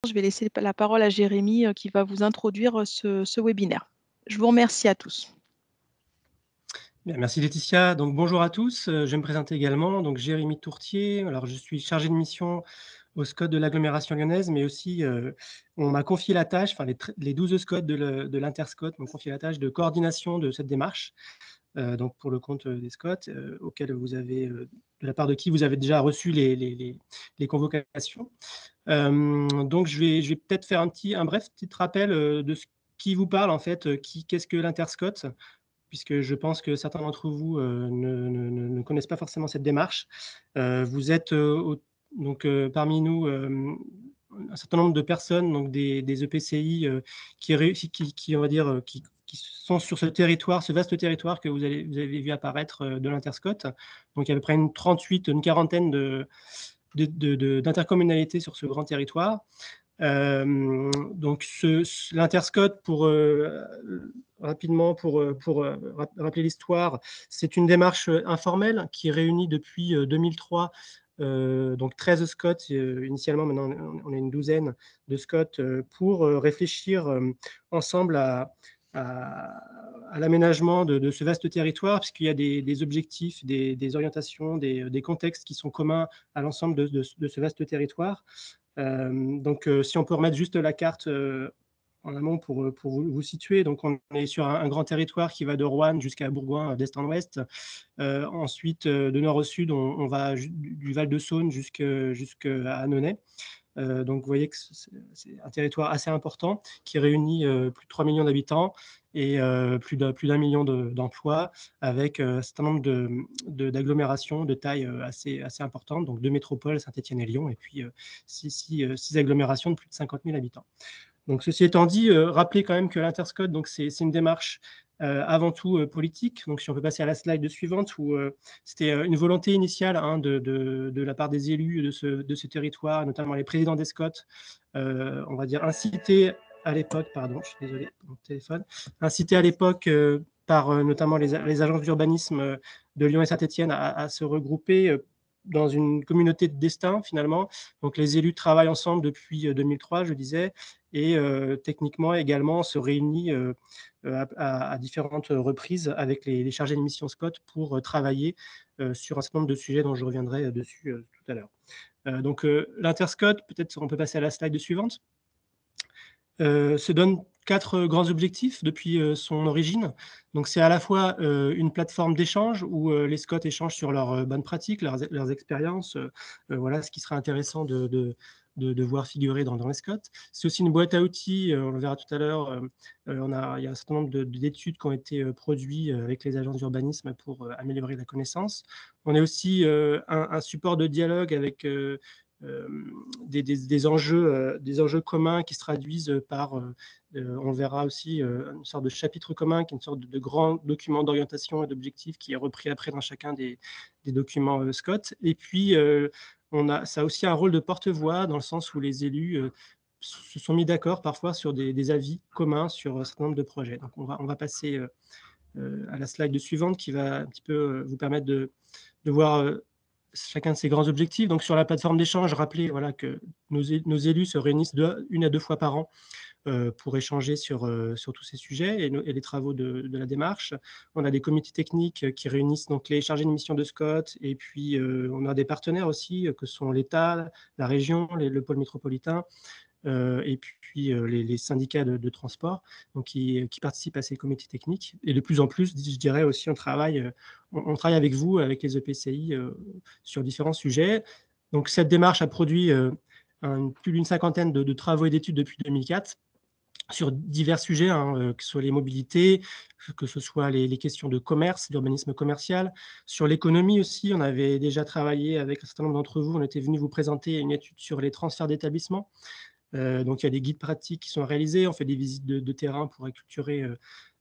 Je vais laisser la parole à Jérémy qui va vous introduire ce webinaire. Je vous remercie à tous. Bien, merci Laetitia. Donc bonjour à tous, je vais me présenter également. Donc Jérémy Tourtier, alors je suis chargé de mission au SCOT de l'agglomération lyonnaise, mais aussi on m'a confié la tâche, enfin les 12 SCOT de l'Interscot m'ont confié la tâche de coordination de cette démarche, donc pour le compte des SCOT, auquel vous avez, de la part de qui vous avez déjà reçu les convocations. Donc je vais peut-être faire un bref petit rappel de ce qui vous parle en fait, qu'est-ce que l'Interscot, puisque je pense que certains d'entre vous ne connaissent pas forcément cette démarche. Vous êtes donc parmi nous un certain nombre de personnes, donc des EPCI qui, on va dire, qui sont sur ce territoire, ce vaste territoire que vous avez vu apparaître de l'Interscot. Donc il y a à peu près une quarantaine d'intercommunalités sur ce grand territoire. Donc l'Interscot, rapidement, pour rappeler l'histoire, c'est une démarche informelle qui réunit depuis 2003 donc 13 SCOT initialement. Maintenant on est une douzaine de SCOT pour réfléchir ensemble à l'aménagement de ce vaste territoire, puisqu'il y a des objectifs, des orientations, des contextes qui sont communs à l'ensemble de ce vaste territoire. Donc, si on peut remettre juste la carte en amont pour vous situer. Donc, on est sur un grand territoire qui va de Roanne jusqu'à Bourgoin, d'est en ouest. Ensuite, de nord au sud, on va du Val-de-Saône jusqu'à Annonay. Donc, vous voyez que c'est un territoire assez important qui réunit plus de 3 millions d'habitants et plus d'un million d'emplois, avec un certain nombre d'agglomérations de taille assez importante, donc 2 métropoles, Saint-Étienne et Lyon, et puis 6 agglomérations de plus de 50 000 habitants. Donc, ceci étant dit, rappelez quand même que l'Interscot, donc c'est une démarche avant tout politique. Donc, si on peut passer à la slide suivante, où c'était une volonté initiale de la part des élus de ce territoire, notamment les présidents des SCOT, on va dire inciter à l'époque, pardon, je suis désolé pour mon téléphone, inciter à l'époque par notamment les agences d'urbanisme de Lyon et Saint-Étienne à se regrouper dans une communauté de destin, finalement. Donc, les élus travaillent ensemble depuis 2003, je disais, et techniquement également se réunit à différentes reprises avec les chargés de mission SCOT pour travailler sur un certain nombre de sujets dont je reviendrai dessus tout à l'heure. Donc l'Interscot, peut-être on peut passer à la slide suivante, se donne 4 grands objectifs depuis son origine. Donc c'est à la fois une plateforme d'échange où les SCOT échangent sur leurs bonnes pratiques, leurs expériences, voilà ce qui serait intéressant de voir figurer dans les SCOT. C'est aussi une boîte à outils, on le verra tout à l'heure. Il y a un certain nombre d'études qui ont été produites avec les agences d'urbanisme pour améliorer la connaissance. On est aussi un support de dialogue avec des enjeux communs qui se traduisent par, on verra aussi, une sorte de chapitre commun, qui est une sorte de grand document d'orientation et d'objectifs qui est repris après dans chacun des documents SCOT. Et puis, ça a aussi un rôle de porte-voix, dans le sens où les élus se sont mis d'accord parfois sur des avis communs sur un certain nombre de projets. Donc, on va passer à la slide suivante, qui va un petit peu vous permettre de voir chacun de ces grands objectifs. Donc, sur la plateforme d'échange, rappelez voilà, que nos élus se réunissent 1 à 2 fois par an pour échanger sur tous ces sujets et les travaux de la démarche. On a des comités techniques qui réunissent donc les chargés de mission de SCOT, et puis on a des partenaires aussi que sont l'État, la région, le pôle métropolitain, et puis les syndicats de transport, donc qui participent à ces comités techniques. Et de plus en plus, je dirais aussi, on travaille avec vous, avec les EPCI, sur différents sujets. Donc cette démarche a produit plus d'une cinquantaine de travaux et d'études depuis 2004 sur divers sujets, que ce soit les mobilités, que ce soit les questions de commerce, d'urbanisme commercial. Sur l'économie aussi, on avait déjà travaillé avec un certain nombre d'entre vous. On était venu vous présenter une étude sur les transferts d'établissements. Donc il y a des guides pratiques qui sont réalisés. On fait des visites de terrain pour acculturer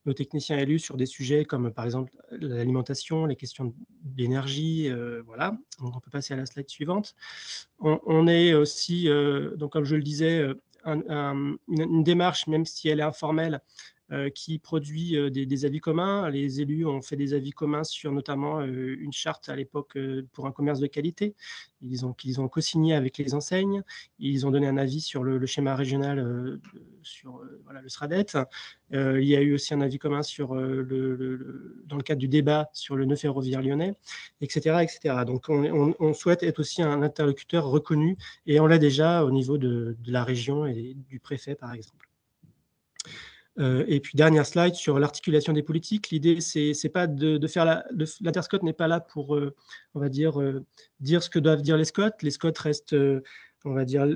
nos techniciens élus sur des sujets comme par exemple l'alimentation, les questions d'énergie, voilà. Donc on peut passer à la slide suivante. On est aussi, donc comme je le disais, une démarche, même si elle est informelle, qui produit des avis communs. Les élus ont fait des avis communs sur notamment une charte à l'époque pour un commerce de qualité. Qu'ils ont co-signé avec les enseignes. Ils ont donné un avis sur le schéma régional sur voilà, le SRADET. Il y a eu aussi un avis commun sur dans le cadre du débat sur le nœud ferroviaire lyonnais, etc. etc. Donc on souhaite être aussi un interlocuteur reconnu, et on l'est déjà au niveau de la région et du préfet, par exemple. Et puis dernière slide sur l'articulation des politiques. L'idée, c'est pas de faire l'Interscot n'est pas là pour, on va dire ce que doivent dire les Scots. Les Scots restent, on va dire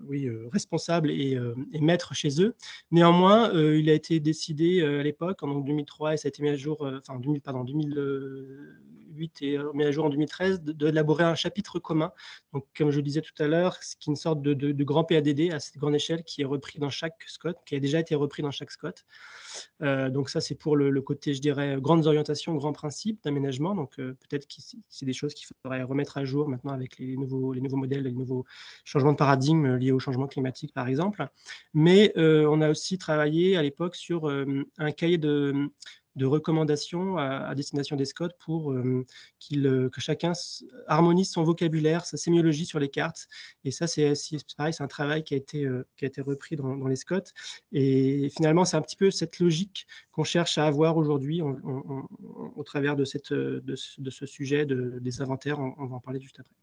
oui, responsables et maîtres chez eux. Néanmoins, il a été décidé à l'époque, en 2003, et ça a été mis à jour, enfin 2008 et mis à jour en 2013, d'élaborer un chapitre commun. Donc, comme je le disais tout à l'heure, c'est une sorte de grand PADD à cette grande échelle qui est repris dans chaque SCOT, qui a déjà été repris dans chaque SCOT. Donc ça, c'est pour le côté, je dirais, grandes orientations, grands principes d'aménagement. Donc peut-être que c'est des choses qu'il faudrait remettre à jour maintenant avec les nouveaux modèles, les nouveaux changements de paradigme liés au changement climatique, par exemple. Mais on a aussi travaillé à l'époque sur un cahier de recommandations à destination des Scots pour que chacun harmonise son vocabulaire, sa sémiologie sur les cartes. Et ça, c'est pareil, c'est un travail qui a été repris dans les Scots. Et finalement, c'est un petit peu cette logique qu'on cherche à avoir aujourd'hui au travers de ce sujet des inventaires. On va en parler juste après.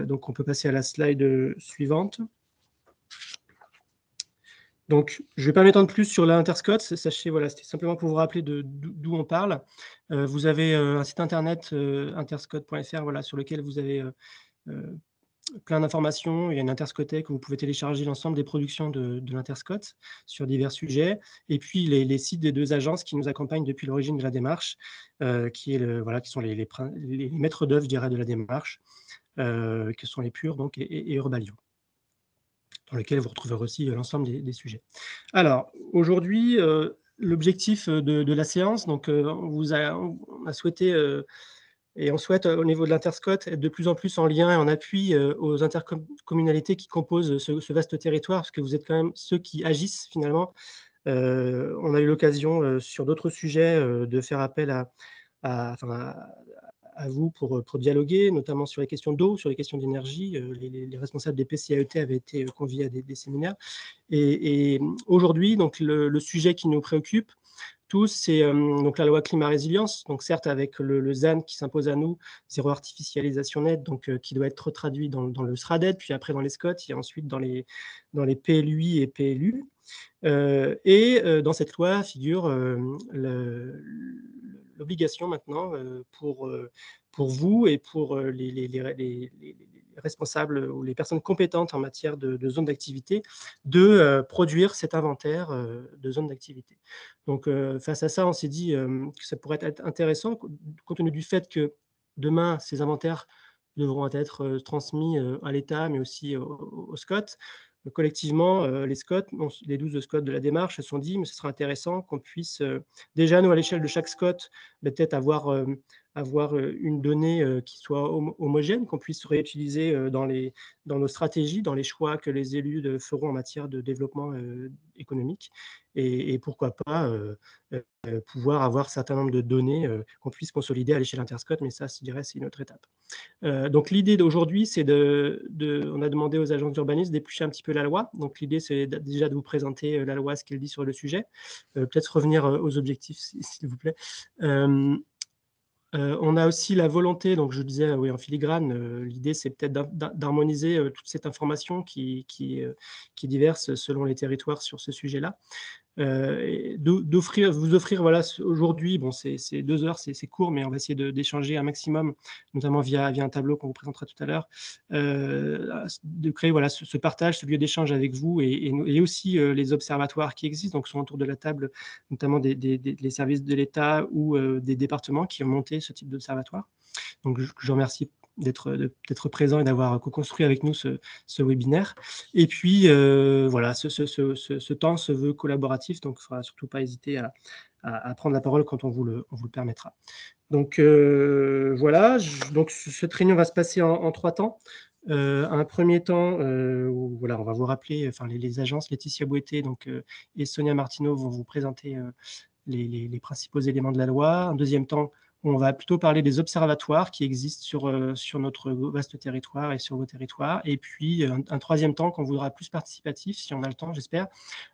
Donc, on peut passer à la slide suivante. Donc, je ne vais pas m'étendre plus sur l'Interscot. Sachez, voilà, c'était simplement pour vous rappeler d'où on parle. Vous avez un site internet, interscot.fr, voilà, sur lequel vous avez plein d'informations. Il y a une interscothèque où vous pouvez télécharger l'ensemble des productions de l'Interscot sur divers sujets. Et puis, les sites des deux agences qui nous accompagnent depuis l'origine de la démarche, qui sont les maîtres d'œuvre, je dirais, de la démarche, que sont les Purs donc, et Urbalio, dans lequel vous retrouverez aussi l'ensemble des sujets. Alors, aujourd'hui, l'objectif de la séance, donc on a souhaité et on souhaite, au niveau de l'Interscot, être de plus en plus en lien et en appui aux intercommunalités qui composent ce vaste territoire, parce que vous êtes quand même ceux qui agissent finalement. On a eu l'occasion sur d'autres sujets de faire appel à vous pour dialoguer, notamment sur les questions d'eau, sur les questions d'énergie. Les responsables des PCAET avaient été conviés à des séminaires. Et aujourd'hui, donc le sujet qui nous préoccupe tous, c'est donc la loi climat résilience. Donc certes, avec le ZAN qui s'impose à nous, zéro artificialisation nette, donc qui doit être traduit dans le SRADET, puis après dans les SCOT, et ensuite dans les PLUI et PLU. Dans cette loi figure l'obligation maintenant pour vous et pour les responsables ou les personnes compétentes en matière de zones d'activité de produire cet inventaire de zones d'activité. Donc, face à ça, on s'est dit que ça pourrait être intéressant, compte tenu du fait que demain, ces inventaires devront être transmis à l'État, mais aussi aux SCOT. Collectivement, les SCOT, les 12 SCOT de la démarche se sont dit, mais ce serait intéressant qu'on puisse, déjà, nous, à l'échelle de chaque SCOT, peut-être avoir une donnée qui soit homogène, qu'on puisse réutiliser dans nos stratégies, dans les choix que les élus feront en matière de développement économique. Et pourquoi pas pouvoir avoir un certain nombre de données qu'on puisse consolider à l'échelle interscot, mais ça, je dirais, c'est une autre étape. Donc l'idée d'aujourd'hui, c'est on a demandé aux agences d'urbanisme d'éplucher un petit peu la loi. Donc l'idée, c'est déjà de vous présenter la loi, ce qu'elle dit sur le sujet. Peut-être revenir aux objectifs, s'il vous plaît. On a aussi la volonté, donc je disais, oui, en filigrane, l'idée c'est peut-être d'harmoniser toute cette information qui est diverse selon les territoires sur ce sujet-là. Vous offrir, voilà, aujourd'hui, bon, c'est 2 heures, c'est court, mais on va essayer d'échanger un maximum, notamment via un tableau qu'on vous présentera tout à l'heure, de créer, voilà, ce partage, ce lieu d'échange avec vous et aussi les observatoires qui existent, donc sont autour de la table, notamment les services de l'État ou des départements qui ont monté ce type d'observatoire. Donc, je remercie d'être présent et d'avoir co-construit avec nous ce webinaire. Et puis, voilà, ce temps se veut collaboratif, donc il ne faudra surtout pas hésiter à prendre la parole quand on vous le permettra. Donc, voilà, donc cette réunion va se passer en 3 temps. Un premier temps, où voilà, on va vous rappeler, enfin les agences Laetitia Bouetté donc, et Sonia Martineau vont vous présenter les principaux éléments de la loi. Un deuxième temps, on va plutôt parler des observatoires qui existent sur notre vaste territoire et sur vos territoires. Et puis, un troisième temps qu'on voudra plus participatif, si on a le temps, j'espère,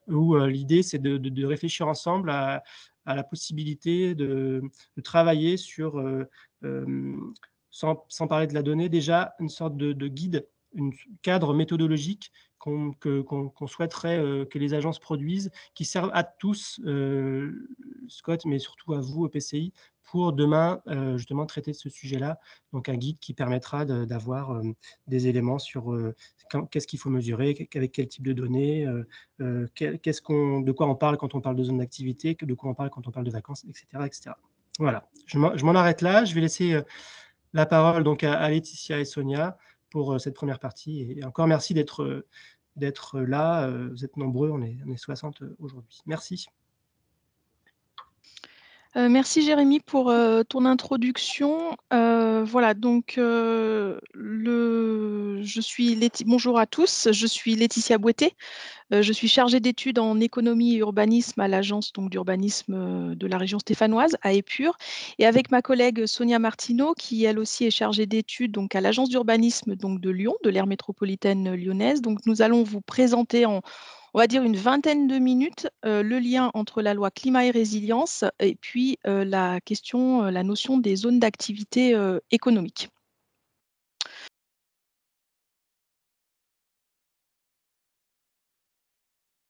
où l'idée, c'est de réfléchir ensemble à la possibilité de travailler sur, sans parler de la donnée, déjà une sorte de guide, un cadre méthodologique qu'on souhaiterait que les agences produisent, qui servent à tous, Scott, mais surtout à vous, EPCI, pour demain, justement, traiter de ce sujet-là. Donc un guide qui permettra d'avoir des éléments sur qu'est-ce qu'il faut mesurer, avec quel type de données, de quoi on parle quand on parle de zone d'activité, de quoi on parle quand on parle de vacances, etc. etc. Voilà, je m'en arrête là. Je vais laisser la parole donc à Laetitia et Sonia pour cette première partie. Et encore merci d'être là. Vous êtes nombreux, on est 60 aujourd'hui. Merci. Merci Jérémy pour ton introduction. Voilà, donc bonjour à tous, je suis Laetitia Bouetté. Je suis chargée d'études en économie et urbanisme à l'agence d'urbanisme de la région stéphanoise, à Épure. Et avec ma collègue Sonia Martineau, qui elle aussi est chargée d'études donc, à l'agence d'urbanisme de Lyon, de l'aire métropolitaine lyonnaise. Donc, nous allons vous présenter on va dire une vingtaine de minutes, le lien entre la loi climat et résilience et puis la notion des zones d'activité économique.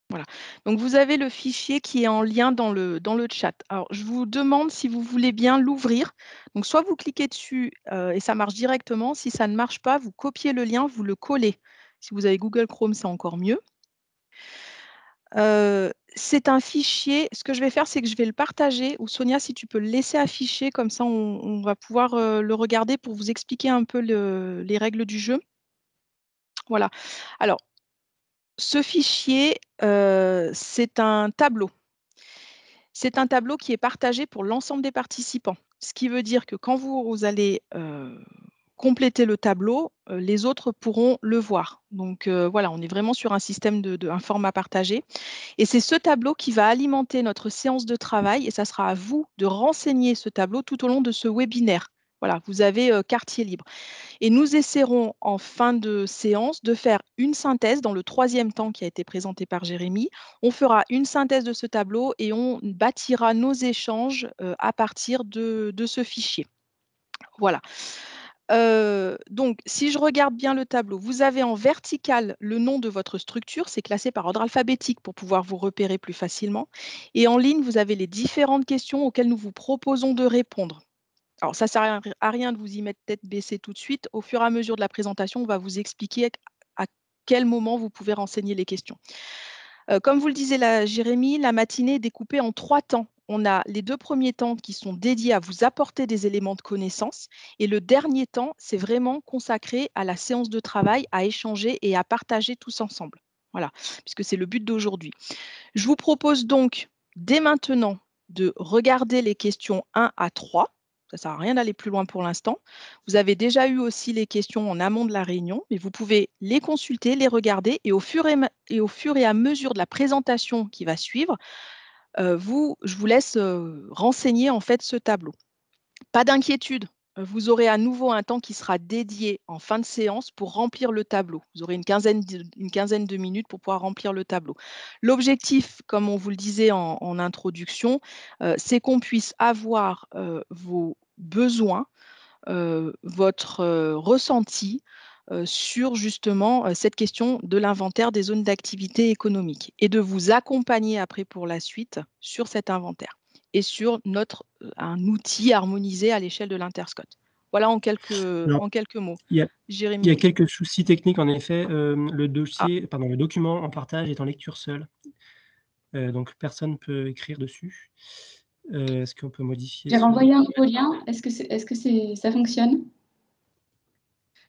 Voilà. Donc, vous avez le fichier qui est en lien dans le chat. Alors, je vous demande si vous voulez bien l'ouvrir. Donc, soit vous cliquez dessus et ça marche directement. Si ça ne marche pas, vous copiez le lien, vous le collez. Si vous avez Google Chrome, c'est encore mieux. C'est un fichier. Ce que je vais faire, c'est que je vais le partager. Ou Sonia, si tu peux le laisser afficher, comme ça, on va pouvoir le regarder pour vous expliquer un peu les règles du jeu. Voilà. Alors, ce fichier, c'est un tableau. C'est un tableau qui est partagé pour l'ensemble des participants. Ce qui veut dire que quand vous allez compléter le tableau, les autres pourront le voir. Donc voilà, on est vraiment sur un système un format partagé. Et c'est ce tableau qui va alimenter notre séance de travail et ça sera à vous de renseigner ce tableau tout au long de ce webinaire. Voilà, vous avez quartier libre. Et nous essaierons en fin de séance de faire une synthèse dans le troisième temps qui a été présenté par Jérémy. On fera une synthèse de ce tableau et on bâtira nos échanges à partir de ce fichier. Voilà. Donc, si je regarde bien le tableau, vous avez en vertical le nom de votre structure, c'est classé par ordre alphabétique pour pouvoir vous repérer plus facilement. Et en ligne, vous avez les différentes questions auxquelles nous vous proposons de répondre. Alors, ça ne sert à rien de vous y mettre tête baissée tout de suite. Au fur et à mesure de la présentation, on va vous expliquer à quel moment vous pouvez renseigner les questions. Comme vous le disait Jérémy, la matinée est découpée en 3 temps. On a les 2 premiers temps qui sont dédiés à vous apporter des éléments de connaissance et le dernier temps, c'est vraiment consacré à la séance de travail, à échanger et à partager tous ensemble. Voilà, puisque c'est le but d'aujourd'hui. Je vous propose donc dès maintenant de regarder les questions 1 à 3. Ça ne sert à rien d'aller plus loin pour l'instant. Vous avez déjà eu aussi les questions en amont de la réunion, mais vous pouvez les consulter, les regarder et au fur et à mesure de la présentation qui va suivre, je vous laisse renseigner en fait ce tableau. Pas d'inquiétude, vous aurez à nouveau un temps qui sera dédié en fin de séance pour remplir le tableau. Vous aurez une quinzaine de minutes pour pouvoir remplir le tableau. L'objectif, comme on vous le disait en introduction, c'est qu'on puisse avoir vos besoins, votre ressenti sur justement cette question de l'inventaire des zones d'activité économique et de vous accompagner après pour la suite sur cet inventaire et sur un outil harmonisé à l'échelle de l'Interscot. Voilà en quelques Alors, mots. il y Jérémy, a oui. quelques soucis techniques en effet. Le Ah, le document en partage est en lecture seule. Donc personne ne peut écrire dessus. Est-ce qu'on peut modifier J'avais ce... envoyé un nouveau lien. Ça fonctionne?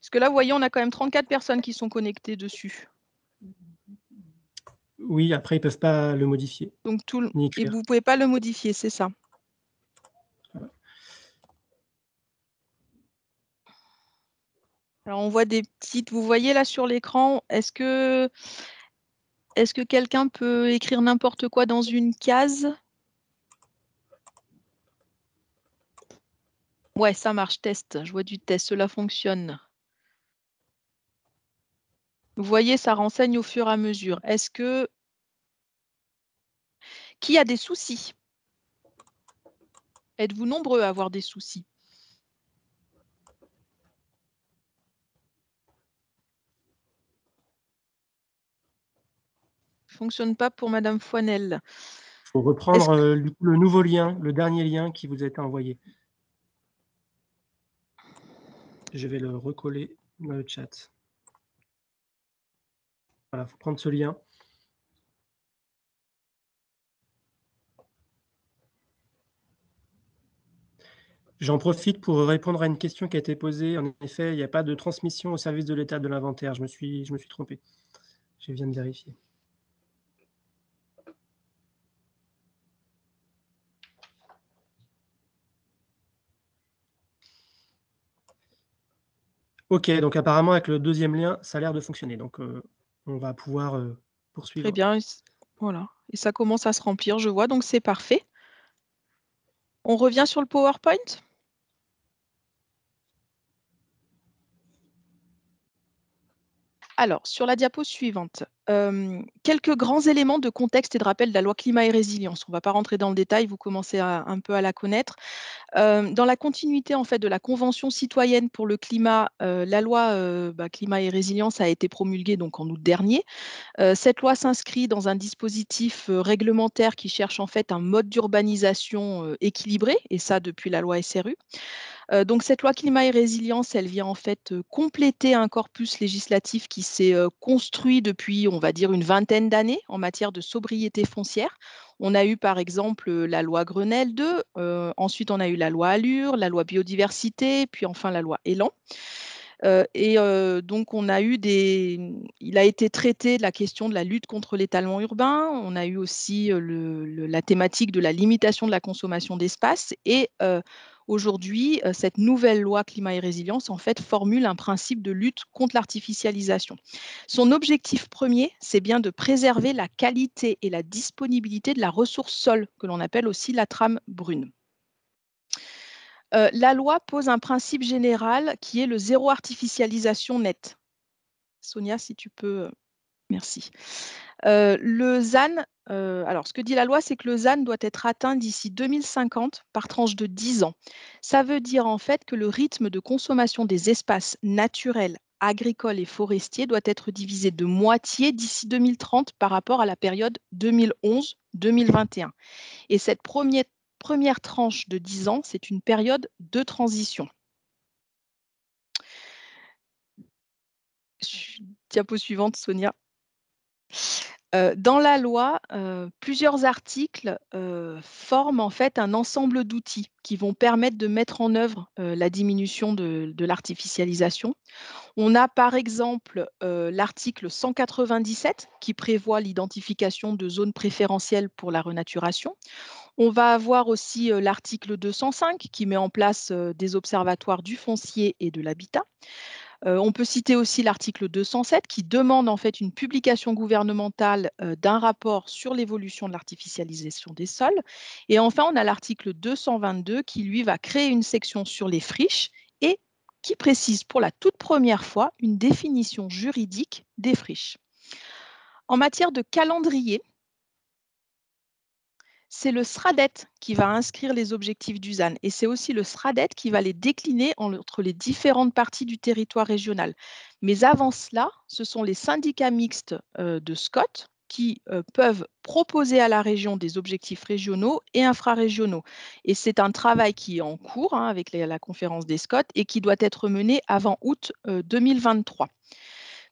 parce que là, vous voyez, on a quand même 34 personnes qui sont connectées dessus. Oui, après, ils ne peuvent pas le modifier, Donc ni et écrire. vous ne pouvez pas le modifier, c'est ça. Voilà. Alors, on voit des petites, vous voyez là sur l'écran, est-ce que quelqu'un peut écrire n'importe quoi dans une case? Ouais, ça marche, test. Je vois du test, cela fonctionne. Vous voyez, ça renseigne au fur et à mesure. Est-ce que... Qui a des soucis? Êtes-vous nombreux à avoir des soucis? Fonctionne pas pour Madame Foinel. Il faut reprendre du coup, le nouveau lien, le dernier lien qui vous a été envoyé. Je vais le recoller dans le chat. Voilà, il faut prendre ce lien. J'en profite pour répondre à une question qui a été posée. En effet, il n'y a pas de transmission au service de l'État de l'inventaire. Je me suis trompé. Je viens de vérifier. OK, donc apparemment avec le deuxième lien, ça a l'air de fonctionner. Donc on va pouvoir poursuivre. Très bien. Voilà. Et ça commence à se remplir, je vois, donc c'est parfait. On revient sur le PowerPoint? Alors, sur la diapo suivante, quelques grands éléments de contexte et de rappel de la loi climat et résilience. On ne va pas rentrer dans le détail, vous commencez un peu à la connaître. Dans la continuité en fait de la Convention citoyenne pour le climat, la loi climat et résilience a été promulguée donc en août dernier. Cette loi s'inscrit dans un dispositif réglementaire qui cherche en fait un mode d'urbanisation équilibré, et ça depuis la loi SRU. Donc cette loi climat et résilience, elle vient en fait compléter un corpus législatif qui s'est construit depuis, on va dire, une vingtaine d'années en matière de sobriété foncière. On a eu par exemple la loi Grenelle 2, ensuite on a eu la loi Allure, la loi biodiversité, puis enfin la loi Élan. Donc on a eu il a été traité de la question de la lutte contre l'étalement urbain. On a eu aussi la thématique de la limitation de la consommation d'espace. Et aujourd'hui, cette nouvelle loi climat et résilience en fait formule un principe de lutte contre l'artificialisation. Son objectif premier, c'est bien de préserver la qualité et la disponibilité de la ressource sol, que l'on appelle aussi la trame brune. La loi pose un principe général qui est le zéro artificialisation nette. Sonia, si tu peux, merci. Le ZAN, alors ce que dit la loi, c'est que le ZAN doit être atteint d'ici 2050 par tranche de 10 ans. Ça veut dire en fait que le rythme de consommation des espaces naturels, agricoles et forestiers doit être divisé de moitié d'ici 2030 par rapport à la période 2011-2021. Et cette première tranche de 10 ans, c'est une période de transition. Diapo suivante, Sonia. Dans la loi, plusieurs articles forment en fait un ensemble d'outils qui vont permettre de mettre en œuvre la diminution de l'artificialisation. On a par exemple l'article 197 qui prévoit l'identification de zones préférentielles pour la renaturation. On va avoir aussi l'article 205 qui met en place des observatoires du foncier et de l'habitat. On peut citer aussi l'article 207 qui demande en fait une publication gouvernementale d'un rapport sur l'évolution de l'artificialisation des sols. Et enfin, on a l'article 222 qui, lui, va créer une section sur les friches et qui précise pour la toute première fois une définition juridique des friches. En matière de calendrier, c'est le SRADET qui va inscrire les objectifs du ZAN et c'est aussi le SRADET qui va les décliner entre les différentes parties du territoire régional. Mais avant cela, ce sont les syndicats mixtes de SCOT qui peuvent proposer à la région des objectifs régionaux et infrarégionaux. Et c'est un travail qui est en cours avec la conférence des SCOT et qui doit être mené avant août 2023.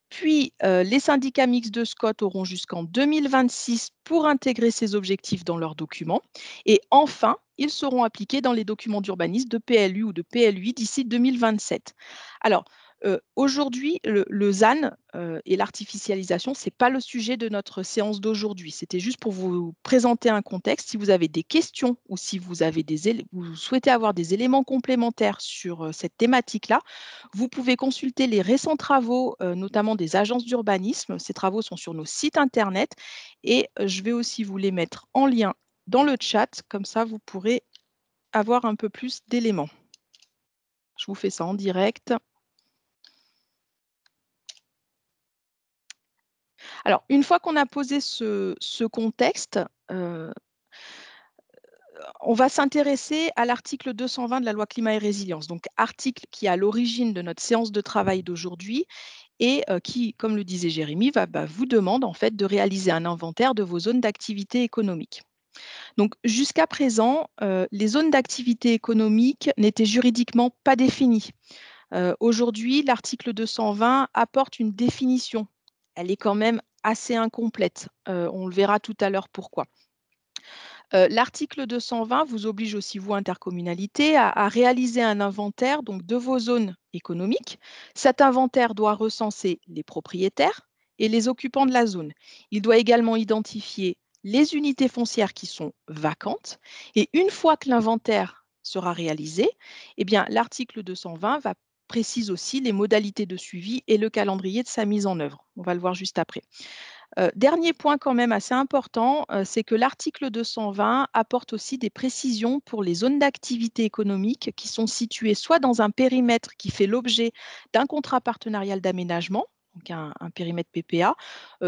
Puis, les syndicats mixtes de SCOT auront jusqu'en 2026 pour intégrer ces objectifs dans leurs documents. Et enfin, ils seront appliqués dans les documents d'urbanisme de PLU ou de PLUI d'ici 2027. Alors, Aujourd'hui, le ZAN, et l'artificialisation, c'est pas le sujet de notre séance d'aujourd'hui. C'était juste pour vous présenter un contexte. Si vous avez des questions ou si vous avez vous souhaitez avoir des éléments complémentaires sur, cette thématique-là, vous pouvez consulter les récents travaux, notamment des agences d'urbanisme. Ces travaux sont sur nos sites internet et je vais aussi vous les mettre en lien dans le chat, comme ça vous pourrez avoir un peu plus d'éléments. Je vous fais ça en direct. Alors, une fois qu'on a posé ce contexte, on va s'intéresser à l'article 220 de la loi climat et résilience, donc article qui est à l'origine de notre séance de travail d'aujourd'hui et qui, comme le disait Jérémy, vous demande en fait de réaliser un inventaire de vos zones d'activité économique. Donc jusqu'à présent, les zones d'activité économique n'étaient juridiquement pas définies. Aujourd'hui, l'article 220 apporte une définition. Elle est quand même assez incomplète. On le verra tout à l'heure pourquoi. L'article 220 vous oblige aussi, vous, intercommunalité, à réaliser un inventaire donc, de vos zones économiques. Cet inventaire doit recenser les propriétaires et les occupants de la zone. Il doit également identifier les unités foncières qui sont vacantes. Et une fois que l'inventaire sera réalisé, eh bien, l'article 220 précise aussi les modalités de suivi et le calendrier de sa mise en œuvre. On va le voir juste après. Dernier point quand même assez important, c'est que l'article 220 apporte aussi des précisions pour les zones d'activité économique qui sont situées soit dans un périmètre qui fait l'objet d'un contrat partenarial d'aménagement, donc un périmètre PPA,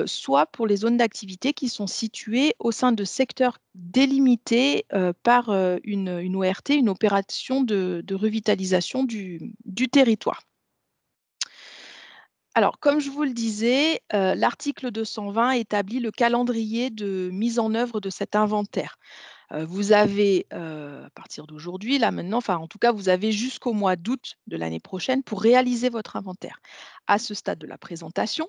soit pour les zones d'activité qui sont situées au sein de secteurs délimités par une ORT, une opération de revitalisation du territoire. Alors, comme je vous le disais, l'article 220 établit le calendrier de mise en œuvre de cet inventaire. Vous avez, à partir d'aujourd'hui, là maintenant, enfin en tout cas, vous avez jusqu'au mois d'août de l'année prochaine pour réaliser votre inventaire. À ce stade de la présentation,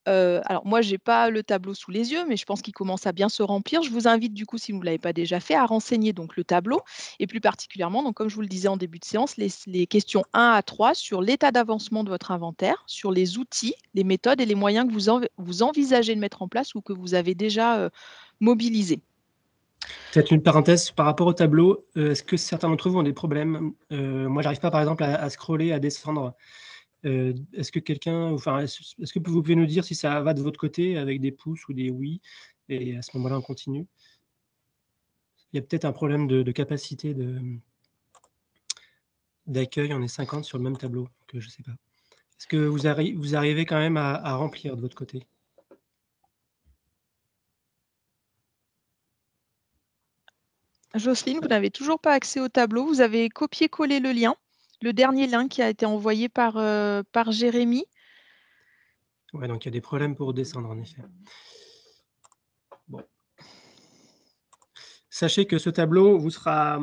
alors moi, j'ai pas le tableau sous les yeux, mais je pense qu'il commence à bien se remplir. Je vous invite du coup, si vous ne l'avez pas déjà fait, à renseigner donc le tableau et plus particulièrement, donc comme je vous le disais en début de séance, les questions 1 à 3 sur l'état d'avancement de votre inventaire, sur les outils, les méthodes et les moyens que vous envisagez de mettre en place ou que vous avez déjà, mobilisés. Peut-être une parenthèse par rapport au tableau, est-ce que certains d'entre vous ont des problèmes? Moi, j'arrive pas, par exemple, à scroller, à descendre. Est-ce que quelqu'un enfin, est-ce que vous pouvez nous dire si ça va de votre côté avec des pouces ou des oui? Et à ce moment-là, on continue. Il y a peut-être un problème de capacité d'accueil. On est 50 sur le même tableau, donc je sais pas. Est-ce que vous arrivez quand même à remplir de votre côté? Jocelyne, vous n'avez toujours pas accès au tableau. Vous avez copié-collé le lien, le dernier lien qui a été envoyé par Jérémy. Ouais, donc il y a des problèmes pour descendre, en effet. Bon. Sachez que ce tableau vous sera,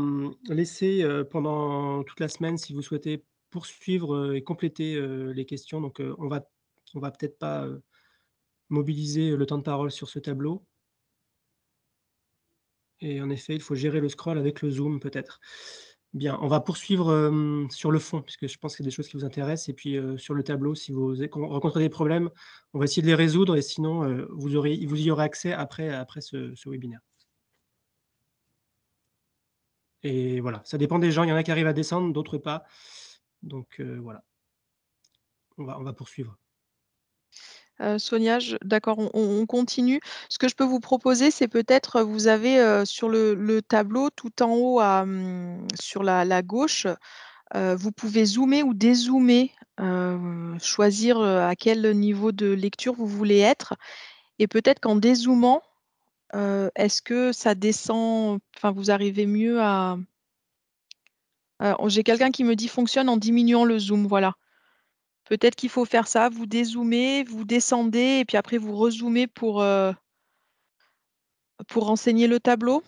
laissé, pendant toute la semaine si vous souhaitez poursuivre, et compléter, les questions. Donc, on va peut-être pas, mobiliser le temps de parole sur ce tableau. Et en effet, il faut gérer le scroll avec le zoom peut-être. Bien, on va poursuivre, sur le fond, puisque je pense qu'il y a des choses qui vous intéressent et puis, sur le tableau, si vous rencontrez des problèmes, on va essayer de les résoudre et sinon, vous y aurez accès après ce webinaire. Et voilà, ça dépend des gens, il y en a qui arrivent à descendre, d'autres pas. Donc, voilà. On va poursuivre. Sonia, d'accord, on continue. Ce que je peux vous proposer, c'est peut-être, vous avez, sur le tableau tout en haut sur la gauche, vous pouvez zoomer ou dézoomer, choisir, à quel niveau de lecture vous voulez être et peut-être qu'en dézoomant, est-ce que ça descend enfin vous arrivez mieux à j'ai quelqu'un qui me dit: «Fonctionne en diminuant le zoom», voilà. Peut-être qu'il faut faire ça, vous dézoomez, vous descendez et puis après vous rezoomez pour renseigner le tableau?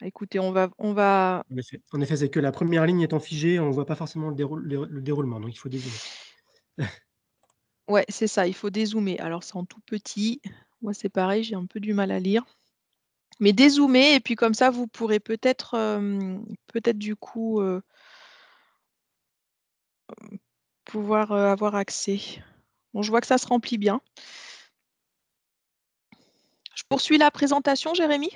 Écoutez, on va En effet, c'est que la première ligne étant figée, on ne voit pas forcément le déroulement, donc il faut dézoomer. ouais, c'est ça, il faut dézoomer. Alors c'est en tout petit. Moi, c'est pareil, j'ai un peu du mal à lire. Mais dézoomez et puis comme ça, vous pourrez peut-être du coup pouvoir avoir accès. Bon, je vois que ça se remplit bien. Je poursuis la présentation, Jérémy?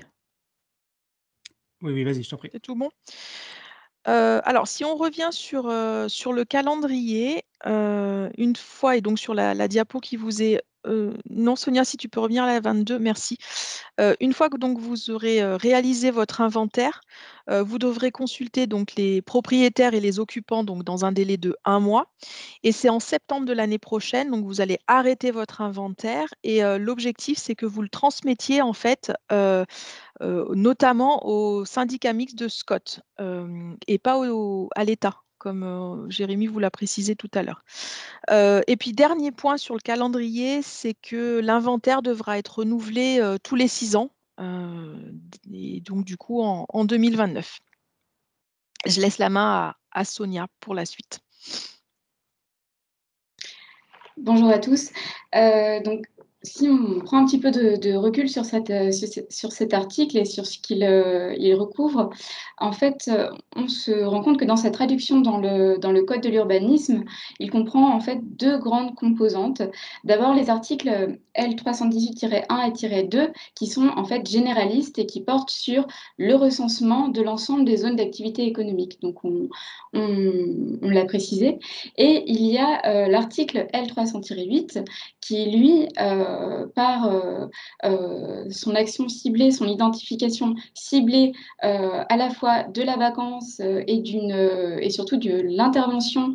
Oui, oui, vas-y, je t'en prie. C'est tout bon? Alors, si on revient sur le calendrier, une fois et donc sur la diapo qui vous est non, Sonia, si tu peux revenir à la 22, merci. Une fois que donc vous aurez réalisé votre inventaire, vous devrez consulter donc les propriétaires et les occupants donc dans un délai de 1 mois. Et c'est en septembre de l'année prochaine, donc vous allez arrêter votre inventaire et l'objectif, c'est que vous le transmettiez en fait notamment au syndicat mixte de Scott et pas à l'État, comme Jérémy vous l'a précisé tout à l'heure. Et puis, dernier point sur le calendrier, c'est que l'inventaire devra être renouvelé tous les 6 ans, et donc du coup en 2029. Je laisse la main à Sonia pour la suite. Bonjour à tous. Donc, si on prend un petit peu de recul sur cet article et sur ce qu'il il recouvre, en fait, on se rend compte que dans sa traduction dans le Code de l'urbanisme, il comprend en fait 2 grandes composantes. D'abord, les articles L318-1 et -2 qui sont en fait généralistes et qui portent sur le recensement de l'ensemble des zones d'activité économique. Donc, on l'a précisé. Et il y a l'article L300-8 qui, lui, par son action ciblée, son identification ciblée à la fois de la vacance et surtout de l'intervention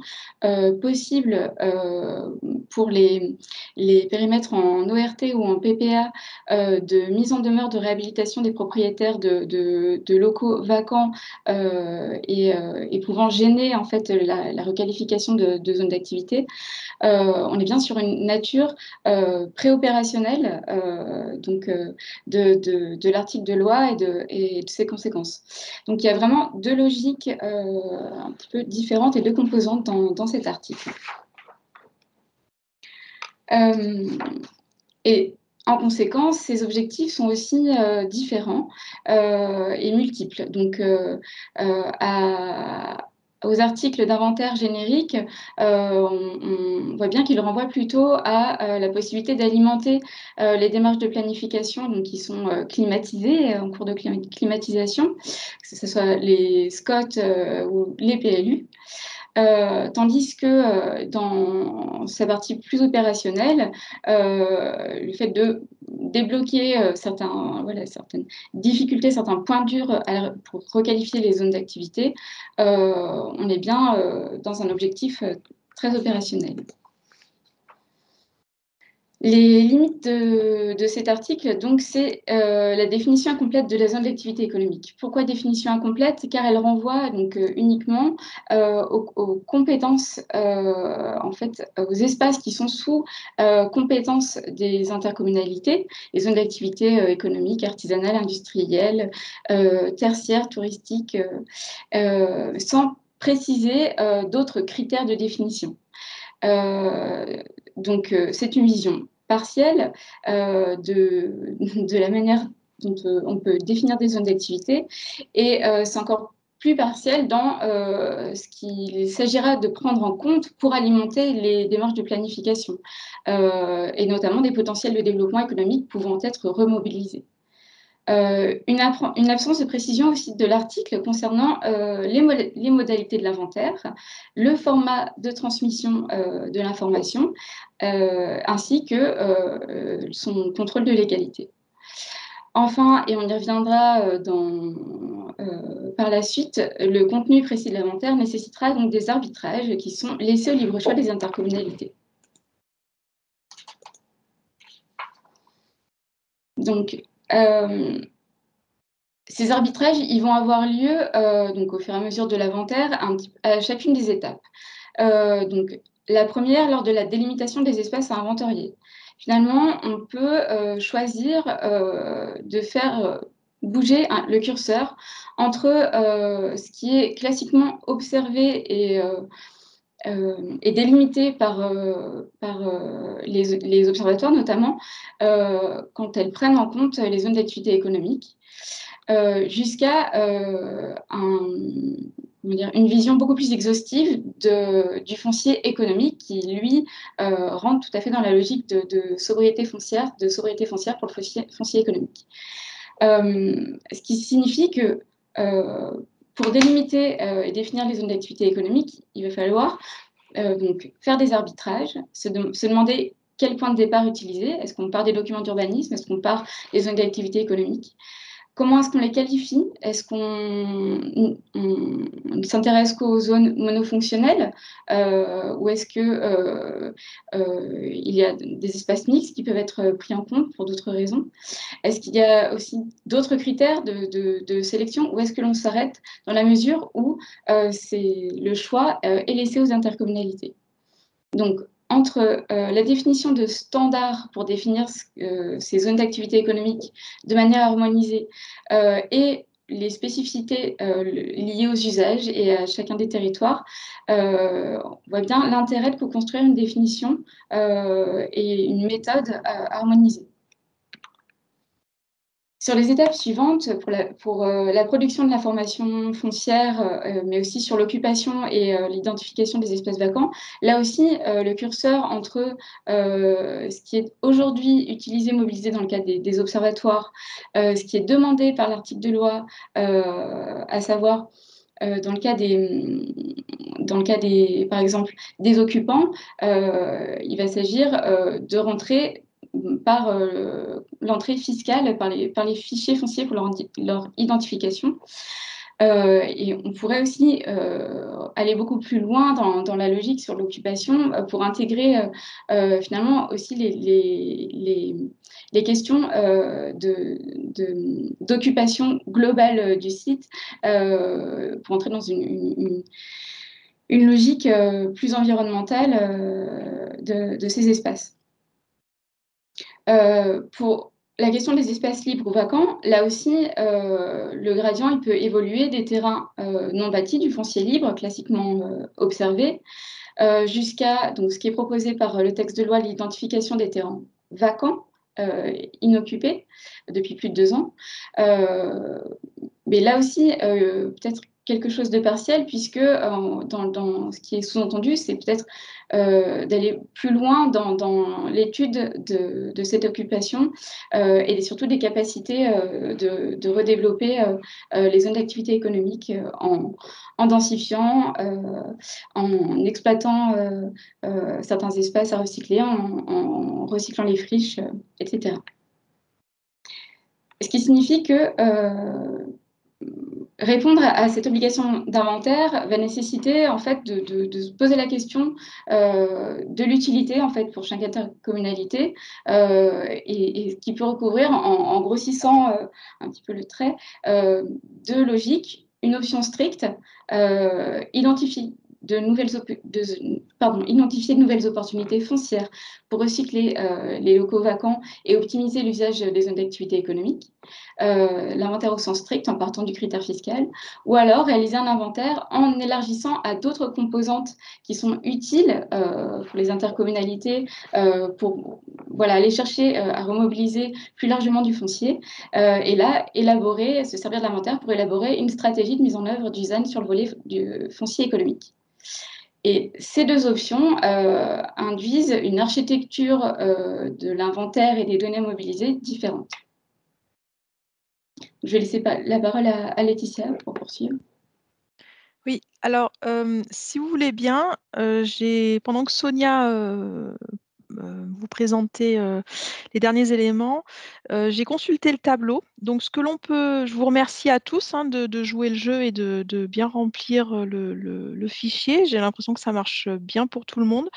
possible pour les périmètres en ORT ou en PPA de mise en demeure de réhabilitation des propriétaires de locaux vacants et pouvant gêner en fait la requalification de zones d'activité. On est bien sur une nature préopérationnelle donc de l'article de loi et de ses conséquences. Donc il y a vraiment 2 logiques un petit peu différentes et 2 composantes dans cet article. Et en conséquence, ces objectifs sont aussi différents et multiples. Donc, aux articles d'inventaire générique, on voit bien qu'ils renvoient plutôt à la possibilité d'alimenter les démarches de planification donc, qui sont climatisées, en cours de climatisation, que ce soit les SCOT ou les PLU. Tandis que dans sa partie plus opérationnelle, le fait de débloquer certaines difficultés, certains points durs pour requalifier les zones d'activité, on est bien dans un objectif très opérationnel. Les limites de cet article, donc, c'est la définition incomplète de la zone d'activité économique. Pourquoi définition incomplète? Car elle renvoie donc uniquement aux compétences, en fait, aux espaces qui sont sous compétences des intercommunalités, les zones d'activité économique, artisanale, industrielle, tertiaire, touristique, sans préciser d'autres critères de définition. Donc, c'est une vision partielle de la manière dont on peut définir des zones d'activité et c'est encore plus partiel dans ce qu'il s'agira de prendre en compte pour alimenter les démarches de planification et notamment des potentiels de développement économique pouvant être remobilisés. Une absence de précision aussi de l'article concernant les modalités de l'inventaire, le format de transmission de l'information, ainsi que son contrôle de légalité. Enfin, et on y reviendra par la suite, le contenu précis de l'inventaire nécessitera donc des arbitrages qui sont laissés au libre choix des intercommunalités. Donc, ces arbitrages, ils vont avoir lieu donc au fur et à mesure de l'inventaire à chacune des étapes. Donc, la première, lors de la délimitation des espaces à inventorier. Finalement, on peut choisir de faire bouger le curseur entre ce qui est classiquement observé et est délimitée par les observatoires, notamment quand elles prennent en compte les zones d'activité économique, jusqu'à une vision beaucoup plus exhaustive du foncier économique qui, lui, rentre tout à fait dans la logique de sobriété foncière pour le foncier économique. Ce qui signifie que pour délimiter et définir les zones d'activité économique, il va falloir donc faire des arbitrages, se demander quel point de départ utiliser. Est-ce qu'on part des documents d'urbanisme? Est-ce qu'on part des zones d'activité économique? Comment est-ce qu'on les qualifie? Est-ce qu'on ne s'intéresse qu'aux zones monofonctionnelles ou est-ce qu'il y a des espaces mixtes qui peuvent être pris en compte pour d'autres raisons? Est-ce qu'il y a aussi d'autres critères de sélection ou est-ce que l'on s'arrête dans la mesure où le choix est laissé aux intercommunalités? Donc, entre la définition de standards pour définir ces zones d'activité économique de manière harmonisée et les spécificités liées aux usages et à chacun des territoires, on voit bien l'intérêt de co-construire une définition et une méthode harmonisée. Sur les étapes suivantes, pour la production de l'information foncière, mais aussi sur l'occupation et l'identification des espaces vacants, là aussi, le curseur entre ce qui est aujourd'hui utilisé, mobilisé dans le cadre des observatoires, ce qui est demandé par l'article de loi, à savoir dans le cas des, par exemple, des occupants, il va s'agir de rentrer par l'entrée fiscale, par les fichiers fonciers pour leur identification. Et on pourrait aussi aller beaucoup plus loin dans la logique sur l'occupation pour intégrer finalement aussi les questions d'occupation globale du site pour entrer dans une logique plus environnementale de ces espaces. Pour la question des espaces libres ou vacants, là aussi, le gradient il peut évoluer des terrains non bâtis, du foncier libre, classiquement observé, jusqu'à donc, ce qui est proposé par le texte de loi, l'identification des terrains vacants, inoccupés, depuis plus de 2 ans. Mais là aussi, peut-être quelque chose de partiel, puisque dans ce qui est sous-entendu, c'est peut-être d'aller plus loin dans l'étude de cette occupation et surtout des capacités de redévelopper les zones d'activité économique en densifiant, en exploitant certains espaces à recycler, en recyclant les friches, etc. Ce qui signifie que répondre à cette obligation d'inventaire va nécessiter en fait de se poser la question de l'utilité en fait pour chaque intercommunalité et qui peut recouvrir en grossissant un petit peu le trait de logique, une option stricte, identifier de nouvelles opportunités foncières pour recycler les locaux vacants et optimiser l'usage des zones d'activité économique. L'inventaire au sens strict en partant du critère fiscal, ou alors réaliser un inventaire en élargissant à d'autres composantes qui sont utiles pour les intercommunalités, pour aller chercher à remobiliser plus largement du foncier, et là, se servir de l'inventaire pour élaborer une stratégie de mise en œuvre du ZAN sur le volet du foncier économique. Et ces 2 options induisent une architecture de l'inventaire et des données mobilisées différentes. Je vais laisser la parole à Laetitia pour poursuivre. Oui, alors, si vous voulez bien, pendant que Sonia vous présentait les derniers éléments, j'ai consulté le tableau. Donc, je vous remercie à tous de jouer le jeu et de bien remplir le fichier. J'ai l'impression que ça marche bien pour tout le monde.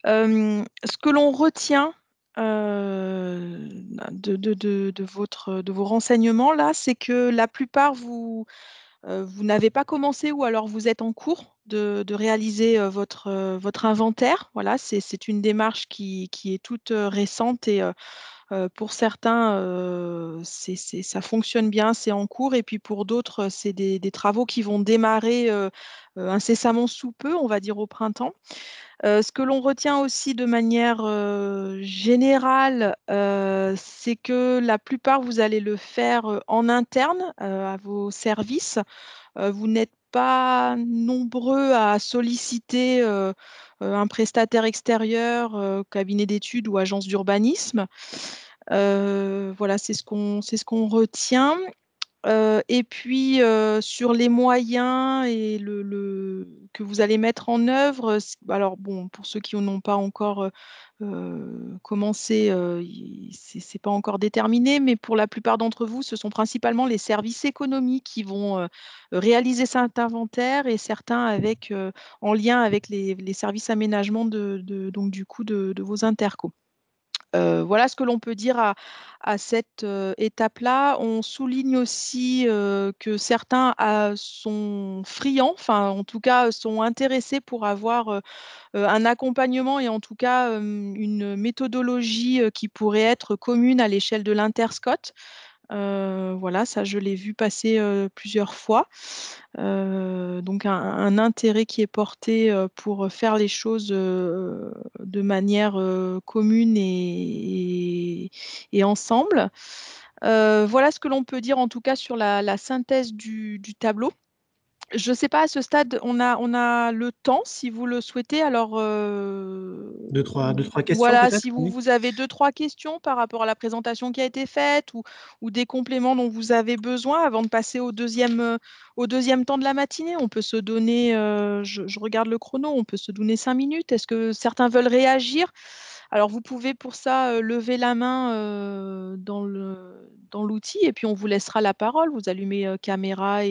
Ce que l'on retient de vos renseignements là, c'est que la plupart vous n'avez pas commencé ou alors vous êtes en cours de réaliser votre inventaire. Voilà, c'est une démarche qui est toute récente et pour certains, ça fonctionne bien, c'est en cours et puis pour d'autres, c'est des travaux qui vont démarrer incessamment sous peu, on va dire au printemps. Ce que l'on retient aussi de manière générale, c'est que la plupart, vous allez le faire en interne à vos services. Vous n'êtes pas nombreux à solliciter un prestataire extérieur, cabinet d'études ou agence d'urbanisme. Voilà, c'est ce qu'on retient. Et puis, sur les moyens et le que vous allez mettre en œuvre, alors bon, pour ceux qui n'ont pas encore, commencé, i c'est pas encore déterminé, mais pour la plupart d'entre vous, ce sont principalement les services économiques qui vont, réaliser cet inventaire et certains avec, en lien avec les services aménagement donc du coup de vos intercos. Voilà ce que l'on peut dire à cette, étape-là. On souligne aussi, que certains, sont friands, enfin, en tout cas, sont intéressés pour avoir, un accompagnement et en tout cas, une méthodologie, qui pourrait être commune à l'échelle de l'Interscot. Voilà, ça je l'ai vu passer, plusieurs fois. Donc un intérêt qui est porté, pour faire les choses, de manière, commune et ensemble. Voilà ce que l'on peut dire en tout cas sur la synthèse du tableau. Je ne sais pas à ce stade, on a le temps si vous le souhaitez. Alors, 2-3 questions voilà, peut-être? si Oui. vous avez 2-3 questions par rapport à la présentation qui a été faite ou des compléments dont vous avez besoin avant de passer au 2e temps de la matinée. On peut se donner, je regarde le chrono, on peut se donner 5 minutes. Est-ce que certains veulent réagir? Alors vous pouvez pour ça, lever la main, dans l'outil et puis on vous laissera la parole. Vous allumez, caméra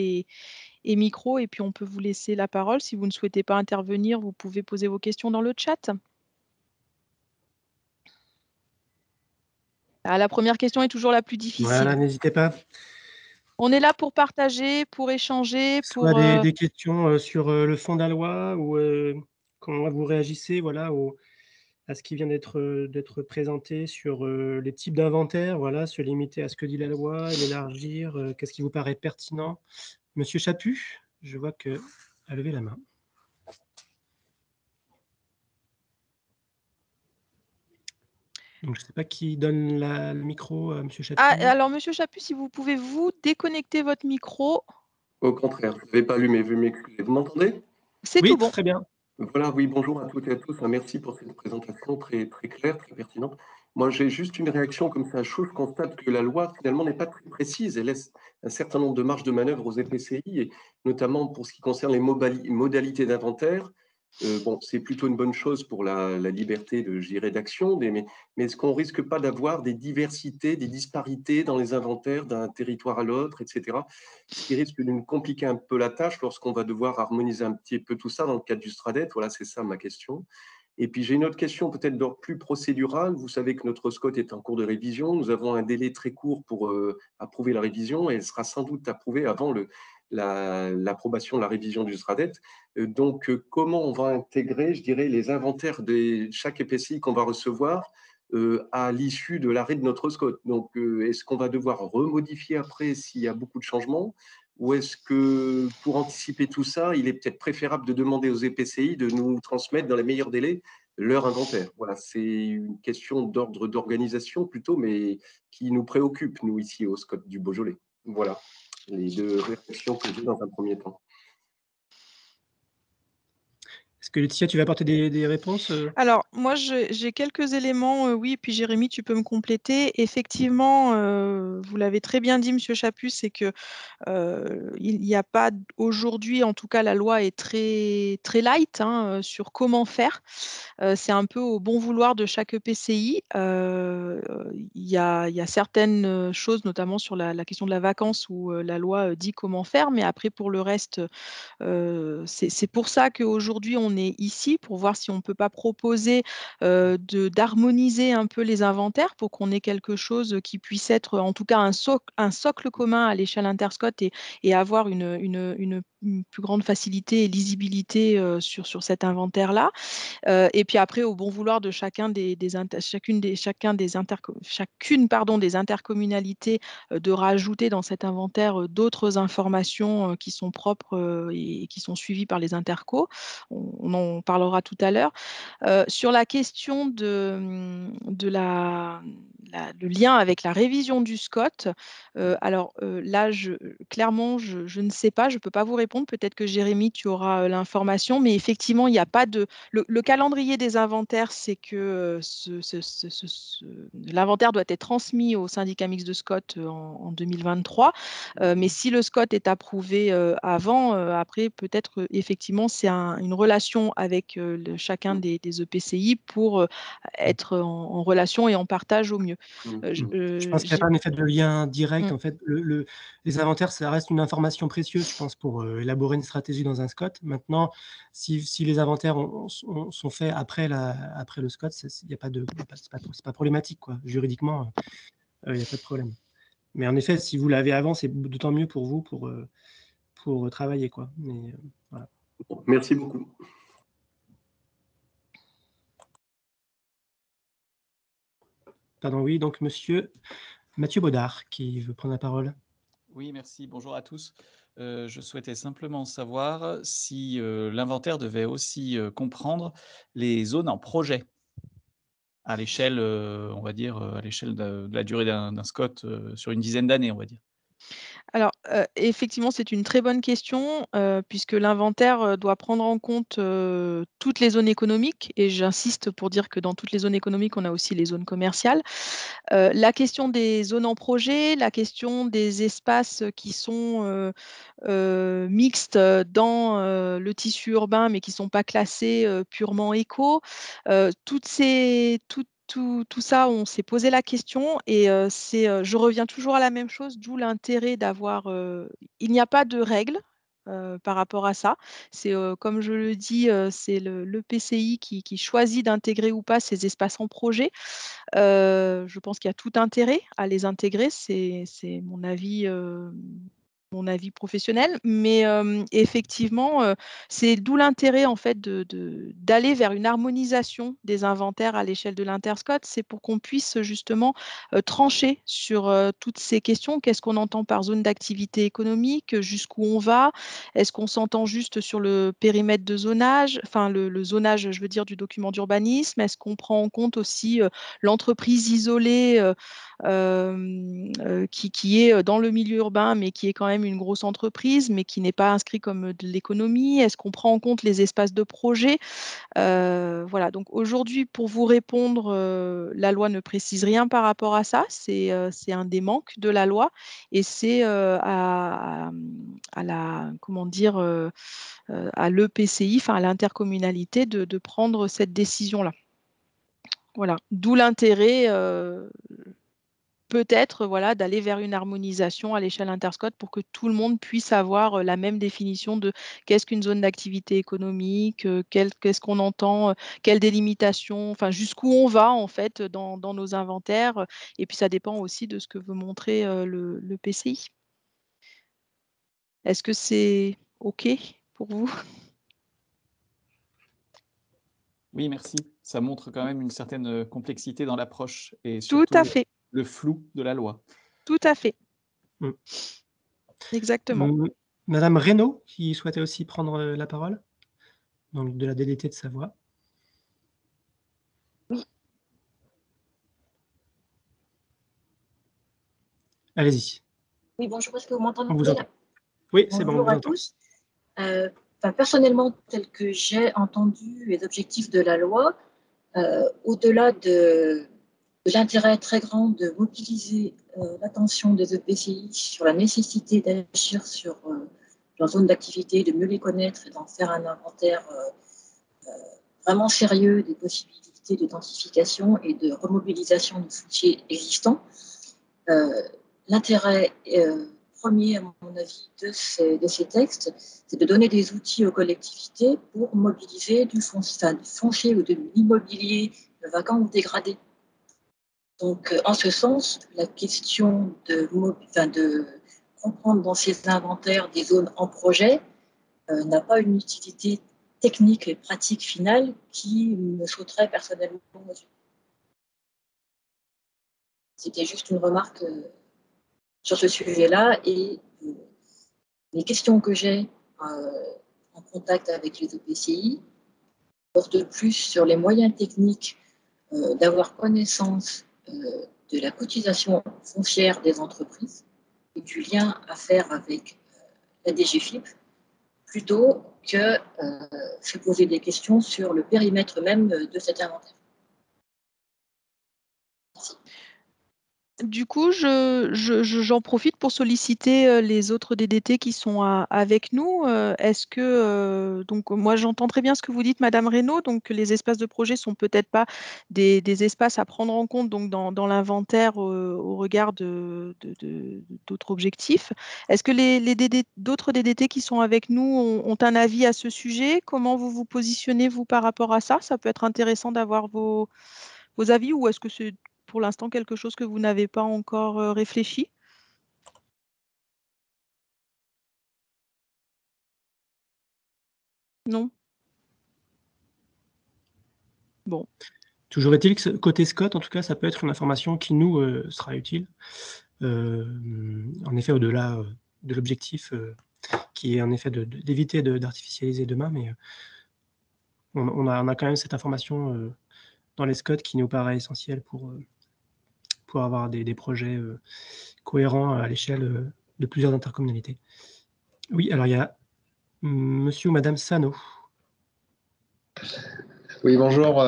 et micro et puis on peut vous laisser la parole. Si vous ne souhaitez pas intervenir, vous pouvez poser vos questions dans le chat. Ah, la première question est toujours la plus Voilà, difficile. n'hésitez pas. On est là pour partager, pour échanger, Soit pour, des questions, sur, le fond de la loi ou, comment vous réagissez, voilà, à ce qui vient d'être présenté sur, les types d'inventaire, voilà, se limiter à ce que dit la loi, l'élargir, qu'est-ce qui vous paraît pertinent? Monsieur Chaput, je vois que a levé la main. Donc je ne sais pas qui donne le micro à monsieur Ah, Chaput? alors monsieur Chaput, si vous pouvez vous déconnecter votre micro, Au contraire, je ne l'avais pas allumé, veuillez m'excuser. Vous m'entendez? c'est tout Oui, bon. très bien. Voilà, oui, bonjour à toutes et à tous. Merci pour cette présentation très, très claire, très pertinente. Moi, j'ai juste une réaction comme ça à chaud. Je constate que la loi, finalement, n'est pas très précise. Elle laisse un certain nombre de marges de manœuvre aux EPCI, et notamment pour ce qui concerne les modalités d'inventaire. Bon, c'est plutôt une bonne chose pour la liberté de, je dirais, d'action, mais est-ce qu'on risque pas d'avoir des diversités, des disparités dans les inventaires d'un territoire à l'autre, etc. Ce qui risque de nous compliquer un peu la tâche lorsqu'on va devoir harmoniser un petit peu tout ça dans le cadre du STRADET. Voilà, c'est ça ma question. Et puis j'ai une autre question peut-être d'ordre plus procédural. Vous savez que notre SCOT est en cours de révision. Nous avons un délai très court pour approuver la révision et elle sera sans doute approuvée avant l'approbation de la révision du STRADET. Donc, comment on va intégrer, je dirais, les inventaires de chaque EPCI qu'on va recevoir à l'issue de l'arrêt de notre SCOT? Donc, est-ce qu'on va devoir remodifier après s'il y a beaucoup de changements? Ou est-ce que, pour anticiper tout ça, il est peut-être préférable de demander aux EPCI de nous transmettre dans les meilleurs délais leur inventaire? Voilà, c'est une question d'ordre d'organisation plutôt, mais qui nous préoccupe, nous, ici, au SCOT du Beaujolais. Voilà les 2 réflexions que j'ai dans un premier temps. Est-ce que Laetitia, tu vas apporter des réponses? Alors, moi, j'ai quelques éléments, oui, puis Jérémy, tu peux me compléter. Effectivement, vous l'avez très bien dit, monsieur Chaput, c'est que, il n'y a pas aujourd'hui, en tout cas, la loi est très très light, hein, sur comment faire. C'est un peu au bon vouloir de chaque EPCI. Il y a certaines, choses, notamment sur la question de la vacance où, la loi, dit comment faire, mais après pour le reste, c'est pour ça qu'aujourd'hui on est ici, pour voir si on ne peut pas proposer, d'harmoniser un peu les inventaires pour qu'on ait quelque chose, qui puisse être, en tout cas un socle commun à l'échelle Interscot et avoir une plus grande facilité et lisibilité sur cet inventaire-là. Et puis après, au bon vouloir de chacune des intercommunalités, de rajouter dans cet inventaire d'autres informations qui sont propres et qui sont suivies par les intercos. On en parlera tout à l'heure. Sur la question de le lien avec la révision du SCOT, alors là, clairement, je ne sais pas, je ne peux pas vous répondre. Peut-être que Jérémy, tu auras l'information, mais effectivement, il n'y a pas de. Le calendrier des inventaires, c'est que l'inventaire doit être transmis au syndicat mixte de SCOT en 2023. Mais si le SCOT est approuvé avant, après, peut-être effectivement, c'est une relation avec chacun des EPCI pour être en relation et en partage au mieux. Je pense qu'il n'y a pas un effet de lien direct. En fait, les inventaires, ça reste une information précieuse, je pense, pour élaborer une stratégie dans un SCOT. Maintenant, si les inventaires sont faits après le SCOT, c'est pas problématique, quoi. Juridiquement, il n'y a pas de problème. Mais en effet, si vous l'avez avant, c'est d'autant mieux pour vous pour travailler, quoi. Mais, voilà. Merci beaucoup. Pardon, oui, donc monsieur Mathieu Baudard qui veut prendre la parole. Oui, merci. Bonjour à tous. Je souhaitais simplement savoir si l'inventaire devait aussi comprendre les zones en projet à l'échelle, on va dire, à l'échelle de la durée d'un SCOT sur une dizaine d'années, on va dire. Alors, effectivement, c'est une très bonne question, puisque l'inventaire, doit prendre en compte, toutes les zones économiques et j'insiste pour dire que dans toutes les zones économiques, on a aussi les zones commerciales. La question des zones en projet, la question des espaces qui sont, mixtes, dans, le tissu urbain, mais qui ne sont pas classés, purement éco, tout ça, on s'est posé la question et je reviens toujours à la même chose, d'où l'intérêt d'avoir, il n'y a pas de règles, par rapport à ça. C'est, comme je le dis, c'est l'EPCI qui choisit d'intégrer ou pas ces espaces en projet. Je pense qu'il y a tout intérêt à les intégrer, c'est mon avis professionnel, mais effectivement, c'est d'où l'intérêt en fait d'aller vers une harmonisation des inventaires à l'échelle de l'Interscot. C'est pour qu'on puisse justement, trancher sur, toutes ces questions. Qu'est-ce qu'on entend par zone d'activité économique? Jusqu'où on va? Est-ce qu'on s'entend juste sur le périmètre de zonage? Enfin le zonage, je veux dire du document d'urbanisme. Est-ce qu'on prend en compte aussi, l'entreprise isolée, qui est dans le milieu urbain, mais qui est quand même une grosse entreprise, mais qui n'est pas inscrit comme de l'économie? Est-ce qu'on prend en compte les espaces de projet? Voilà, donc aujourd'hui, pour vous répondre, la loi ne précise rien par rapport à ça. C'est un des manques de la loi et c'est à la, comment dire, à l'EPCI, enfin à l'intercommunalité de prendre cette décision-là. Voilà, d'où l'intérêt, peut-être, voilà, d'aller vers une harmonisation à l'échelle interscot pour que tout le monde puisse avoir, la même définition de qu'est-ce qu'une zone d'activité économique, qu'est-ce qu'on entend, quelle délimitation, enfin jusqu'où on va en fait, dans nos inventaires, et puis ça dépend aussi de ce que veut montrer, le PCI. Est-ce que c'est OK pour vous? Oui, merci. Ça montre quand même une certaine complexité dans l'approche et Tout à surtout fait, le flou de la loi. tout à fait. Mmh. Exactement. Madame Reynaud, qui souhaitait aussi prendre la parole, donc de la DDT de Savoie. Oui. Allez-y. Oui, bonjour, est-ce que vous m'entendez? On vous entend. Oui, c'est bon, on Bonjour vous à entend. tous. Personnellement, tel que j'ai entendu les objectifs de la loi, au-delà de l'intérêt très grand de mobiliser l'attention des EPCI sur la nécessité d'agir sur leur zone d'activité, de mieux les connaître et d'en faire un inventaire vraiment sérieux des possibilités d'identification et de remobilisation du foncier existant, l'intérêt premier, à mon avis, de ces textes, c'est de donner des outils aux collectivités pour mobiliser du foncier ou de l'immobilier vacant ou dégradé. Donc, en ce sens, la question de comprendre dans ces inventaires des zones en projet n'a pas une utilité technique et pratique finale qui me sauterait personnellement aux yeux. C'était juste une remarque sur ce sujet-là, et les questions que j'ai en contact avec les EPCI portent plus sur les moyens techniques d'avoir connaissance de la cotisation foncière des entreprises et du lien à faire avec la DGFiP, plutôt que se poser des questions sur le périmètre même de cet inventaire. Merci. Du coup, j'en profite pour solliciter les autres DDT qui sont avec nous. Est-ce que, donc moi j'entends très bien ce que vous dites, Madame Reynaud, donc que les espaces de projet sont peut-être pas des espaces à prendre en compte donc, dans l'inventaire au regard d'autres objectifs. Est-ce que d'autres DDT qui sont avec nous ont un avis à ce sujet? Comment vous vous positionnez, vous, par rapport à ça? Ça peut être intéressant d'avoir vos avis, ou est-ce que c'est pour l'instant quelque chose que vous n'avez pas encore réfléchi? Non? Bon. Toujours est-il que côté Scott, en tout cas, ça peut être une information qui nous sera utile. En effet, au-delà de l'objectif qui est en effet d'éviter d'artificialiser demain, mais on a quand même cette information dans les Scott qui nous paraît essentielle pour avoir des projets cohérents à l'échelle de plusieurs intercommunalités. Oui, alors il y a monsieur ou madame Sano. Oui, bonjour.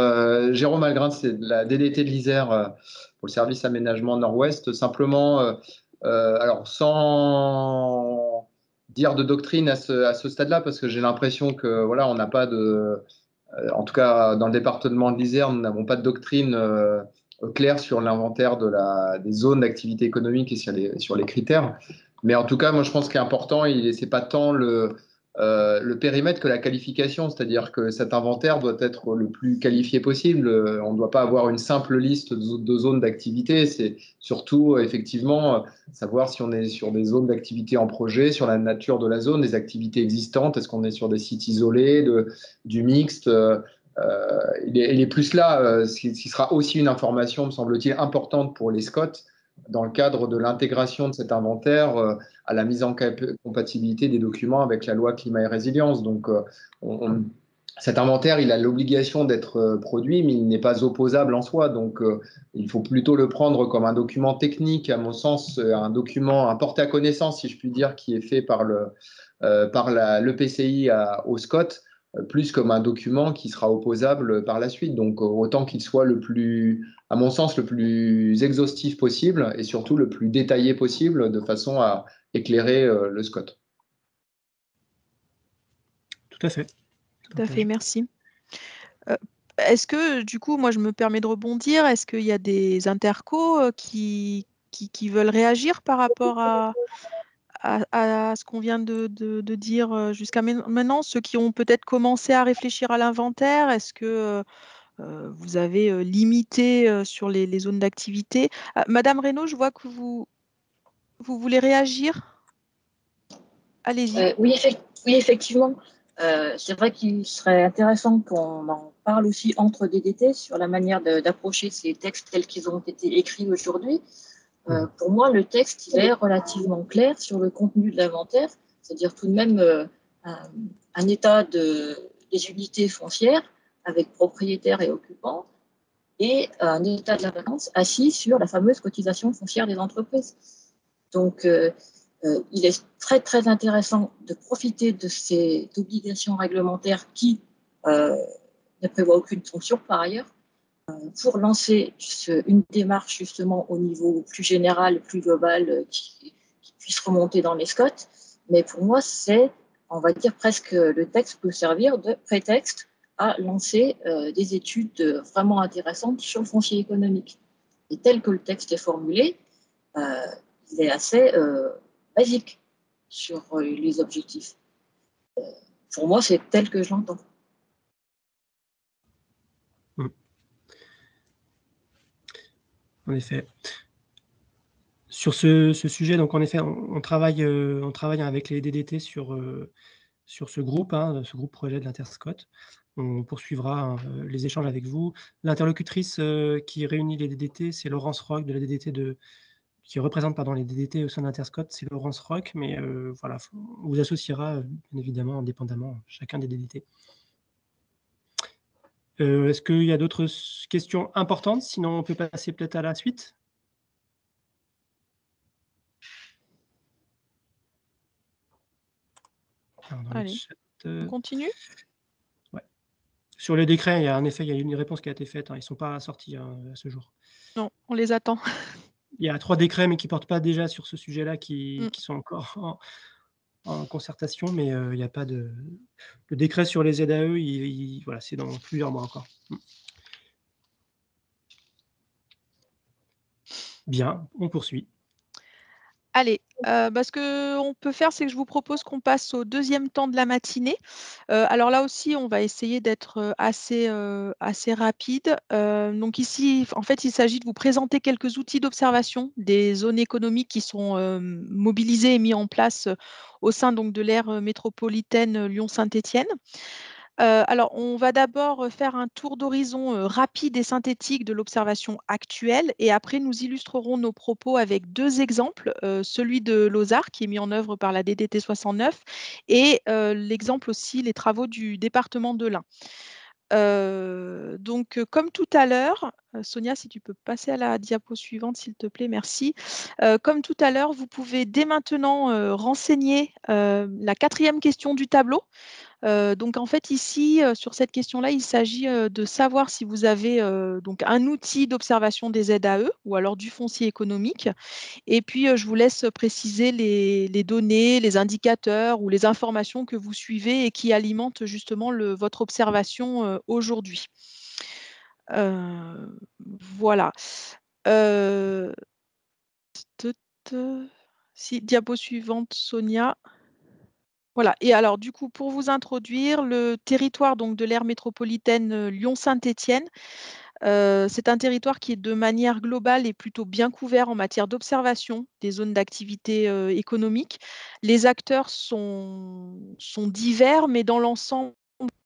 Jérôme Algrin, c'est de la DDT de l'Isère pour le service aménagement Nord-Ouest. Simplement, alors sans dire de doctrine à ce stade-là, parce que j'ai l'impression que voilà, on n'a pas de, en tout cas dans le département de l'Isère, nous n'avons pas de doctrine claire sur l'inventaire des zones d'activité économique et sur les critères. Mais en tout cas, moi je pense qu'il est important, c'est pas tant le périmètre que la qualification, c'est-à-dire que cet inventaire doit être le plus qualifié possible. On ne doit pas avoir une simple liste de zones d'activité, c'est surtout effectivement savoir si on est sur des zones d'activité en projet, sur la nature de la zone, des activités existantes, est-ce qu'on est sur des sites isolés, du mixte. Il est plus là, ce qui sera aussi une information, me semble-t-il, importante pour les SCOT dans le cadre de l'intégration de cet inventaire à la mise en compatibilité des documents avec la loi climat et résilience. Donc, cet inventaire, il a l'obligation d'être produit, mais il n'est pas opposable en soi. Donc, il faut plutôt le prendre comme un document technique, à mon sens, un document, un porté à connaissance, si je puis dire, qui est fait par l'EPCI au SCOT, plus comme un document qui sera opposable par la suite. Donc, autant qu'il soit à mon sens, le plus exhaustif possible et surtout le plus détaillé possible de façon à éclairer le SCOT. Tout à fait. Tout à fait, merci. Est-ce que, du coup, moi je me permets de rebondir, est-ce qu'il y a des intercos qui veulent réagir par rapport à ce qu'on vient de dire jusqu'à maintenant, ceux qui ont peut-être commencé à réfléchir à l'inventaire? Est-ce que vous avez limité sur les zones d'activité? Madame Reynaud, je vois que vous voulez réagir. Allez-y. Oui, effectivement. C'est vrai qu'il serait intéressant qu'on en parle aussi entre DDT sur la manière d'approcher ces textes tels qu'ils ont été écrits aujourd'hui. Pour moi, le texte il est relativement clair sur le contenu de l'inventaire, c'est-à-dire tout de même un état des unités foncières avec propriétaires et occupants, et un état de la vacance assis sur la fameuse cotisation foncière des entreprises. Donc, il est très, très intéressant de profiter de ces obligations réglementaires qui ne prévoient aucune sanction par ailleurs, pour lancer une démarche justement au niveau plus général, plus global, qui puisse remonter dans les SCOT. Mais pour moi, on va dire presque, le texte peut servir de prétexte à lancer des études vraiment intéressantes sur le foncier économique. Et tel que le texte est formulé, il est assez basique sur les objectifs. Pour moi, c'est tel que je l'entends. En effet. Sur ce sujet, donc en effet, on travaille avec les DDT sur sur ce groupe projet de l'Interscot. On poursuivra les échanges avec vous. L'interlocutrice qui réunit les DDT, c'est Laurence Roch de la DDT qui représente les DDT au sein de l'Interscot, c'est Laurence Roch, mais voilà, on vous associera bien évidemment indépendamment chacun des DDT. Est-ce qu'il y a d'autres questions importantes? Sinon, on peut passer peut-être à la suite. Alors, dans le Allez, chat, on continue? ouais. Sur les décrets, il y a une réponse qui a été faite. Ils ne sont pas sortis à ce jour. Non, on les attend. Il y a 3 décrets, mais qui ne portent pas déjà sur ce sujet-là, qui Mm. sont encore en concertation, mais il n'y a pas de... Le décret sur les ZAE, voilà, c'est dans plusieurs mois encore. Bien, on poursuit. Allez, ce qu'on peut faire, c'est que je vous propose qu'on passe au deuxième temps de la matinée. Alors là aussi, on va essayer d'être assez rapide. Donc ici, en fait, il s'agit de vous présenter quelques outils d'observation des zones économiques qui sont mobilisés et mis en place au sein donc, de l'aire métropolitaine Lyon-Saint-Étienne. Alors, on va d'abord faire un tour d'horizon rapide et synthétique de l'observation actuelle et après, nous illustrerons nos propos avec 2 exemples, celui de Lozar qui est mis en œuvre par la DDT 69 et l'exemple aussi, les travaux du département de l'Ain. Donc, comme tout à l'heure, Sonia, si tu peux passer à la diapo suivante, s'il te plaît, merci. Comme tout à l'heure, vous pouvez dès maintenant renseigner la 4e question du tableau. Donc en fait ici, sur cette question-là, il s'agit de savoir si vous avez donc un outil d'observation des ZAE ou alors du foncier économique. Et puis je vous laisse préciser les données, les indicateurs ou les informations que vous suivez et qui alimentent justement votre observation aujourd'hui. Voilà. Si, diapo suivante, Sonia. Voilà. Et alors, du coup, pour vous introduire, le territoire donc, de l'aire métropolitaine Lyon-Saint-Étienne, c'est un territoire qui est de manière globale et plutôt bien couvert en matière d'observation des zones d'activité économique. Les acteurs sont divers, mais dans l'ensemble,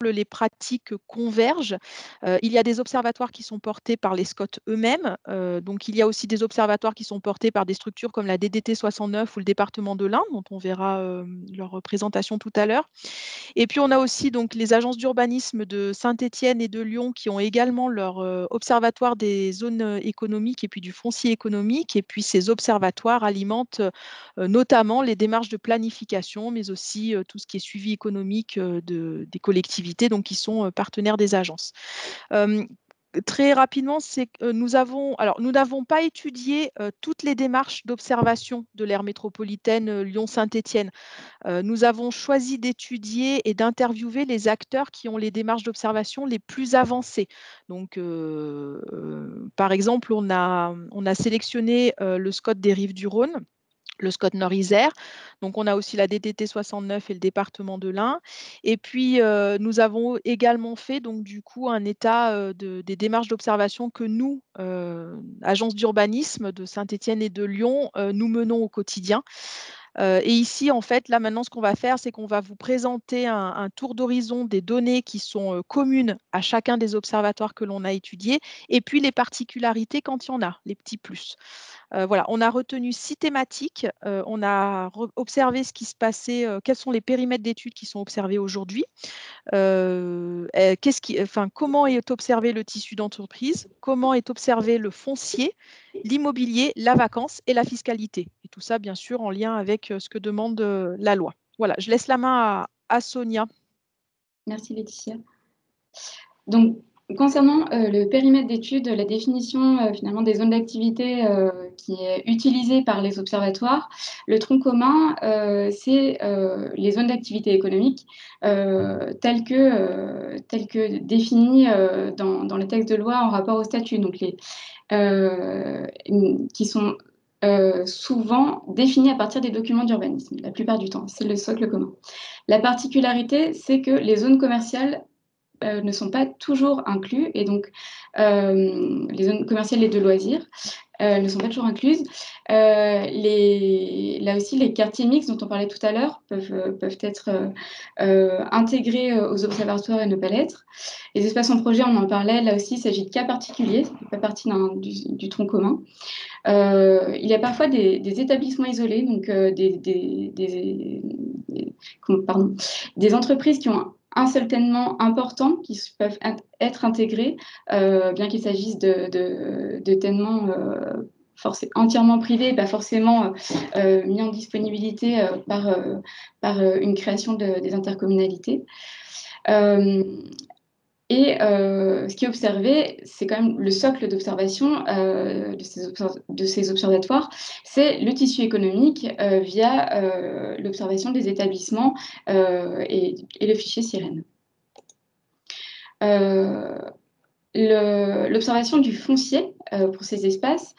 les pratiques convergent. Il y a des observatoires qui sont portés par les SCOT eux-mêmes. Donc, il y a aussi des observatoires qui sont portés par des structures comme la DDT 69 ou le département de l'Ain, dont on verra leur présentation tout à l'heure. Et puis, on a aussi donc, les agences d'urbanisme de Saint-Étienne et de Lyon qui ont également leur observatoire des zones économiques et puis du foncier économique. Et puis, ces observatoires alimentent notamment les démarches de planification, mais aussi tout ce qui est suivi économique des collectivités, donc qui sont partenaires des agences. Très rapidement, c'est que nous n'avons pas étudié toutes les démarches d'observation de l'aire métropolitaine Lyon-Saint-Étienne. Nous avons choisi d'étudier et d'interviewer les acteurs qui ont les démarches d'observation les plus avancées. Donc, par exemple, on a sélectionné le SCOT des Rives du Rhône, le SCOT Nord-Isère. Donc, on a aussi la DDT 69 et le département de l'Ain. Et puis, nous avons également fait, donc, du coup, un état des démarches d'observation que nous, agence d'urbanisme de Saint-Étienne et de Lyon, nous menons au quotidien. Et ici, en fait, là, maintenant, ce qu'on va faire, c'est qu'on va vous présenter un tour d'horizon des données qui sont communes à chacun des observatoires que l'on a étudiés, et puis les particularités quand il y en a, les petits plus. Voilà, on a retenu 6 thématiques. On a observé ce qui se passait, quels sont les périmètres d'études qui sont observés aujourd'hui. Comment est observé le tissu d'entreprise, comment est observé le foncier, l'immobilier, la vacance et la fiscalité. Et tout ça, bien sûr, en lien avec ce que demande la loi. Voilà, je laisse la main à Sonia. Merci Laetitia. Donc, concernant le périmètre d'étude, la définition finalement des zones d'activité qui est utilisée par les observatoires, le tronc commun, c'est les zones d'activité économique telles que définies dans le texte de loi en rapport au statut, donc qui sont souvent définies à partir des documents d'urbanisme, la plupart du temps. C'est le socle commun. La particularité, c'est que les zones commerciales ne sont pas toujours inclus, et donc les zones commerciales et de loisirs, ne sont pas toujours incluses. Là aussi, les quartiers mixtes dont on parlait tout à l'heure peuvent être intégrés aux observatoires et ne pas l'être. Les espaces en projet, on en parlait, là aussi, il s'agit de cas particuliers, ça ne fait pas partie du tronc commun. Il y a parfois des établissements isolés, donc des entreprises qui ont un seul ténement important qui peuvent être intégrés, bien qu'il s'agisse de ténements entièrement privés et pas forcément mis en disponibilité par une création des intercommunalités. Ce qui est observé, c'est quand même le socle d'observation de ces observatoires, c'est le tissu économique via l'observation des établissements et le fichier Sirène. L'observation du foncier pour ces espaces,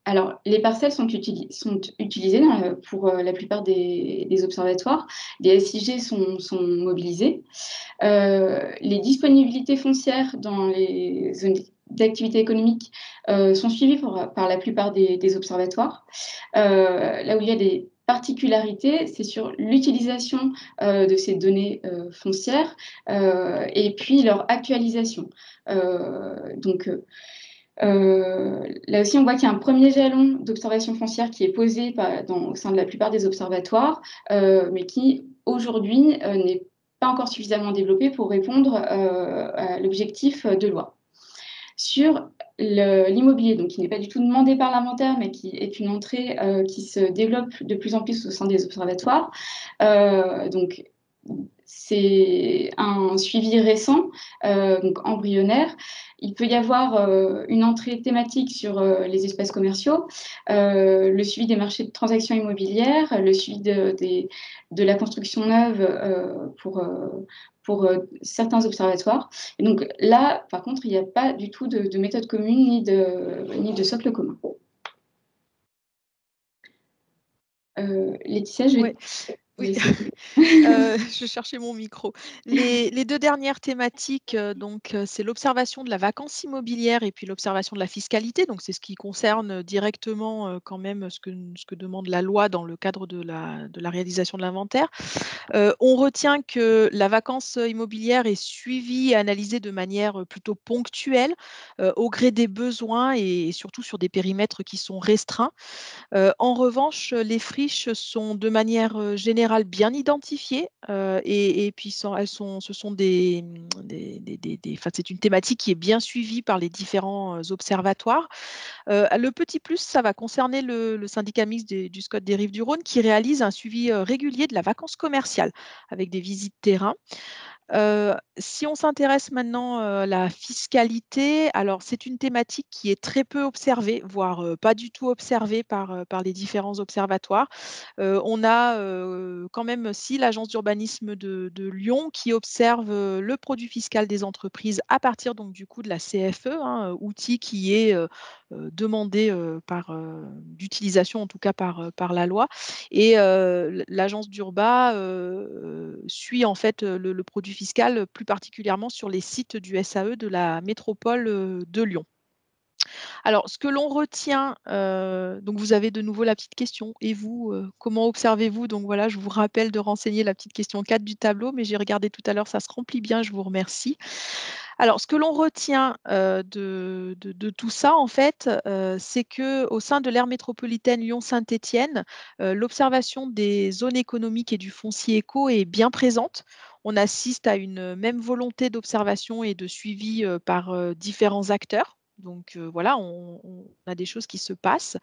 alors, les parcelles sont utilisées pour la plupart des observatoires. Les SIG sont mobilisés. Les disponibilités foncières dans les zones d'activité économique sont suivies par la plupart des observatoires. Là où il y a des particularités, c'est sur l'utilisation de ces données foncières et puis leur actualisation. Là aussi, on voit qu'il y a un premier jalon d'observation foncière qui est posé au sein de la plupart des observatoires, mais qui, aujourd'hui, n'est pas encore suffisamment développé pour répondre à l'objectif de loi. Sur l'immobilier, donc qui n'est pas du tout demandé par l'inventaire, mais qui est une entrée qui se développe de plus en plus au sein des observatoires. Donc, c'est un suivi récent, donc embryonnaire. Il peut y avoir une entrée thématique sur les espaces commerciaux, le suivi des marchés de transactions immobilières, le suivi de la construction neuve pour certains observatoires. Et donc là, par contre, il n'y a pas du tout de méthode commune ni de socle commun. Laetitia, Oui, je cherchais mon micro. Les 2 dernières thématiques, c'est l'observation de la vacance immobilière et puis l'observation de la fiscalité. Donc, c'est ce qui concerne directement, quand même ce que demande la loi dans le cadre de la réalisation de l'inventaire. On retient que la vacance immobilière est suivie et analysée de manière plutôt ponctuelle, au gré des besoins et surtout sur des périmètres qui sont restreints. En revanche, les friches sont de manière générale bien identifiées et puis ce sont c'est une thématique qui est bien suivie par les différents observatoires. Le petit plus, ça va concerner le syndicat mixte du SCOT des Rives-du-Rhône qui réalise un suivi régulier de la vacance commerciale avec des visites terrain. Si on s'intéresse maintenant à la fiscalité, alors c'est une thématique qui est très peu observée, voire pas du tout observée par les différents observatoires. On a quand même si l'agence d'urbanisme de Lyon qui observe le produit fiscal des entreprises à partir donc du coup de la CFE, hein, outil qui est demandé d'utilisation en tout cas par la loi. Et l'agence d'Urba suit en fait le produit fiscal plus particulièrement sur les sites du SAE de la métropole de Lyon. Alors, ce que l'on retient, donc vous avez de nouveau la petite question. Et vous, comment observez-vous? Donc voilà, je vous rappelle de renseigner la petite question 4 du tableau, mais j'ai regardé tout à l'heure, ça se remplit bien, je vous remercie. Alors, ce que l'on retient de tout ça, en fait, c'est qu'au sein de l'aire métropolitaine Lyon-Saint-Étienne, l'observation des zones économiques et du foncier éco est bien présente. On assiste à une même volonté d'observation et de suivi par différents acteurs. Donc voilà, on a des choses qui se passent.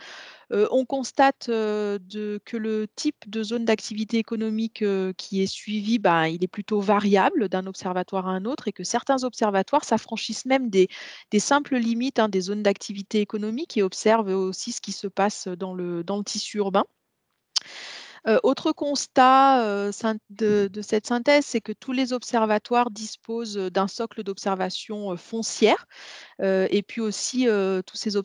On constate que le type de zone d'activité économique qui est suivi, ben, il est plutôt variable d'un observatoire à un autre et que certains observatoires s'affranchissent même des simples limites des zones d'activité économique et observent aussi ce qui se passe dans le tissu urbain. Autre constat de cette synthèse, c'est que tous les observatoires disposent d'un socle d'observation foncière et puis aussi tous ces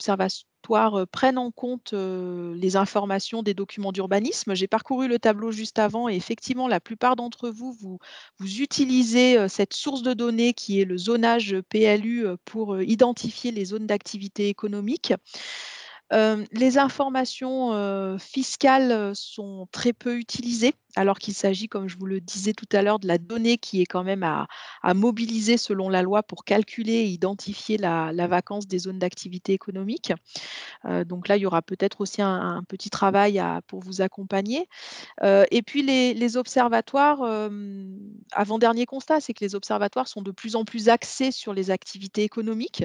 observatoires prennent en compte les informations des documents d'urbanisme. J'ai parcouru le tableau juste avant et effectivement, la plupart d'entre vous, vous utilisez cette source de données qui est le zonage PLU pour identifier les zones d'activité économique. Les informations fiscales sont très peu utilisées, alors qu'il s'agit, comme je vous le disais tout à l'heure, de la donnée qui est quand même à mobiliser selon la loi pour calculer et identifier la vacance des zones d'activité économique. Donc là, il y aura peut-être aussi un petit travail pour vous accompagner. Et puis les observatoires, avant-dernier constat, c'est que les observatoires sont de plus en plus axés sur les activités économiques.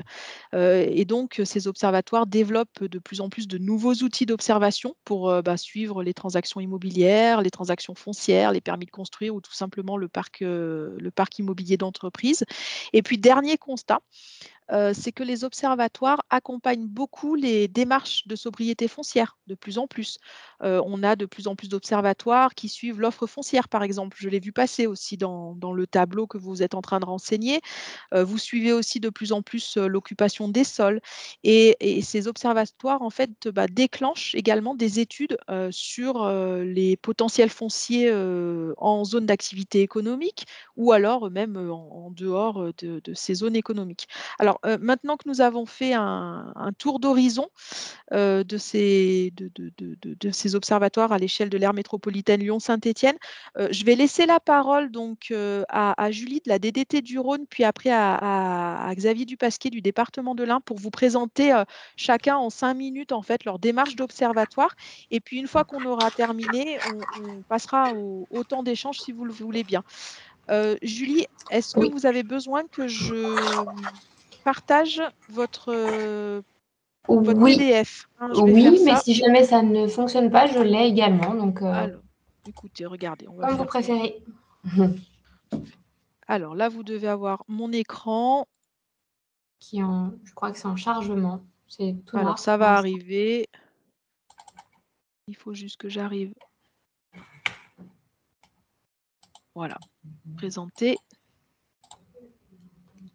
Et donc, ces observatoires développent de plus en plus de nouveaux outils d'observation pour suivre les transactions immobilières, les transactions foncières, les permis de construire ou tout simplement le parc immobilier d'entreprise. Et puis, dernier constat, c'est que les observatoires accompagnent beaucoup les démarches de sobriété foncière, de plus en plus. On a de plus en plus d'observatoires qui suivent l'offre foncière, par exemple. Je l'ai vu passer aussi dans le tableau que vous êtes en train de renseigner. Vous suivez aussi de plus en plus l'occupation des sols. Et ces observatoires, en fait, déclenchent également des études sur les potentiels fonciers en zone d'activité économique ou alors même en dehors de ces zones économiques. Alors, maintenant que nous avons fait un tour d'horizon de ces observatoires à l'échelle de l'aire métropolitaine Lyon-Saint-Étienne, je vais laisser la parole donc à Julie de la DDT du Rhône, puis après à Xavier Dupasquier du département de l'Ain pour vous présenter chacun en 5 minutes en fait leur démarche d'observatoire. Et puis une fois qu'on aura terminé, on passera au temps d'échange si vous le voulez bien. Julie, est-ce que Oui, vous avez besoin que je partage votre oui, PDF, hein? Je vais faire oui, mais ça. si jamais ça ne fonctionne pas, je l'ai également. Donc, Alors, écoutez, regardez, on va comme vous faire ça. préférez. Alors là, vous devez avoir mon écran. Je crois que c'est en chargement. C'est tout Alors, noir ça pour va l'instant. arriver. Il faut juste que j'arrive. Voilà, présenter.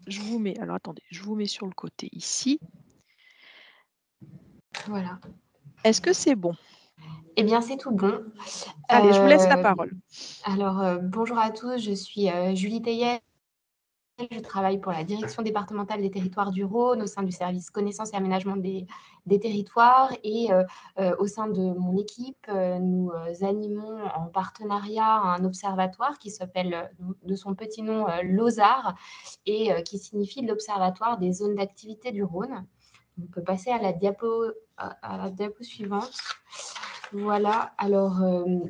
Je vous mets, alors attendez, je vous mets sur le côté ici. Voilà. Est-ce que c'est bon? Eh bien, c'est tout bon. Allez, je vous laisse la parole. Alors, bonjour à tous, je suis Julie Teyel. Je travaille pour la direction départementale des territoires du Rhône au sein du service connaissance et aménagement des territoires. Et au sein de mon équipe, nous animons en partenariat un observatoire qui s'appelle de son petit nom l'OSAR et qui signifie l'Observatoire des zones d'activité du Rhône. On peut passer à la diapo suivante. Voilà, alors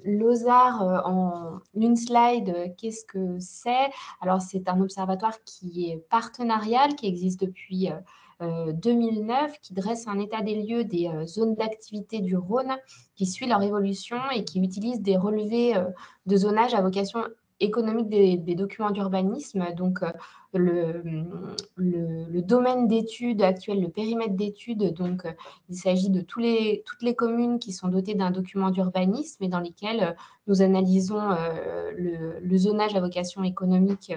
l'OSAR en une slide, qu'est-ce que c'est? Alors c'est un observatoire qui est partenarial, qui existe depuis 2009, qui dresse un état des lieux des zones d'activité du Rhône, qui suit leur évolution et qui utilise des relevés de zonage à vocation économique des documents d'urbanisme. Donc le domaine d'études actuel, le périmètre d'études, donc il s'agit de toutes les communes qui sont dotées d'un document d'urbanisme et dans lesquelles nous analysons le zonage à vocation économique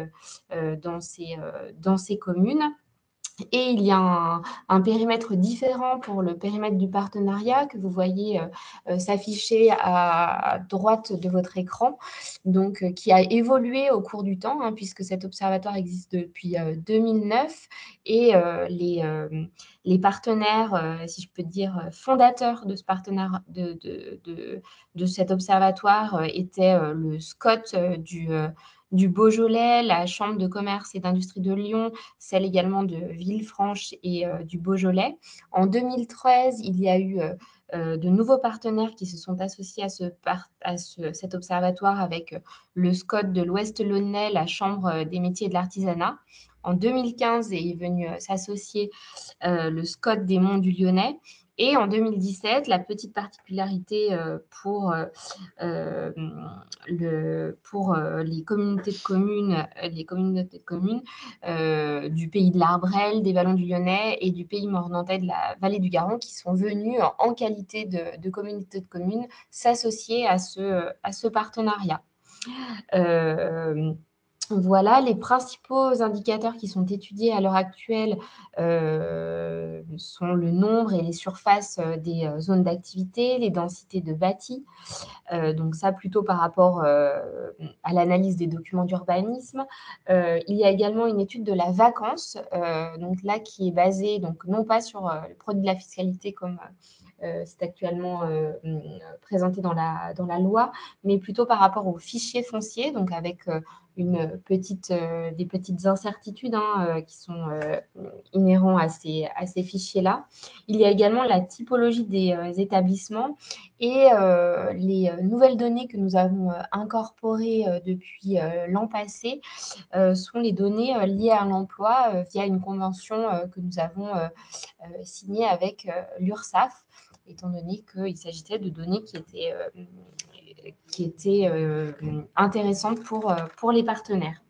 dans ces communes. Et il y a un périmètre différent pour le périmètre du partenariat que vous voyez s'afficher à droite de votre écran, donc qui a évolué au cours du temps, hein, puisque cet observatoire existe depuis 2009 et les partenaires, si je peux dire, fondateurs de ce partenaire de cet observatoire étaient le SCOT du Beaujolais, la Chambre de commerce et d'industrie de Lyon, celle également de Villefranche et du Beaujolais. En 2013, il y a eu de nouveaux partenaires qui se sont associés à cet observatoire avec le SCOT de l'Ouest Lyonnais, la Chambre des métiers et de l'artisanat. En 2015 est venu s'associer le SCOT des Monts du Lyonnais. Et en 2017, la petite particularité pour les communautés de communes du pays de l'Arbrel, des Vallons du Lyonnais et du pays mornantais de la vallée du Garonne qui sont venus en qualité de communauté de communes s'associer à ce partenariat. Voilà, les principaux indicateurs qui sont étudiés à l'heure actuelle sont le nombre et les surfaces des zones d'activité, les densités de bâti. Donc ça, plutôt par rapport à l'analyse des documents d'urbanisme. Il y a également une étude de la vacance, donc là qui est basée donc non pas sur le produit de la fiscalité comme c'est actuellement présenté dans la loi, mais plutôt par rapport au fichier foncier, donc avec des petites incertitudes qui sont inhérents à ces fichiers-là. Il y a également la typologie des établissements et les nouvelles données que nous avons incorporées depuis l'an passé sont les données liées à l'emploi via une convention que nous avons signée avec l'URSSAF, étant donné qu'il s'agissait de données qui étaient intéressantes pour les partenaires.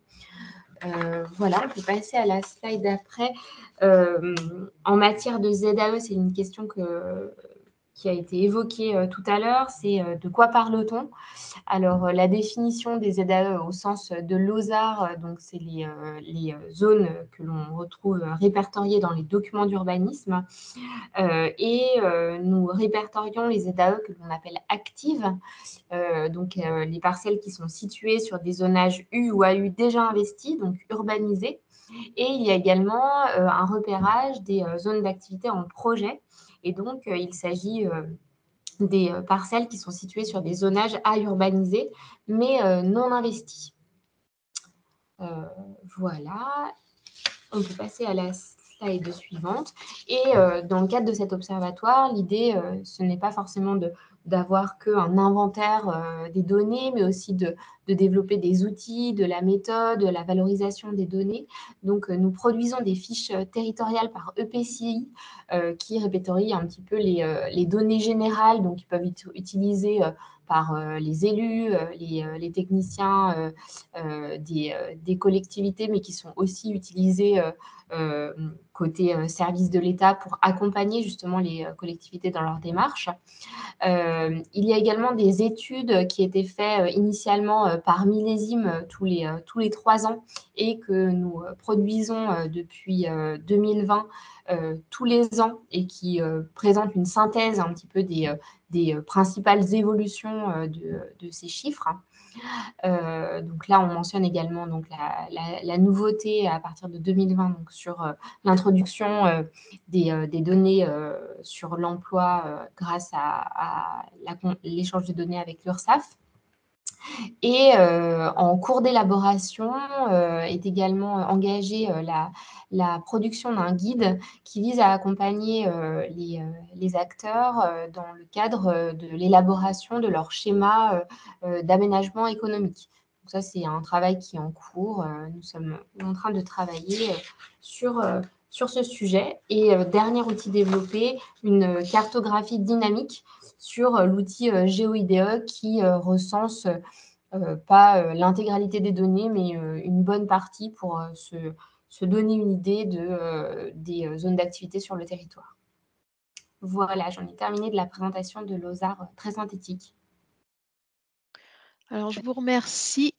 Voilà, on peut passer à la slide d'après. En matière de ZAE, c'est une question qui a été évoquée tout à l'heure, c'est de quoi parle-t-on? Alors, la définition des ZAE au sens de l'OSAR, donc c'est les zones que l'on retrouve répertoriées dans les documents d'urbanisme. Nous répertorions les ZAE que l'on appelle actives, donc les parcelles qui sont situées sur des zonages U ou AU déjà investis, donc urbanisés. Et il y a également un repérage des zones d'activité en projet. Et donc, il s'agit des parcelles qui sont situées sur des zonages à urbaniser, mais non investis. Voilà. On peut passer à la slide suivante. Et dans le cadre de cet observatoire, l'idée, ce n'est pas forcément d'avoir qu'un inventaire des données, mais aussi de développer des outils, de la méthode, de la valorisation des données. Donc, nous produisons des fiches territoriales par EPCI qui répertorient un petit peu les données générales, donc qui peuvent être utilisées par les élus, les techniciens des collectivités, mais qui sont aussi utilisés côté service de l'État pour accompagner justement les collectivités dans leur démarche. Il y a également des études qui étaient faites initialement par millésime tous les 3 ans et que nous produisons depuis 2020 tous les ans et qui présentent une synthèse un petit peu des principales évolutions de ces chiffres. Donc là, on mentionne également donc, la nouveauté à partir de 2020 donc, sur l'introduction des données sur l'emploi grâce à l'échange de données avec l'URSSAF. Et en cours d'élaboration est également engagée la production d'un guide qui vise à accompagner les acteurs dans le cadre de l'élaboration de leur schéma d'aménagement économique. Donc ça, c'est un travail qui est en cours. Nous sommes en train de travailler sur ce sujet. Et dernier outil développé, une cartographie dynamique sur l'outil GeoIDE qui recense pas l'intégralité des données, mais une bonne partie pour se donner une idée des zones d'activité sur le territoire. Voilà, j'en ai terminé de la présentation de l'OSAR très synthétique. Alors, je vous remercie.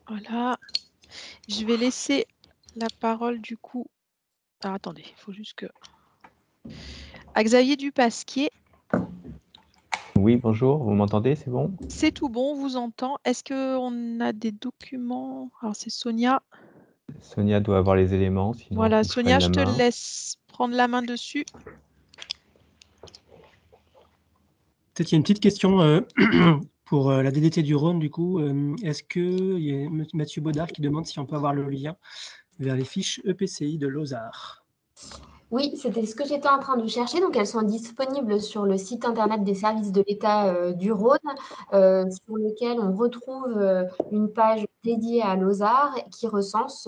Voilà. Je vais laisser la parole du coup. Alors, attendez, il faut juste que. À Xavier Dupasquier. Oui, bonjour, vous m'entendez, c'est bon? C'est tout bon, on vous entend. Est-ce qu'on a des documents? Alors, c'est Sonia. Sonia doit avoir les éléments, sinon voilà, Sonia, je te main. laisse prendre la main dessus. Peut-être il y a une petite question pour la DDT du Rhône, du coup. Est-ce qu'il y a Mathieu Baudard qui demande si on peut avoir le lien vers les fiches EPCI de l'OSAR? Oui, c'était ce que j'étais en train de chercher. Donc, elles sont disponibles sur le site internet des services de l'État du Rhône, sur lequel on retrouve une page dédiée à l'OSAR qui recense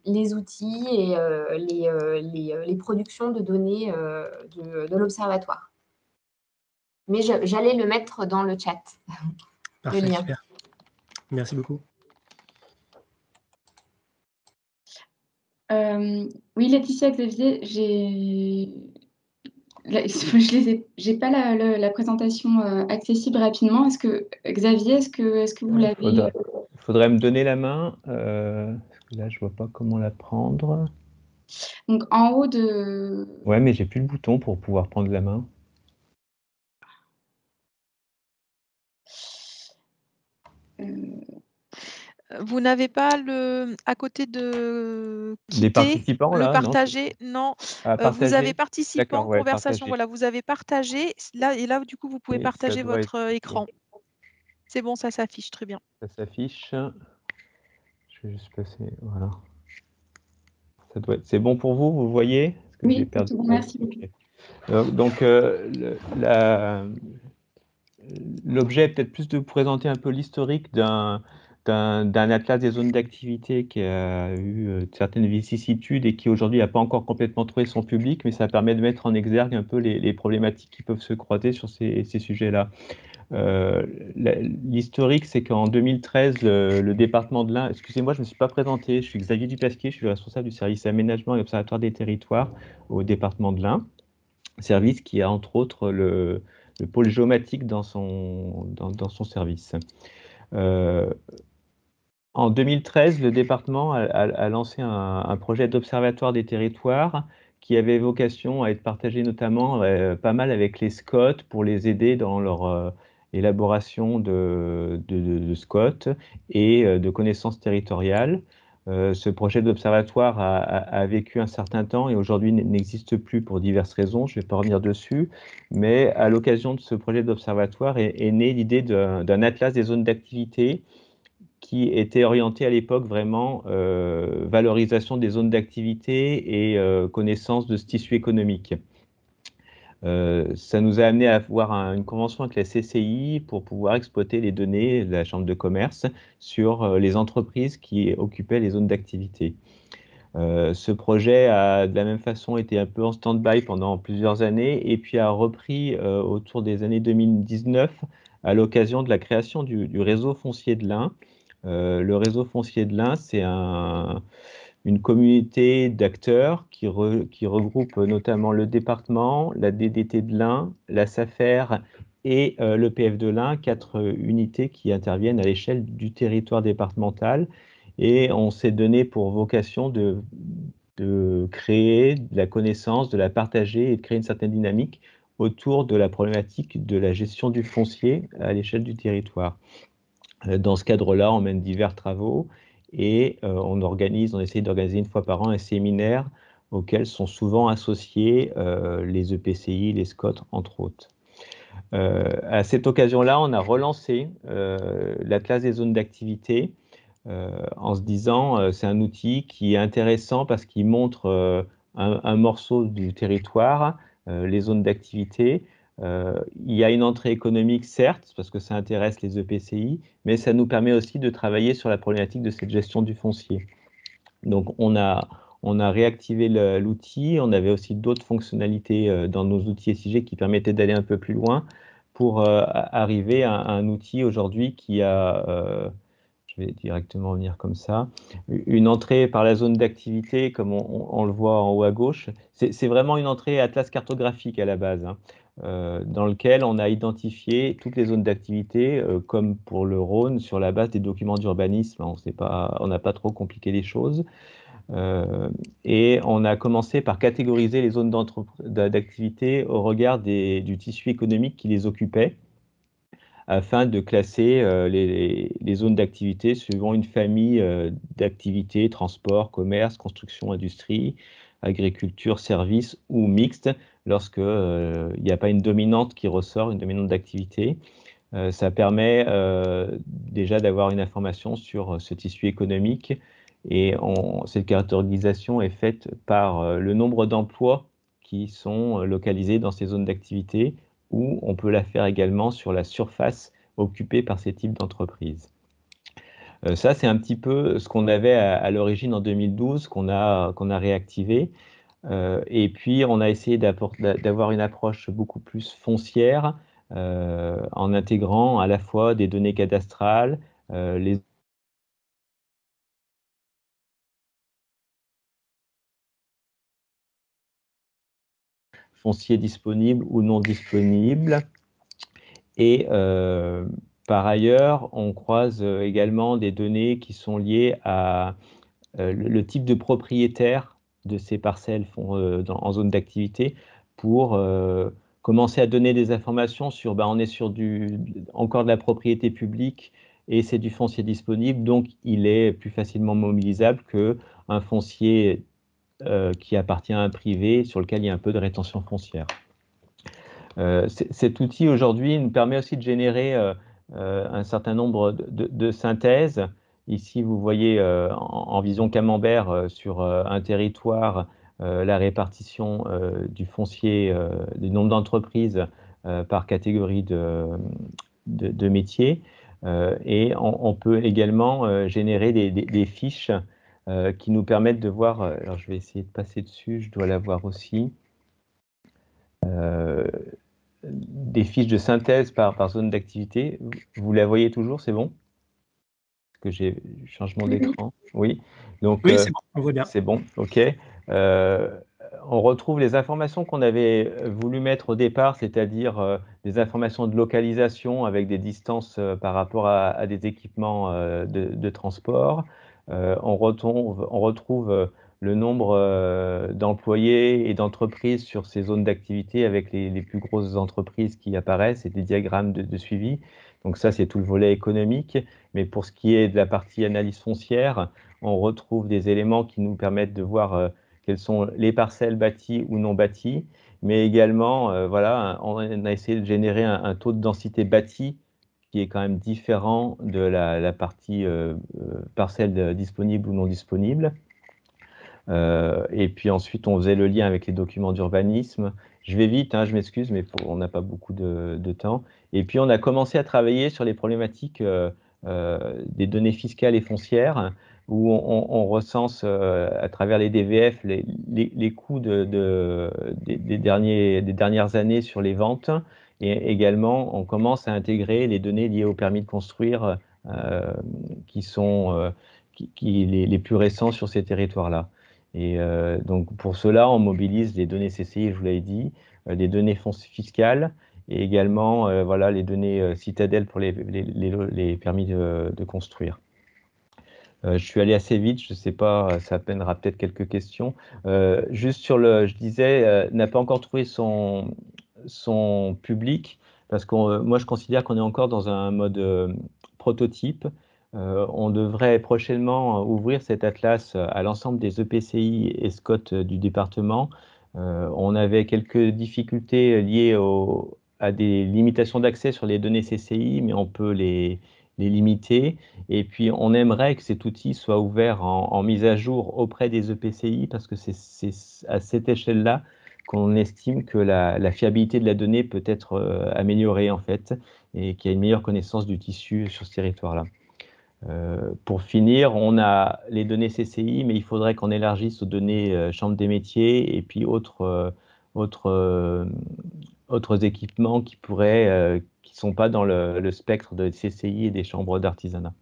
les outils et les productions de données de l'Observatoire. Mais j'allais le mettre dans le chat. Parfait, le lien. super. Merci beaucoup. Oui, Laetitia, Xavier, j'ai pas la présentation accessible rapidement. Xavier, est-ce que vous l'avez? Il faudrait me donner la main. Parce que là, je vois pas comment la prendre. Donc, en haut de... Ouais, mais j'ai plus le bouton pour pouvoir prendre la main. Vous n'avez pas à côté de Des quitter, participants, le là, non? partager? Non, À vous avez partager? D'accord, participants, ouais, conversation, partager. voilà, vous avez partagé. Là, et là, du coup, vous pouvez Et ça partager doit votre être... écran. C'est bon, ça s'affiche très bien. Ça s'affiche. Je vais juste passer, voilà. C'est bon pour vous, vous voyez? Parce que j'ai Oui, perdu. tout bon, Ouais, merci beaucoup. ok. Donc, l'objet est peut-être plus de vous présenter un peu l'historique d'un atlas des zones d'activité qui a eu certaines vicissitudes et qui aujourd'hui n'a pas encore complètement trouvé son public, mais ça permet de mettre en exergue un peu les problématiques qui peuvent se croiser sur ces sujets-là. L'historique, c'est qu'en 2013, le département de l'Ain, excusez-moi, je ne me suis pas présenté, je suis Xavier Dupasquier, je suis le responsable du service aménagement et observatoire des territoires au département de l'Ain, service qui a entre autres le pôle géomatique dans son service. En 2013, le département a lancé un projet d'observatoire des territoires qui avait vocation à être partagé notamment pas mal avec les SCOT pour les aider dans leur élaboration de SCOT et de connaissances territoriales. Ce projet d'observatoire a vécu un certain temps et aujourd'hui n'existe plus pour diverses raisons, je ne vais pas revenir dessus, mais à l'occasion de ce projet d'observatoire est née l'idée d'un atlas des zones d'activité qui était orienté à l'époque vraiment valorisation des zones d'activité et connaissance de ce tissu économique. Ça nous a amené à avoir une convention avec la CCI pour pouvoir exploiter les données de la Chambre de commerce sur les entreprises qui occupaient les zones d'activité. Ce projet a de la même façon été un peu en stand-by pendant plusieurs années et puis a repris autour des années 2019 à l'occasion de la création du réseau foncier de l'Ain. Le réseau foncier de l'Ain, c'est une communauté d'acteurs qui regroupe notamment le département, la DDT de l'Ain, la SAFER et l'EPF de l'Ain, 4 unités qui interviennent à l'échelle du territoire départemental. Et on s'est donné pour vocation de créer de la connaissance, de la partager et de créer une certaine dynamique autour de la problématique de la gestion du foncier à l'échelle du territoire. Dans ce cadre-là, on mène divers travaux et on essaye d'organiser une fois par an un séminaire auquel sont souvent associés les EPCI, les SCOT, entre autres. À cette occasion-là, on a relancé l'Atlas des zones d'activité en se disant c'est un outil qui est intéressant parce qu'il montre un morceau du territoire, les zones d'activité. Il y a une entrée économique, certes, parce que ça intéresse les EPCI, mais ça nous permet aussi de travailler sur la problématique de cette gestion du foncier. Donc, on a réactivé l'outil, on avait aussi d'autres fonctionnalités dans nos outils SIG qui permettaient d'aller un peu plus loin pour arriver à un outil aujourd'hui qui a, je vais directement venir comme ça, une entrée par la zone d'activité, comme on le voit en haut à gauche. C'est vraiment une entrée atlas cartographique à la base, hein, dans lequel on a identifié toutes les zones d'activité, comme pour le Rhône, sur la base des documents d'urbanisme. On n'a pas trop compliqué les choses. Et on a commencé par catégoriser les zones d'activité au regard du tissu économique qui les occupait, afin de classer les zones d'activité suivant une famille d'activités, transport, commerce, construction, industrie, agriculture, services ou mixte, lorsque il n'y a pas une dominante qui ressort, une dominante d'activité. Ça permet déjà d'avoir une information sur ce tissu économique et cette caractérisation est faite par le nombre d'emplois qui sont localisés dans ces zones d'activité, ou on peut la faire également sur la surface occupée par ces types d'entreprises. Ça, c'est un petit peu ce qu'on avait à l'origine en 2012, qu'on a réactivé. Et puis, on a essayé d'avoir une approche beaucoup plus foncière, en intégrant à la fois des données cadastrales, les fonciers disponibles ou non disponibles, et Par ailleurs, on croise également des données qui sont liées à le type de propriétaire de ces parcelles en zone d'activité pour commencer à donner des informations sur, on est sur encore de la propriété publique et c'est du foncier disponible, donc il est plus facilement mobilisable qu'un foncier qui appartient à un privé sur lequel il y a un peu de rétention foncière. Cet outil aujourd'hui nous permet aussi de générer un certain nombre de synthèses. Ici, vous voyez en vision camembert sur un territoire la répartition du foncier, du nombre d'entreprises par catégorie de métiers. Et on peut également générer des fiches qui nous permettent de voir, alors je vais essayer de passer dessus, je dois la voir aussi, des fiches de synthèse par zone d'activité. Vous la voyez toujours, c'est bon? Parce que j'ai changement d'écran. Oui, donc oui, c'est bon, on voit bien. c'est bon, ok. On retrouve les informations qu'on avait voulu mettre au départ, c'est-à-dire des informations de localisation avec des distances par rapport à des équipements de transport. On retrouve le nombre d'employés et d'entreprises sur ces zones d'activité avec les plus grosses entreprises qui apparaissent et des diagrammes de suivi. Donc ça, c'est tout le volet économique. Mais pour ce qui est de la partie analyse foncière, on retrouve des éléments qui nous permettent de voir quelles sont les parcelles bâties ou non bâties, mais également, voilà, on a essayé de générer un taux de densité bâtie qui est quand même différent de la partie parcelle disponible ou non disponible. Et puis ensuite, on faisait le lien avec les documents d'urbanisme. Je vais vite, hein, je m'excuse, mais on n'a pas beaucoup de temps. Et puis, on a commencé à travailler sur les problématiques des données fiscales et foncières, où on recense à travers les DVF les coûts des dernières années sur les ventes. Et également, on commence à intégrer les données liées au permis de construire qui sont les plus récents sur ces territoires-là. Et donc, pour cela, on mobilise les données CCI, je vous l'avais dit, les données fiscales et également voilà, les données citadelles pour les permis de construire. Je suis allé assez vite, je ne sais pas, ça amènera peut-être quelques questions. Juste sur je disais, n'a pas encore trouvé son public, parce que moi je considère qu'on est encore dans un mode prototype. On devrait prochainement ouvrir cet atlas à l'ensemble des EPCI et SCOT du département. On avait quelques difficultés liées à des limitations d'accès sur les données CCI, mais on peut les limiter. Et puis, on aimerait que cet outil soit ouvert en mise à jour auprès des EPCI, parce que c'est à cette échelle-là qu'on estime que la fiabilité de la donnée peut être améliorée, en fait, et qu'il y a une meilleure connaissance du tissu sur ce territoire-là. Pour finir, on a les données CCI, mais il faudrait qu'on élargisse aux données Chambre des métiers et puis autres équipements qui sont pas dans le spectre de CCI et des chambres d'artisanat.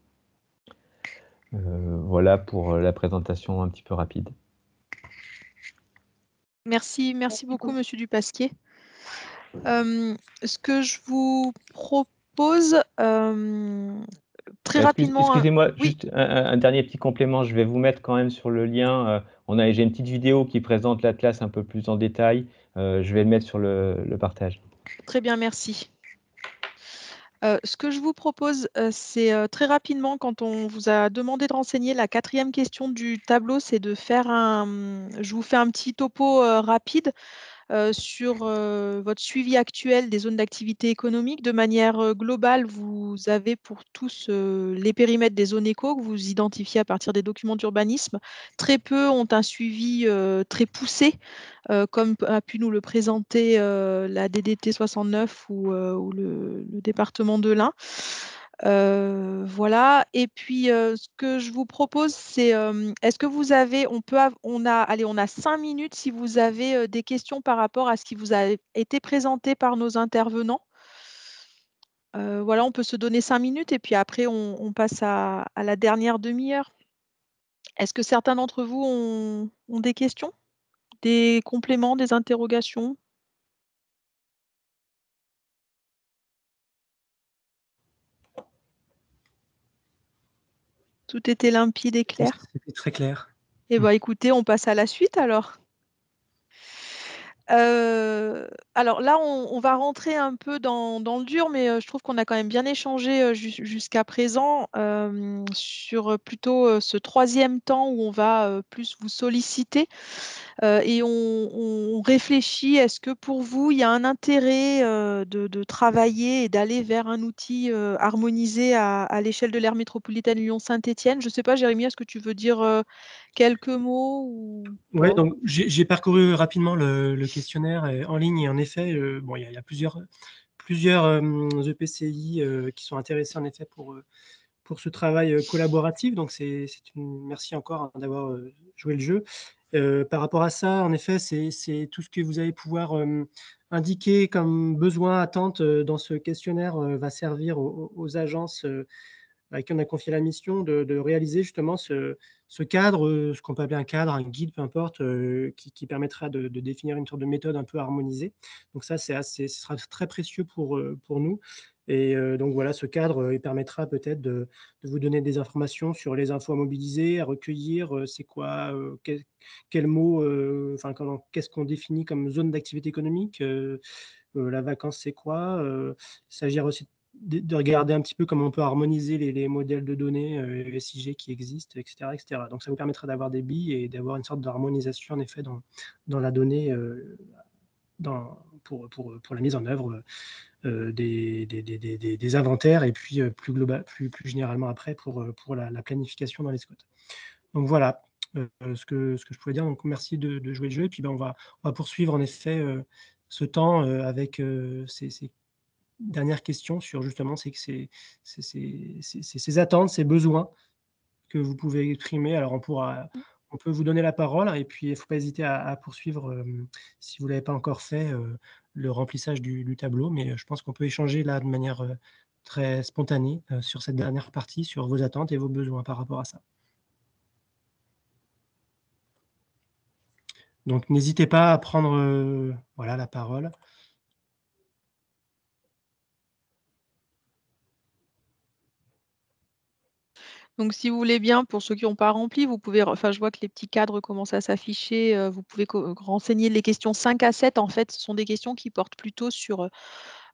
Voilà pour la présentation un petit peu rapide. Merci beaucoup, Monsieur Dupasquier. Ce que je vous propose très rapidement. Excusez-moi, Oui. juste un dernier petit complément. Je vais vous mettre quand même sur le lien. J'ai une petite vidéo qui présente l'atlas un peu plus en détail. Je vais le mettre sur le partage. Très bien, merci. Ce que je vous propose, c'est très rapidement, quand on vous a demandé de renseigner la 4e question du tableau, c'est de faire je vous fais un petit topo rapide sur votre suivi actuel des zones d'activité économique. De manière globale, vous avez pour tous les périmètres des zones éco que vous identifiez à partir des documents d'urbanisme. Très peu ont un suivi très poussé, comme a pu nous le présenter la DDT 69 ou le département de l'Ain. Voilà. Et puis, ce que je vous propose, c'est, est-ce que vous avez, on a 5 minutes si vous avez des questions par rapport à ce qui vous a été présenté par nos intervenants. Voilà, on peut se donner 5 minutes et puis après, on passe à la dernière demi-heure. Est-ce que certains d'entre vous ont des questions, des compléments, des interrogations? Tout était limpide et clair. C'était très clair. Eh bien, écoutez, on passe à la suite alors. Alors là, on va rentrer un peu dans le dur, mais je trouve qu'on a quand même bien échangé jusqu'à présent sur plutôt ce 3e temps où on va plus vous solliciter et on réfléchit, est-ce que pour vous, il y a un intérêt de travailler et d'aller vers un outil harmonisé à l'échelle de l'aire métropolitaine Lyon-Saint-Étienne? Je ne sais pas, Jérémy, est-ce que tu veux dire quelques mots ou Oui, pas? donc j'ai parcouru rapidement le questionnaire en ligne et en effet, bon, il y a plusieurs EPCI qui sont intéressés en effet pour ce travail collaboratif. Donc merci encore hein, d'avoir joué le jeu. Par rapport à ça, en effet, c'est tout ce que vous allez pouvoir indiquer comme besoin, attente dans ce questionnaire va servir aux agences à qui on a confié la mission de réaliser justement ce cadre, ce qu'on peut appeler un cadre, un guide, peu importe, qui permettra de définir une sorte de méthode un peu harmonisée. Donc ça, ce sera très précieux pour nous. Et donc voilà, ce cadre, il permettra peut-être de vous donner des informations sur les infos à mobiliser, à recueillir, c'est quoi, quel mot, enfin, qu'est-ce qu'on définit comme zone d'activité économique, la vacance, c'est quoi, il s'agira aussi de regarder un petit peu comment on peut harmoniser les modèles de données SIG qui existent, etc., etc. Donc, ça vous permettra d'avoir des billes et d'avoir une sorte d'harmonisation, en effet, dans la donnée pour la mise en œuvre des inventaires et puis plus généralement après pour la planification dans les SCOT. Donc, voilà ce que je pouvais dire. Donc, merci de jouer le jeu. Et puis, ben, on va poursuivre, en effet, ce temps avec ces dernière question sur justement ces attentes, ces besoins que vous pouvez exprimer. Alors, on peut vous donner la parole et puis il ne faut pas hésiter à poursuivre, si vous ne l'avez pas encore fait, le remplissage du tableau. Mais je pense qu'on peut échanger là de manière très spontanée sur cette dernière partie, sur vos attentes et vos besoins par rapport à ça. Donc, n'hésitez pas à prendre voilà, la parole. Donc, si vous voulez bien, pour ceux qui n'ont pas rempli, vous pouvez, enfin, je vois que les petits cadres commencent à s'afficher. Vous pouvez renseigner les questions 5 à 7. En fait, ce sont des questions qui portent plutôt sur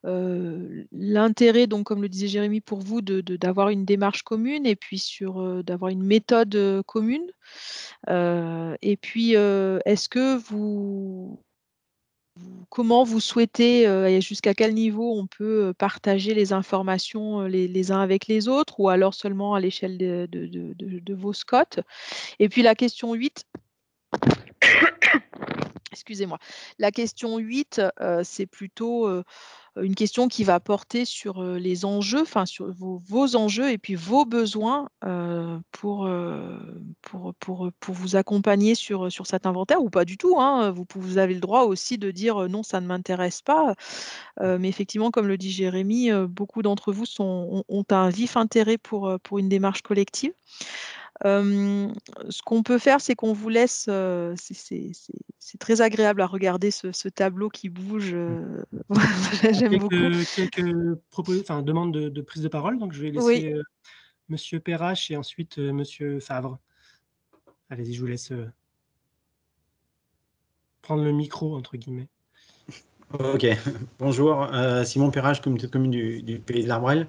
l'intérêt, donc, comme le disait Jérémy, pour vous, d'avoir une démarche commune et puis d'avoir une méthode commune. Et puis, est-ce que comment vous souhaitez et jusqu'à quel niveau on peut partager les informations les uns avec les autres ou alors seulement à l'échelle de vos SCOT? Et puis la question 8, excusez-moi. La question 8, c'est plutôt une question qui va porter sur les enjeux, enfin sur vos enjeux et puis vos besoins pour vous accompagner sur cet inventaire ou pas du tout, hein. Vous avez le droit aussi de dire non, ça ne m'intéresse pas. Mais effectivement, comme le dit Jérémy, beaucoup d'entre vous ont un vif intérêt pour une démarche collective. Ce qu'on peut faire, c'est qu'on vous laisse, c'est très agréable à regarder ce tableau qui bouge. J'aime beaucoup. Quelques demandes de prise de parole. Donc, je vais Oui. laisser Monsieur Perrache et ensuite Monsieur Favre. Allez-y, je vous laisse prendre le micro, entre guillemets. Ok, bonjour, Simon Perrache, communauté de communes du Pays de l'Arbrel.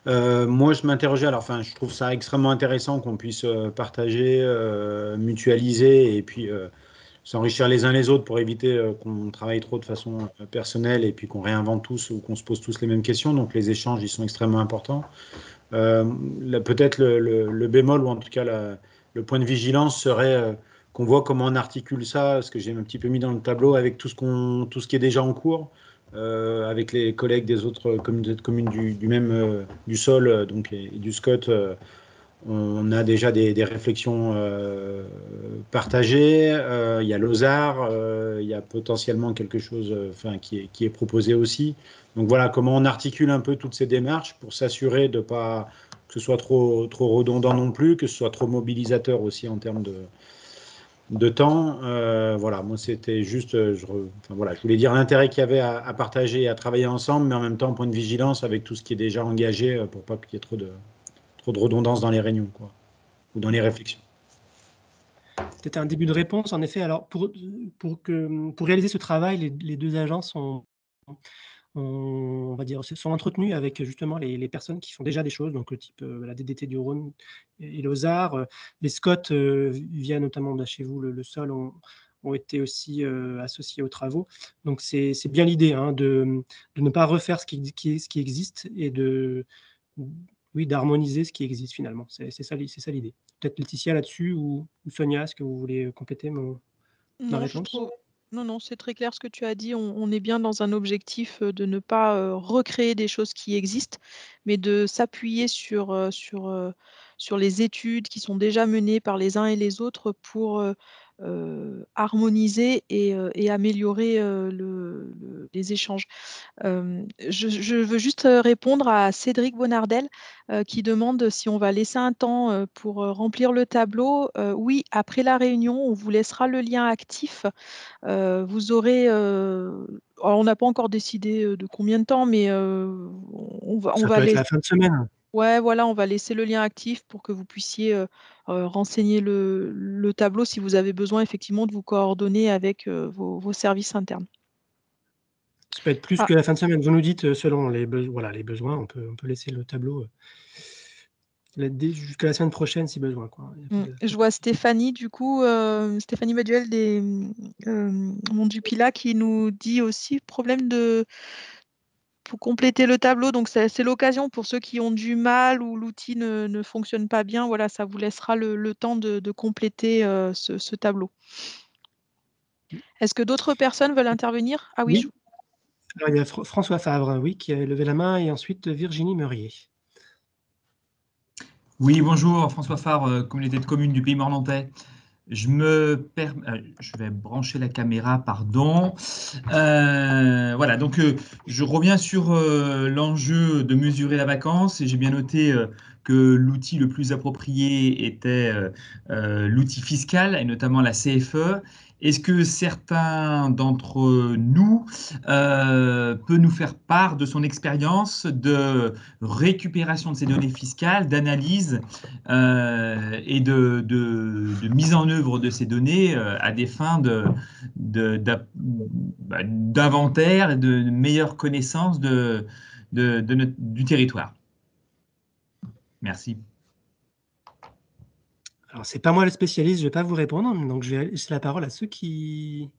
Moi, je m'interrogeais, alors enfin, je trouve ça extrêmement intéressant qu'on puisse partager, mutualiser et puis s'enrichir les uns les autres pour éviter qu'on travaille trop de façon personnelle et puis qu'on réinvente tous ou qu'on se pose tous les mêmes questions. Donc, les échanges, ils sont extrêmement importants. Peut-être le bémol ou en tout cas le point de vigilance serait qu'on voit comment on articule ça, ce que j'ai un petit peu mis dans le tableau, avec tout ce qui est déjà en cours, avec les collègues des autres communautés de communes du sol donc, et du SCOT. On a déjà des réflexions partagées. Il y a Lozard, il y a potentiellement quelque chose qui est proposé aussi. Donc voilà, comment on articule un peu toutes ces démarches pour s'assurer de pas que ce soit trop redondant non plus, que ce soit trop mobilisateur aussi en termes de temps. Voilà, moi c'était juste, je voulais dire l'intérêt qu'il y avait à partager et à travailler ensemble, mais en même temps point de vigilance avec tout ce qui est déjà engagé pour pas qu'il y ait trop de redondance dans les réunions, quoi. ou dans les réflexions. C'était un début de réponse. En effet, alors pour réaliser ce travail, les deux agences on va dire, se sont entretenus avec justement les personnes qui font déjà des choses, donc le type la DDT du Rhône et l'OSAR. Les SCOT, via notamment chez vous le sol, ont été aussi associés aux travaux. Donc c'est bien l'idée de ne pas refaire ce qui existe et d'harmoniser ce qui existe finalement. C'est ça l'idée. Peut-être Laetitia là-dessus ou Sonia, est-ce que vous voulez compléter ma Non, je réponse? trouve non, c'est très clair ce que tu as dit. On est bien dans un objectif, de ne pas, recréer des choses qui existent, mais de s'appuyer sur les études qui sont déjà menées par les uns et les autres pour, harmoniser et améliorer, les échanges. Je veux juste, répondre à Cédric Bonardel, qui demande si on va laisser un temps, pour, remplir le tableau. Oui, après la réunion, on vous laissera le lien actif. Vous aurez, alors on n'a pas encore décidé, de combien de temps, mais, on Ça va peut être laisser. la fin de semaine. Ouais, voilà, on va laisser le lien actif pour que vous puissiez, renseigner le tableau si vous avez besoin effectivement de vous coordonner avec, vos services internes. Ça peut être plus Ah. que la fin de semaine. Vous nous dites, selon les besoins, on peut laisser le tableau, jusqu'à la semaine prochaine si besoin, quoi. Je vois Stéphanie du coup, Stéphanie Maduel des, Montdupila qui nous dit aussi problème pour compléter le tableau, donc c'est l'occasion pour ceux qui ont du mal ou l'outil ne fonctionne pas bien, voilà, ça vous laissera le temps de compléter, ce tableau. Est-ce que d'autres personnes veulent intervenir? Ah oui, Oui. Alors il y a François Favre, oui, qui a levé la main et ensuite Virginie Meurier. Oui, bonjour, François Favre, communauté de communes du Pays Mornantais. Je vais brancher la caméra, pardon. Voilà, donc je reviens sur l'enjeu de mesurer la vacance et j'ai bien noté que l'outil le plus approprié était l'outil fiscal et notamment la CFE. Est-ce que certains d'entre nous peut nous faire part de son expérience de récupération de ces données fiscales, d'analyse et de mise en œuvre de ces données à des fins d'inventaire et de meilleure connaissance du territoire? Merci. Alors, c'est pas moi le spécialiste, je vais pas vous répondre, donc je vais laisser la parole à ceux qui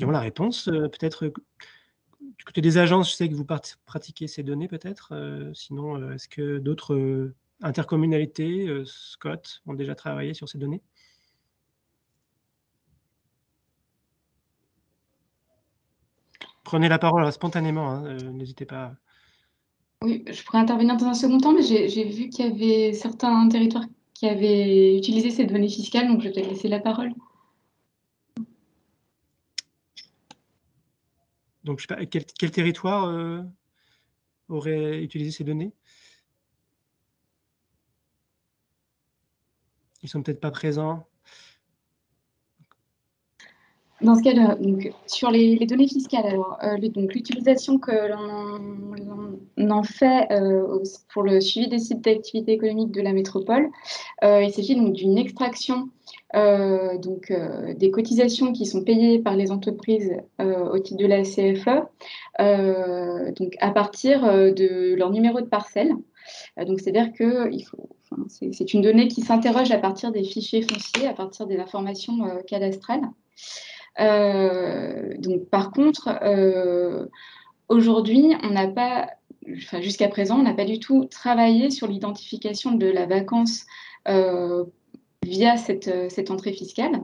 ont la réponse. Peut-être du côté des agences, je sais que vous pratiquez ces données peut-être. Sinon, est-ce que d'autres intercommunalités, SCOT, ont déjà travaillé sur ces données? Prenez la parole spontanément, n'hésitez pas. Oui, je pourrais intervenir dans un second temps, mais j'ai vu qu'il y avait certains territoires qui avaient utilisé ces données fiscales, donc je vais peut-être laisser la parole. Donc, je sais pas, quel territoire aurait utilisé ces données? Ils sont peut-être pas présents. Dans ce cas-là, donc, sur les données fiscales, alors, donc l'utilisation que l'on en fait pour le suivi des sites d'activité économique de la métropole, il s'agit donc d'une extraction des cotisations qui sont payées par les entreprises au titre de la CFE, donc à partir de leur numéro de parcelle. Donc, c'est-à-dire que c'est une donnée qui s'interroge à partir des fichiers fonciers, à partir des informations cadastrales. Donc, par contre, aujourd'hui, jusqu'à présent, on n'a pas du tout travaillé sur l'identification de la vacance via cette entrée fiscale.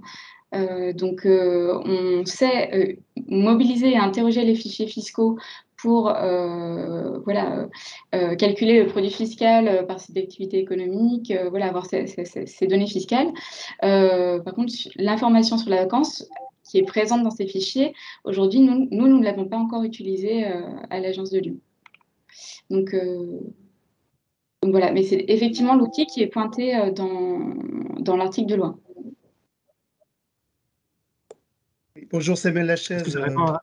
Donc, on sait mobiliser et interroger les fichiers fiscaux pour calculer le produit fiscal par site d'activité économique, avoir ces données fiscales. Par contre, l'information sur la vacance qui est présente dans ces fichiers, aujourd'hui, nous ne l'avons pas encore utilisée à l'agence de Lyon. Donc voilà, mais c'est effectivement l'outil qui est pointé dans l'article de loi. Bonjour, Samuel Lachaise, à...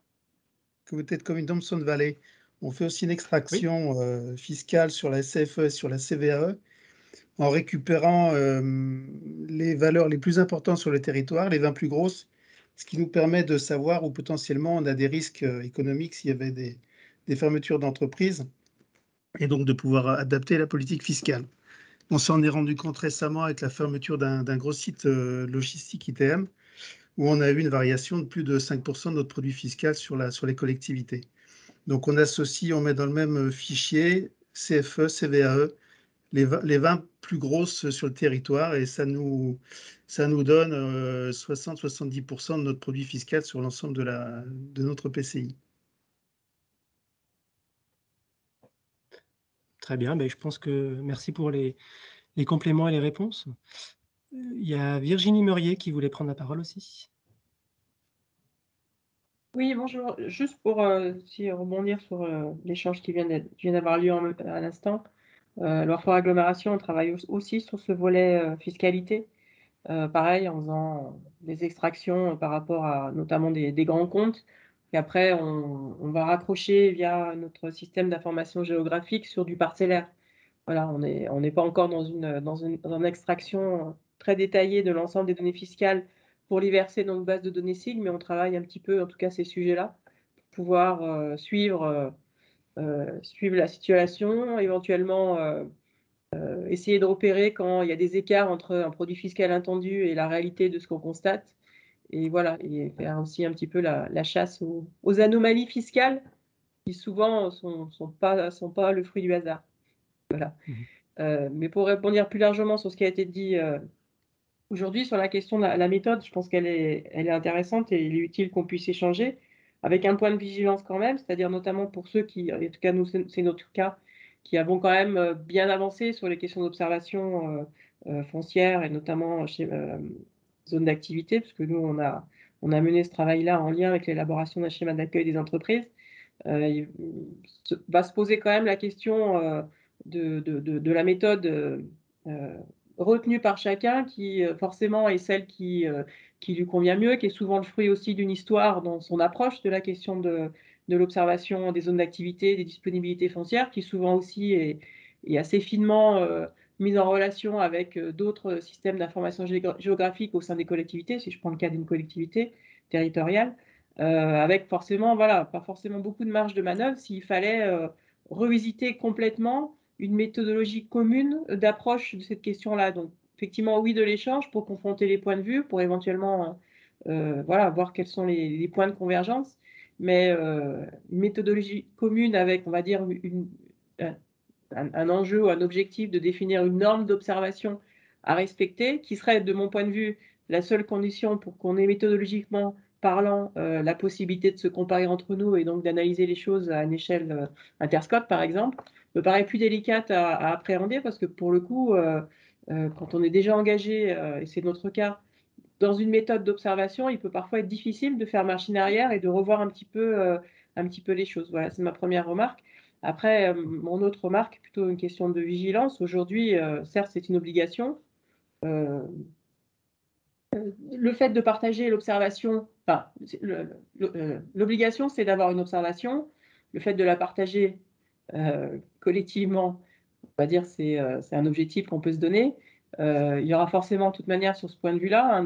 communauté de communes Thompson Valley. On fait aussi une extraction fiscale sur la CFE et sur la CVAE. en récupérant les valeurs les plus importantes sur le territoire, les 20 plus grosses, ce qui nous permet de savoir où potentiellement on a des risques économiques s'il y avait des fermetures d'entreprises, et donc de pouvoir adapter la politique fiscale. On s'en est rendu compte récemment avec la fermeture d'un gros site logistique ITM, où on a eu une variation de plus de 5% de notre produit fiscal sur les collectivités. Donc on associe, on met dans le même fichier CFE, CVAE, les 20 plus grosses sur le territoire, et ça nous donne 60-70% de notre produit fiscal sur l'ensemble de notre PCI. Très bien, je pense que merci pour les compléments et les réponses. Il y a Virginie Meurier qui voulait prendre la parole aussi. Oui, bonjour. Juste pour rebondir sur l'échange qui vient d'avoir lieu à l'instant. Loire-Fort Agglomération, on travaille aussi sur ce volet fiscalité. Pareil, en faisant des extractions par rapport à notamment des grands comptes. Et après, on va raccrocher via notre système d'information géographique sur du parcellaire. Voilà, on n'est pas encore dans une extraction très détaillée de l'ensemble des données fiscales pour les verser dans une base de données SIG, mais on travaille un petit peu, en tout cas, ces sujets-là, pour pouvoir suivre la situation, éventuellement essayer de repérer quand il y a des écarts entre un produit fiscal attendu et la réalité de ce qu'on constate. Et voilà, et faire aussi un petit peu la chasse aux anomalies fiscales qui souvent sont pas le fruit du hasard. Voilà. Mais pour répondre plus largement sur ce qui a été dit aujourd'hui sur la question de la méthode, je pense qu'elle est intéressante et il est utile qu'on puisse échanger avec un point de vigilance quand même, c'est-à-dire notamment pour ceux qui, en tout cas nous c'est notre cas, qui avons quand même bien avancé sur les questions d'observation foncière et notamment chez zone d'activité, parce que nous on a mené ce travail-là en lien avec l'élaboration d'un schéma d'accueil des entreprises. Il va se poser quand même la question de la méthode retenue par chacun, qui forcément est celle qui lui convient mieux, qui est souvent le fruit aussi d'une histoire dans son approche de la question de l'observation des zones d'activité, des disponibilités foncières, qui souvent aussi est assez finement mise en relation avec d'autres systèmes d'information géographique au sein des collectivités, si je prends le cas d'une collectivité territoriale. Avec forcément, voilà, pas forcément beaucoup de marge de manœuvre s'il fallait revisiter complètement une méthodologie commune d'approche de cette question-là. Donc, effectivement, oui, de l'échange pour confronter les points de vue, pour éventuellement voilà, voir quels sont les points de convergence, mais une méthodologie commune avec, on va dire, un enjeu ou un objectif de définir une norme d'observation à respecter, qui serait, de mon point de vue, la seule condition pour qu'on ait méthodologiquement parlant la possibilité de se comparer entre nous et donc d'analyser les choses à une échelle interscope, par exemple, me paraît plus délicate à appréhender parce que pour le coup, quand on est déjà engagé, et c'est notre cas, dans une méthode d'observation, il peut parfois être difficile de faire machine arrière et de revoir un petit peu les choses. Voilà, c'est ma première remarque. Après, mon autre remarque, plutôt une question de vigilance. Aujourd'hui, certes, c'est une obligation. Le fait de partager l'observation, enfin, l'obligation, c'est d'avoir une observation. Le fait de la partager collectivement, on va dire, c'est un objectif qu'on peut se donner. Il y aura forcément, de toute manière, sur ce point de vue-là,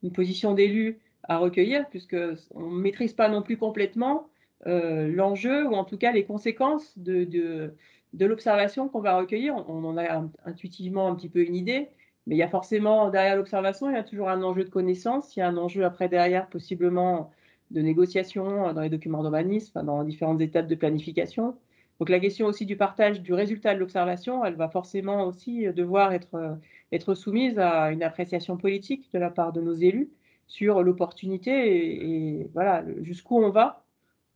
une position d'élu à recueillir, puisqu'on ne maîtrise pas non plus complètement l'enjeu, ou en tout cas les conséquences de l'observation qu'on va recueillir. On en a intuitivement un petit peu une idée, mais il y a forcément, derrière l'observation, il y a toujours un enjeu de connaissance, il y a un enjeu après derrière, possiblement, de négociation dans les documents d'urbanisme, dans différentes étapes de planification. Donc la question aussi du partage du résultat de l'observation, elle va forcément aussi devoir être soumise à une appréciation politique de la part de nos élus sur l'opportunité et voilà, jusqu'où on va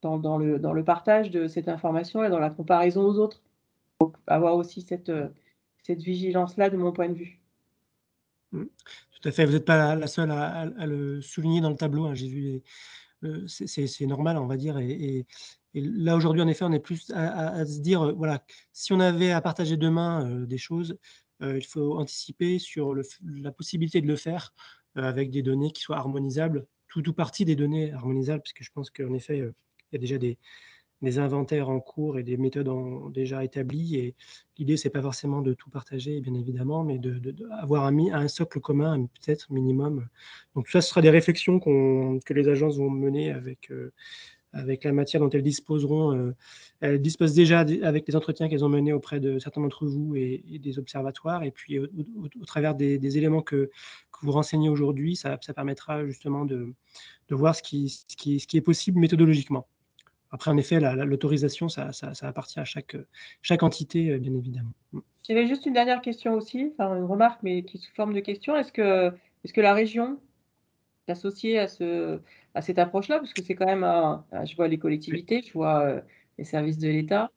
dans le partage de cette information et dans la comparaison aux autres. Donc avoir aussi cette vigilance-là de mon point de vue. Tout à fait, vous n'êtes pas la seule à le souligner dans le tableau, hein. J'ai vu, c'est normal, on va dire, et là, aujourd'hui, en effet, on est plus à se dire, voilà, si on avait à partager demain des choses, il faut anticiper sur la possibilité de le faire avec des données qui soient harmonisables, tout partie des données harmonisables, parce que je pense qu'en effet, il y a déjà des des inventaires en cours et des méthodes déjà établies. Et l'idée, c'est pas forcément de tout partager, bien évidemment, mais d'avoir un socle commun, peut-être minimum. Donc, ça, ce sera des réflexions que les agences vont mener avec la matière dont elles disposeront. Elles disposent déjà avec les entretiens qu'elles ont menés auprès de certains d'entre vous et des observatoires. Et puis, au travers des éléments que vous renseignez aujourd'hui, ça permettra justement de voir ce qui est possible méthodologiquement. Après, en effet, l'autorisation, ça appartient à chaque entité, bien évidemment. J'avais juste une dernière question aussi, enfin une remarque, mais qui est sous forme de question. Est-ce que la région est associée à cette approche-là? Parce que c'est quand même, je vois les collectivités, je vois les services de l'État.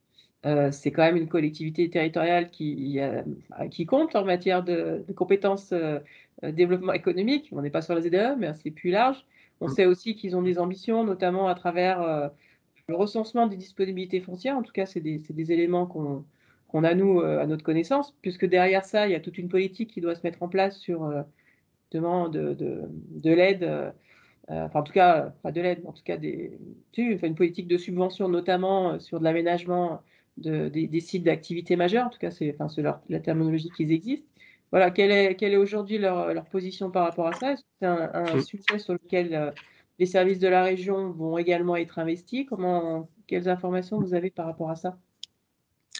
C'est quand même une collectivité territoriale qui compte en matière de compétences développement économique. On n'est pas sur la ZDE, mais c'est plus large. On sait aussi qu'ils ont des ambitions, notamment à travers le recensement des disponibilités foncières. En tout cas, c'est des éléments qu'on a, nous, à notre connaissance, puisque derrière ça, il y a toute une politique qui doit se mettre en place sur de l'aide, enfin en tout cas, pas de l'aide, mais en tout cas une politique de subvention, notamment sur de l'aménagement des sites d'activité majeure. En tout cas, c'est la terminologie qui existe. Voilà, quelle est aujourd'hui leur position par rapport à ça? Est-ce que c'est un sujet sur lequel les services de la région vont également être investis? Quelles informations vous avez par rapport à ça?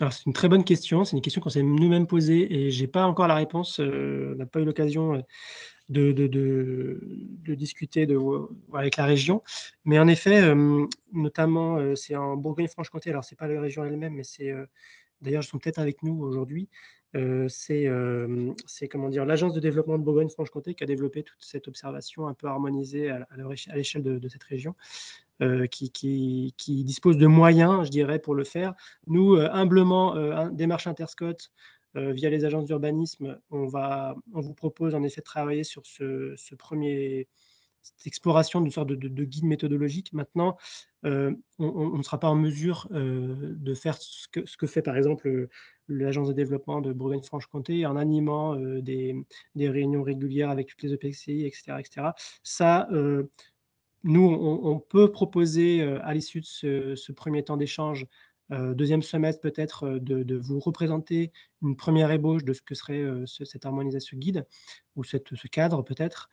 Alors, c'est une très bonne question. C'est une question qu'on s'est nous-mêmes posée et j'ai pas encore la réponse. On n'a pas eu l'occasion de discuter avec la région. Mais en effet, notamment, c'est en Bourgogne-Franche-Comté. Alors, c'est pas la région elle-même, mais c'est d'ailleurs, ils sont peut-être avec nous aujourd'hui. C'est comment dire, l'agence de développement de Bourgogne-Franche-Comté qui a développé toute cette observation un peu harmonisée à l'échelle de cette région. Qui dispose de moyens, je dirais, pour le faire. Nous, humblement, démarche Interscot, via les agences d'urbanisme, on vous propose en effet de travailler sur cette exploration d'une sorte de guide méthodologique. Maintenant, on ne sera pas en mesure de faire ce que fait par exemple l'agence de développement de Bourgogne-Franche-Comté en animant des réunions régulières avec toutes les EPCI, etc. etc. Ça, nous, on peut proposer à l'issue de ce premier temps d'échange, deuxième semestre peut-être, de vous représenter une première ébauche de ce que serait cette harmonisation guide ou ce cadre peut-être.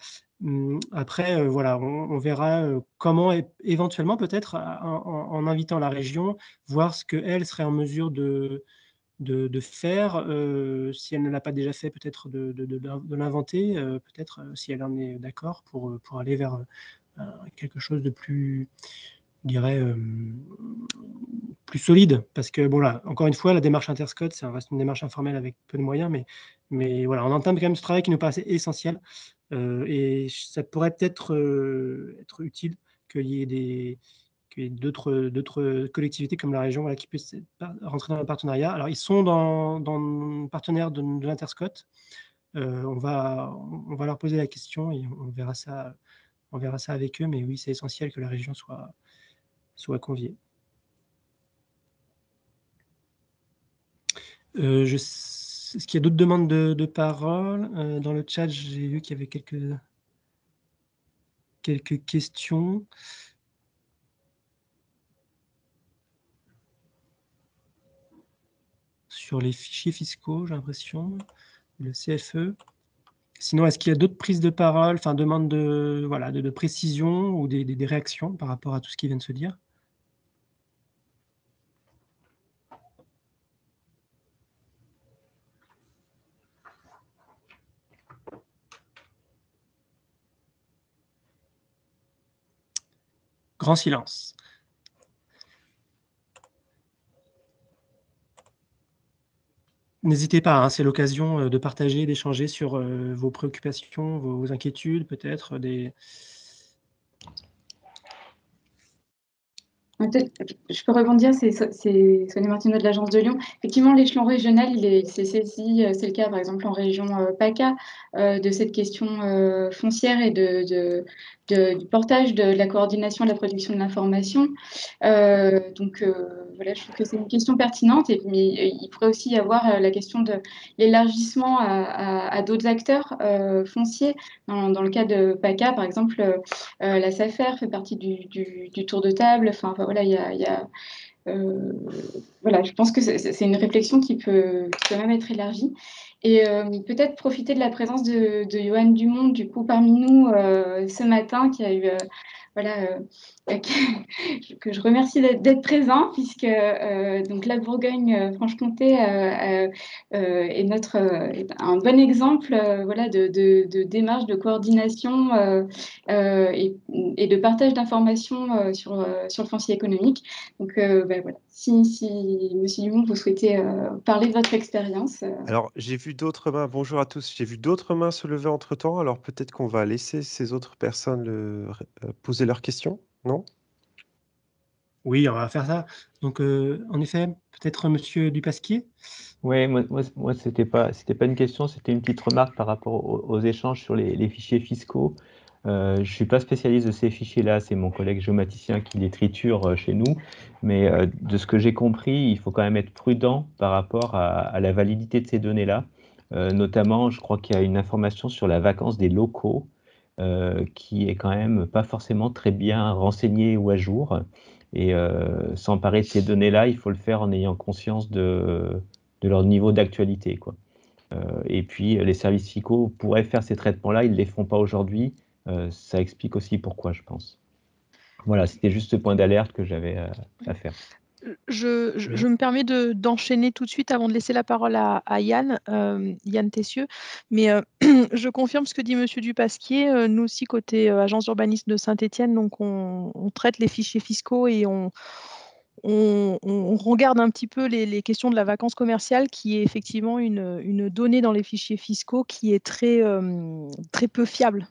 Après, voilà, on verra comment éventuellement peut-être en invitant la région, voir ce qu'elle serait en mesure de faire, si elle ne l'a pas déjà fait, peut-être de l'inventer, peut-être si elle en est d'accord pour aller vers quelque chose de plus, je dirais, plus solide. Parce que, bon, là, encore une fois, la démarche Interscot, ça reste une démarche informelle avec peu de moyens, mais voilà, on entame quand même ce travail qui nous paraissait essentiel. Et ça pourrait peut-être être utile qu'il y ait d'autres collectivités comme la région, voilà, qui puissent rentrer dans le partenariat. Alors, ils sont dans le partenaire de l'Interscot. On va leur poser la question et on verra ça avec eux, mais oui, c'est essentiel que la région soit conviée. Est-ce qu'il y a d'autres demandes de parole? Dans le chat, j'ai vu qu'il y avait quelques questions. Sur les fichiers fiscaux, j'ai l'impression, le CFE. Sinon, est-ce qu'il y a d'autres prises de parole, enfin, demandes de précision ou des réactions par rapport à tout ce qui vient de se dire? Grand silence. N'hésitez pas, hein, c'est l'occasion de partager, d'échanger sur vos préoccupations, vos inquiétudes, peut-être Je peux rebondir, c'est Sonia Martineau de l'Agence de Lyon. Effectivement, l'échelon régional, c'est saisi, c'est le cas par exemple en région PACA, de cette question foncière et du portage de la coordination de la production de l'information. Donc voilà, je trouve que c'est une question pertinente, mais il pourrait aussi y avoir la question de l'élargissement à d'autres acteurs fonciers. Dans le cas de PACA, par exemple, la SAFER fait partie du tour de table. Enfin voilà, il y a voilà, je pense que c'est une réflexion qui peut même être élargie. Et peut-être profiter de la présence de Johan Dumont, du coup, parmi nous ce matin, qui a eu, voilà, que je remercie d'être présent, puisque donc la Bourgogne-Franche-Comté est un bon exemple voilà, de démarche de coordination et de partage d'informations sur le foncier économique. Donc, voilà. Si Monsieur Dumont, vous souhaitez parler de votre expérience. Alors, j'ai vu d'autres mains. Bonjour à tous. J'ai vu d'autres mains se lever entre-temps. Alors, peut-être qu'on va laisser ces autres personnes poser leurs questions, non? Oui, on va faire ça. Donc, en effet, peut-être Monsieur Dupasquier? Oui, moi c'était pas une question, c'était une petite remarque par rapport aux échanges sur les fichiers fiscaux. Je ne suis pas spécialiste de ces fichiers-là, c'est mon collègue géomaticien qui les triture chez nous. Mais de ce que j'ai compris, il faut quand même être prudent par rapport à la validité de ces données-là. Notamment, je crois qu'il y a une information sur la vacance des locaux qui est quand même pas forcément très bien renseignée ou à jour. Et s'emparer de ces données-là, il faut le faire en ayant conscience de leur niveau d'actualité, quoi. Et puis, les services fiscaux pourraient faire ces traitements-là, ils ne les font pas aujourd'hui. Ça explique aussi pourquoi, je pense. Voilà, c'était juste ce point d'alerte que j'avais à faire. Je me permets d'enchaîner tout de suite avant de laisser la parole à Yann, Yann Tessieux. Mais je confirme ce que dit Monsieur Dupasquier. Nous aussi, côté agence d'urbanisme de Saint-Étienne, donc on traite les fichiers fiscaux et on regarde un petit peu les questions de la vacance commerciale, qui est effectivement une donnée dans les fichiers fiscaux qui est très peu fiable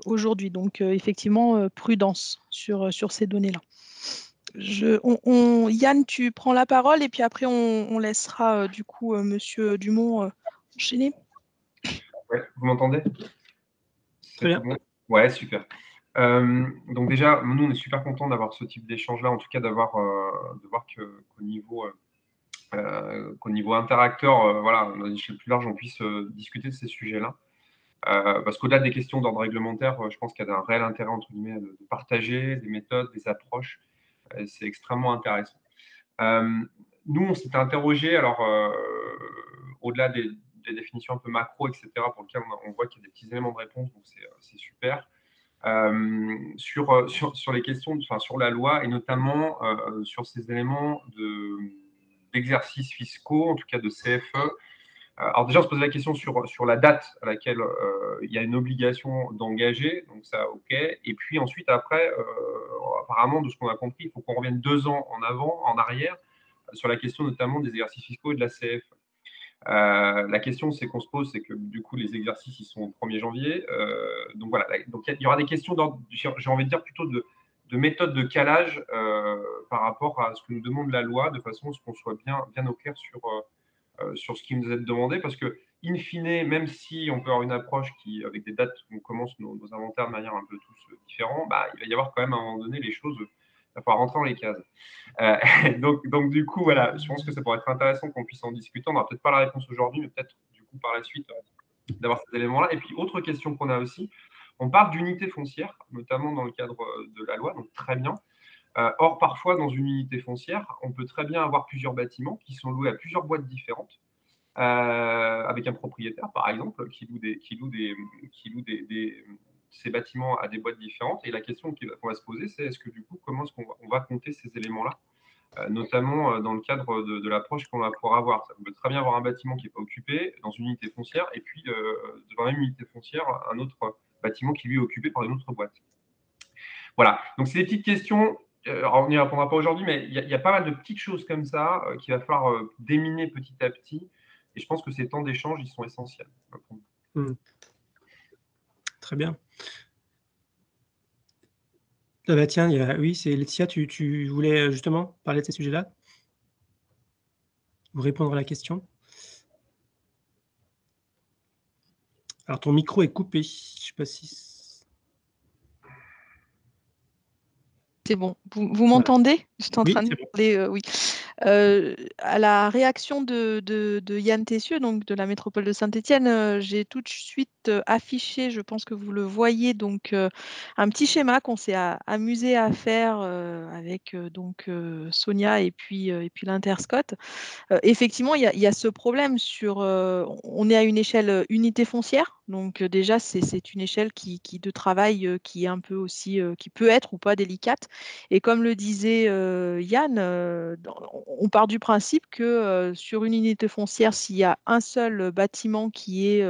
aujourd'hui. Donc effectivement, prudence sur ces données-là. Yann, tu prends la parole et puis après on laissera du coup Monsieur Dumont enchaîner. Ouais, vous m'entendez? Très bien. Bon ouais, super. Donc déjà, nous, on est super contents d'avoir ce type d'échange-là, en tout cas de voir qu'au niveau interacteur, voilà, à une échelle plus large, on puisse discuter de ces sujets-là. Parce qu'au-delà des questions d'ordre réglementaire, je pense qu'il y a un réel intérêt, entre guillemets, de partager des méthodes, des approches. C'est extrêmement intéressant. Nous, on s'était interrogé, alors, au-delà des définitions un peu macro, etc., pour lesquelles on voit qu'il y a des petits éléments de réponse, donc c'est super. Sur les questions, sur la loi, et notamment sur ces éléments d'exercices fiscaux, en tout cas de CFE. Alors déjà, on se pose la question sur la date à laquelle il y a une obligation d'engager, donc ça, ok. Et puis ensuite, après, apparemment, de ce qu'on a compris, il faut qu'on revienne 2 ans en arrière, sur la question notamment des exercices fiscaux et de la CFE. La question qu'on se pose, c'est que du coup, les exercices, ils sont au 1er janvier. Donc voilà, donc il y aura des questions, j'ai envie de dire plutôt de méthode de calage par rapport à ce que nous demande la loi, de façon à ce qu'on soit bien au clair sur ce qui nous est demandé, parce que, in fine, même si on peut avoir une approche avec des dates où on commence nos inventaires de manière un peu tous différents, il va y avoir quand même à un moment donné les choses, il va falloir rentrer dans les cases. Donc du coup, voilà, je pense que ça pourrait être intéressant qu'on puisse en discuter. On n'aura peut-être pas la réponse aujourd'hui, mais peut-être du coup par la suite d'avoir ces éléments-là. Et puis, autre question qu'on a aussi, on parle d'unité foncière, notamment dans le cadre de la loi, donc très bien. Or, parfois, dans une unité foncière, on peut très bien avoir plusieurs bâtiments qui sont loués à plusieurs boîtes différentes, avec un propriétaire, par exemple, qui loue ces bâtiments à des boîtes différentes. Et la question qu'on va se poser, c'est est-ce que du coup, comment est-ce qu'on va compter ces éléments-là, notamment dans le cadre de l'approche qu'on va pouvoir avoir. Ça peut très bien avoir un bâtiment qui n'est pas occupé dans une unité foncière, et puis dans la même unité foncière, un autre bâtiment qui lui est occupé par une autre boîte. Voilà, donc c'est des petites questions. On n'y répondra pas aujourd'hui, mais il y a pas mal de petites choses comme ça qu'il va falloir déminer petit à petit. Et je pense que ces temps d'échange, ils sont essentiels. Très bien. Tiens, oui, c'est Laetitia, tu voulais justement parler de ces sujets-là? Ou répondre à la question? Alors, ton micro est coupé. Je ne sais pas si... C'est bon. Vous m'entendez? J'étais en train de bon. parler, oui. À la réaction de Yann Tessieux, donc de la métropole de Saint-Étienne, j'ai tout de suite affiché, je pense que vous le voyez, donc un petit schéma qu'on s'est amusé à faire avec Sonia et puis l'Interscot. Effectivement, il y a ce problème on est à une échelle unité foncière, donc déjà c'est une échelle de travail qui est un peu aussi, qui peut être ou pas délicate. Et comme le disait Yann, on part du principe que sur une unité foncière, s'il y a un seul bâtiment qui est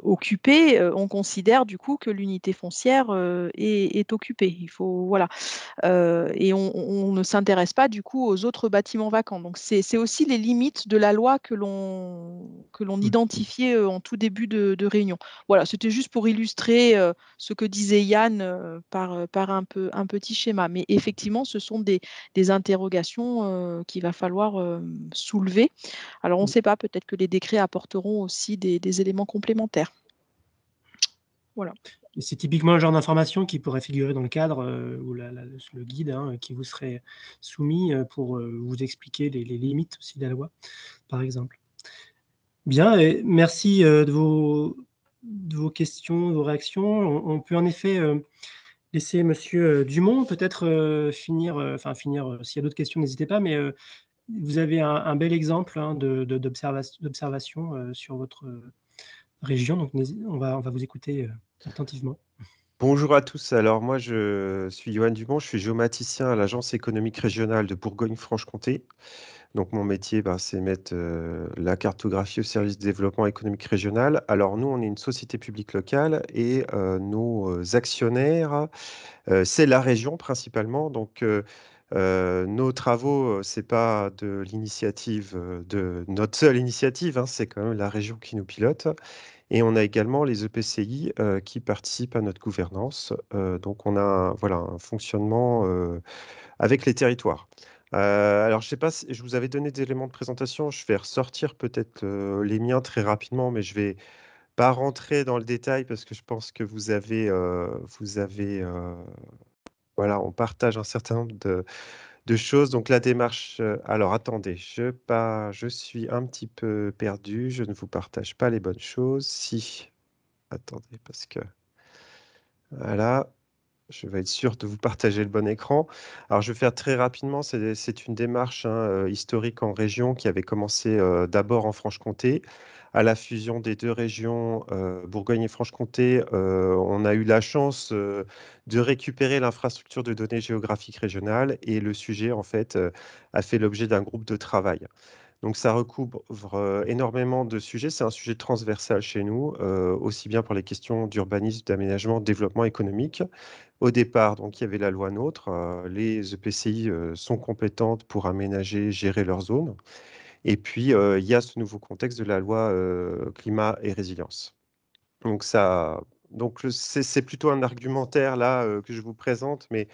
occupé, on considère du coup que l'unité foncière est occupée. Il faut, voilà. Et on ne s'intéresse pas du coup aux autres bâtiments vacants. Donc c'est aussi les limites de la loi que l'on identifiait en tout début de réunion. Voilà, c'était juste pour illustrer ce que disait Yann par un petit schéma. Mais effectivement, ce sont des interrogations qu'il va falloir soulever. Alors on ne sait pas, peut-être que les décrets apporteront aussi des éléments complémentaires. Voilà. C'est typiquement le genre d'information qui pourrait figurer dans le cadre ou le guide qui vous serait soumis pour vous expliquer les limites aussi de la loi, par exemple. Bien, et merci de vos questions, de vos réactions. On peut en effet laisser Monsieur Dumont peut-être finir, s'il y a d'autres questions, n'hésitez pas, mais vous avez un bel exemple d'observation sur votre région, donc on va vous écouter attentivement. Bonjour à tous. Alors moi, je suis Johan Dumont, je suis géomaticien à l'Agence économique régionale de Bourgogne-Franche-Comté. Donc mon métier, c'est mettre la cartographie au service du développement économique régional. Alors nous, on est une société publique locale et nos actionnaires, c'est la région principalement. Donc nos travaux, c'est pas de l'initiative, de notre seule initiative, c'est quand même la région qui nous pilote. Et on a également les EPCI qui participent à notre gouvernance. Donc on a voilà, un fonctionnement avec les territoires. Alors je ne sais pas si je vous avais donné des éléments de présentation, je vais ressortir peut-être les miens très rapidement, mais je ne vais pas rentrer dans le détail parce que je pense que vous avez voilà, on partage un certain nombre de choses. Donc la démarche, alors attendez, je suis un petit peu perdu, je ne vous partage pas les bonnes choses. Si, attendez, parce que voilà, je vais être sûr de vous partager le bon écran. Alors je vais faire très rapidement, c'est une démarche historique en région qui avait commencé d'abord en Franche-Comté. À la fusion des deux régions, Bourgogne et Franche-Comté, on a eu la chance de récupérer l'infrastructure de données géographiques régionales et le sujet, en fait, a fait l'objet d'un groupe de travail. Donc ça recouvre énormément de sujets. C'est un sujet transversal chez nous, aussi bien pour les questions d'urbanisme, d'aménagement, de développement économique. Au départ, donc, il y avait la loi NOTRe. Les EPCI sont compétentes pour aménager, gérer leurs zones. Et puis, il y a ce nouveau contexte de la loi climat et résilience. Donc, c'est plutôt un argumentaire là que je vous présente, mais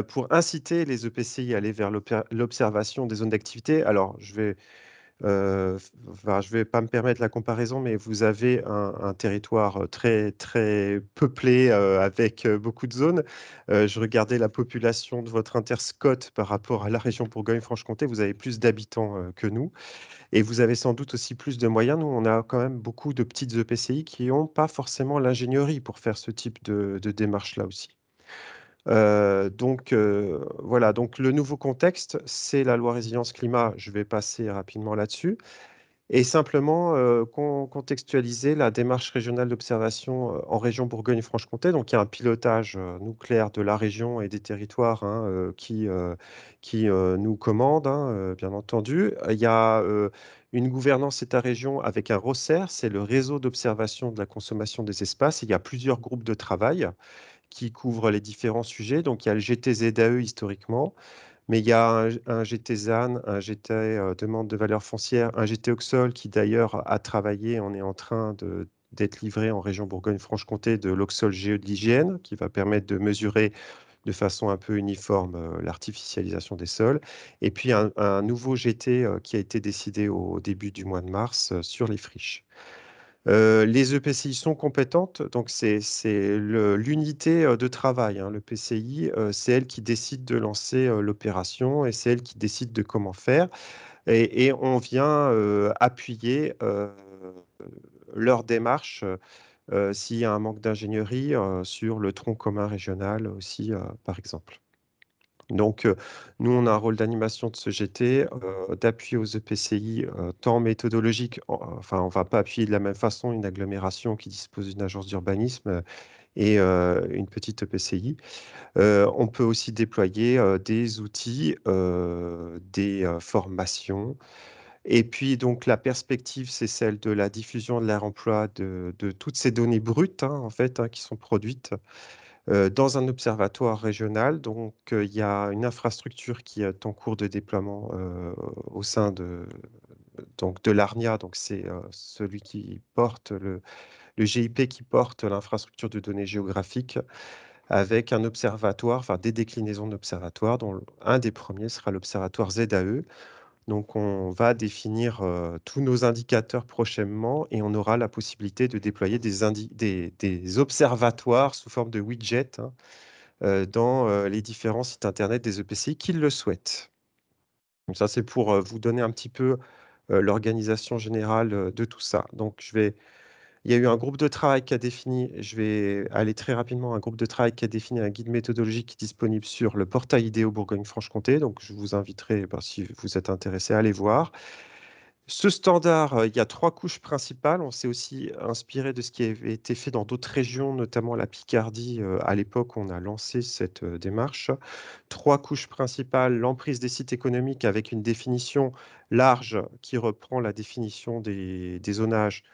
pour inciter les EPCI à aller vers l'observation des zones d'activité. Alors, je vais pas me permettre la comparaison, mais vous avez un territoire très, très peuplé avec beaucoup de zones. Je regardais la population de votre Interscot par rapport à la région Bourgogne-Franche-Comté. Vous avez plus d'habitants que nous et vous avez sans doute aussi plus de moyens. Nous, on a quand même beaucoup de petites EPCI qui n'ont pas forcément l'ingénierie pour faire ce type de démarche-là aussi. Voilà, donc le nouveau contexte, c'est la loi résilience climat. Je vais passer rapidement là-dessus. Et simplement contextualiser la démarche régionale d'observation en région Bourgogne-Franche-Comté. Donc, il y a un pilotage nucléaire de la région et des territoires qui nous commande, bien entendu. Il y a une gouvernance État-région avec un ROCER, c'est le réseau d'observation de la consommation des espaces. Il y a plusieurs groupes de travail qui couvrent les différents sujets. Donc, il y a le GTZAE historiquement, mais il y a un GTZAN, un GT demande de valeur foncière, un GT Oxol qui d'ailleurs a travaillé, on est en train d'être livré en région Bourgogne-Franche-Comté de l'Oxol GE de l'hygiène qui va permettre de mesurer de façon un peu uniforme l'artificialisation des sols. Et puis un nouveau GT qui a été décidé au début du mois de mars sur les friches. Les EPCI sont compétentes, donc c'est l'unité de travail. Le PCI, c'est elle qui décide de lancer l'opération et c'est elle qui décide de comment faire. Et on vient appuyer leur démarche s'il y a un manque d'ingénierie sur le tronc commun régional aussi, par exemple. Donc, nous, on a un rôle d'animation de ce GT, d'appui aux EPCI, tant méthodologique, enfin, on ne va pas appuyer de la même façon une agglomération qui dispose d'une agence d'urbanisme et une petite EPCI. On peut aussi déployer des outils, des formations. Et puis, donc, la perspective, c'est celle de la diffusion de l'air emploi de toutes ces données brutes, hein, en fait, hein, qui sont produites dans un observatoire régional. Donc, il y a une infrastructure qui est en cours de déploiement au sein de l'ARNIA. Donc, c'est celui qui porte le GIP qui porte l'infrastructure de données géographiques avec un observatoire, enfin des déclinaisons d'observatoires, dont un des premiers sera l'observatoire ZAE. Donc, on va définir tous nos indicateurs prochainement et on aura la possibilité de déployer des observatoires sous forme de widgets, hein, dans les différents sites internet des EPCI qui le souhaitent. Donc ça, c'est pour vous donner un petit peu l'organisation générale de tout ça. Donc, il y a eu un groupe de travail qui a défini, je vais aller très rapidement, un groupe de travail qui a défini un guide méthodologique qui est disponible sur le portail IDEO Bourgogne-Franche-Comté. Donc, je vous inviterai, si vous êtes intéressé, à aller voir. Ce standard, il y a 3 couches principales. On s'est aussi inspiré de ce qui avait été fait dans d'autres régions, notamment la Picardie. À l'époque, on a lancé cette démarche. 3 couches principales, l'emprise des sites économiques avec une définition large qui reprend la définition des zonages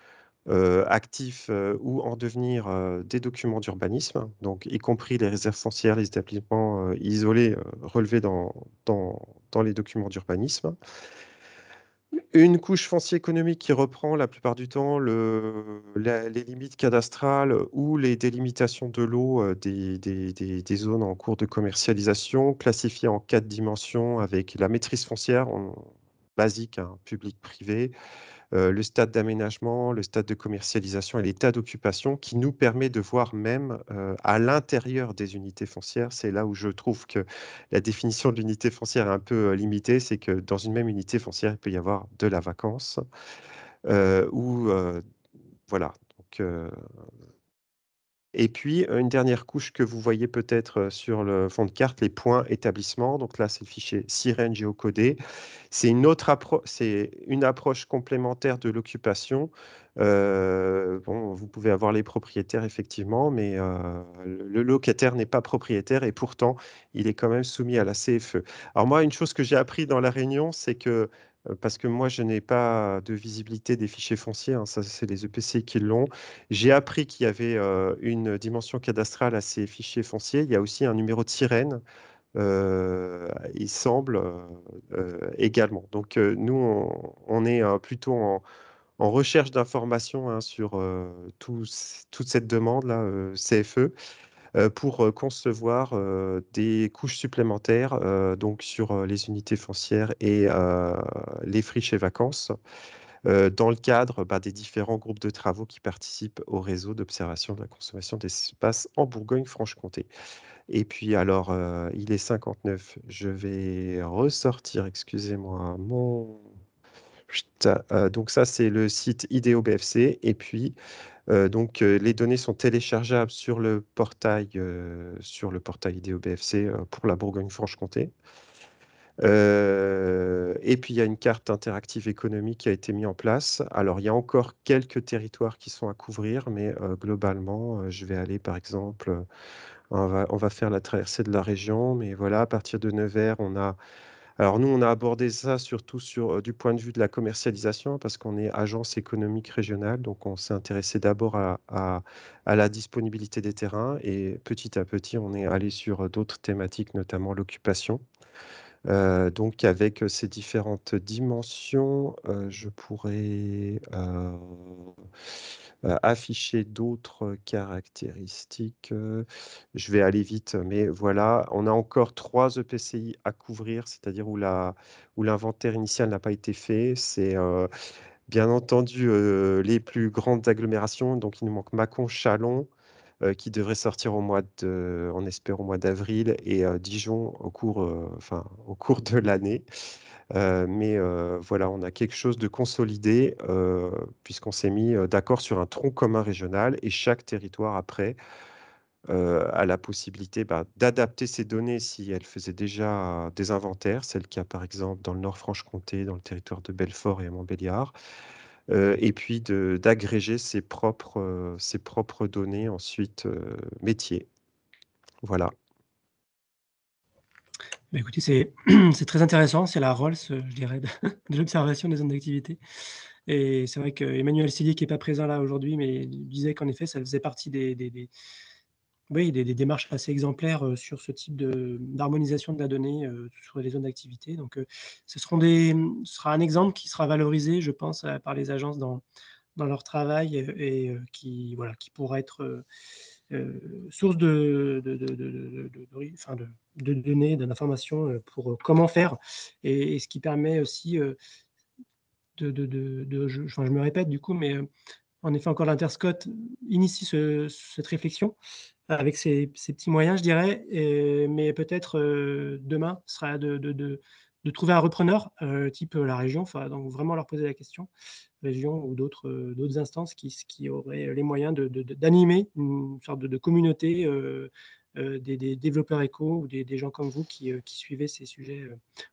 actifs ou en devenir des documents d'urbanisme, donc y compris les réserves foncières, les établissements isolés relevés dans les documents d'urbanisme. Une couche foncier économique qui reprend la plupart du temps les limites cadastrales ou les délimitations de l'eau des zones en cours de commercialisation, classifiées en 4 dimensions avec la maîtrise foncière basique, hein, public-privé, le stade d'aménagement, le stade de commercialisation et l'état d'occupation qui nous permet de voir même à l'intérieur des unités foncières. C'est là où je trouve que la définition de l'unité foncière est un peu limitée, c'est que dans une même unité foncière, il peut y avoir de la vacance ou voilà. Donc, et puis, une dernière couche que vous voyez peut-être sur le fond de carte, les points établissements. Donc là, c'est le fichier Sirène géocodé. C'est une approche complémentaire de l'occupation. Bon, vous pouvez avoir les propriétaires, effectivement, mais le locataire n'est pas propriétaire et pourtant, il est quand même soumis à la CFE. Alors moi, une chose que j'ai appris dans la réunion, c'est que parce que moi, je n'ai pas de visibilité des fichiers fonciers, hein, ça, c'est les EPCI qui l'ont. J'ai appris qu'il y avait une dimension cadastrale à ces fichiers fonciers. Il y a aussi un numéro de sirène, il semble, également. Donc, nous, on est plutôt en recherche d'informations, hein, sur toute cette demande-là, CFE, pour concevoir des couches supplémentaires donc sur les unités foncières et les friches et vacances dans le cadre des différents groupes de travaux qui participent au réseau d'observation de la consommation d'espace en Bourgogne-Franche-Comté. Et puis alors, il est 59, je vais ressortir, excusez-moi, donc ça, c'est le site IDEO BFC. Et puis, donc, les données sont téléchargeables sur le portail IDEO BFC pour la Bourgogne-Franche-Comté. Et puis, il y a une carte interactive économique qui a été mise en place. Alors, il y a encore quelques territoires qui sont à couvrir, mais globalement, je vais aller, par exemple, on va faire la traversée de la région, mais voilà, à partir de Nevers, alors nous, on a abordé ça surtout du point de vue de la commercialisation, parce qu'on est agence économique régionale, donc on s'est intéressé d'abord à la disponibilité des terrains, et petit à petit, on est allé sur d'autres thématiques, notamment l'occupation. Donc avec ces différentes dimensions, je pourrais afficher d'autres caractéristiques. Je vais aller vite, mais voilà, on a encore 3 EPCI à couvrir, c'est-à-dire où l'inventaire initial n'a pas été fait. C'est bien entendu les plus grandes agglomérations, donc il nous manque Mâcon, Châlons, qui devrait sortir on espère au mois d'avril, et Dijon au cours de l'année. Mais voilà, on a quelque chose de consolidé, puisqu'on s'est mis d'accord sur un tronc commun régional, et chaque territoire après a la possibilité d'adapter ces données si elle faisait déjà des inventaires. C'est le cas par exemple dans le Nord-Franche-Comté, dans le territoire de Belfort et à Montbéliard. Et puis d'agréger ses propres données ensuite métiers. Voilà. Bah, écoutez, c'est très intéressant, c'est la Rolls, je dirais, de l'observation des zones d'activité. Et c'est vrai qu'Emmanuel Sillier, qui n'est pas présent là aujourd'hui, mais disait qu'en effet, ça faisait partie des démarches assez exemplaires sur ce type d'harmonisation de la donnée sur les zones d'activité. Donc, ce sera un exemple qui sera valorisé, je pense, par les agences dans leur travail, et qui pourra être source de données, d'informations pour comment faire, et ce qui permet aussi je me répète du coup, mais en effet, encore l'Interscot initie cette réflexion avec ses petits moyens, je dirais, mais peut-être demain sera de trouver un repreneur type la région, donc vraiment leur poser la question, région ou d'autres instances qui auraient les moyens d'animer une sorte de communauté, des développeurs éco ou des gens comme vous qui suivez ces sujets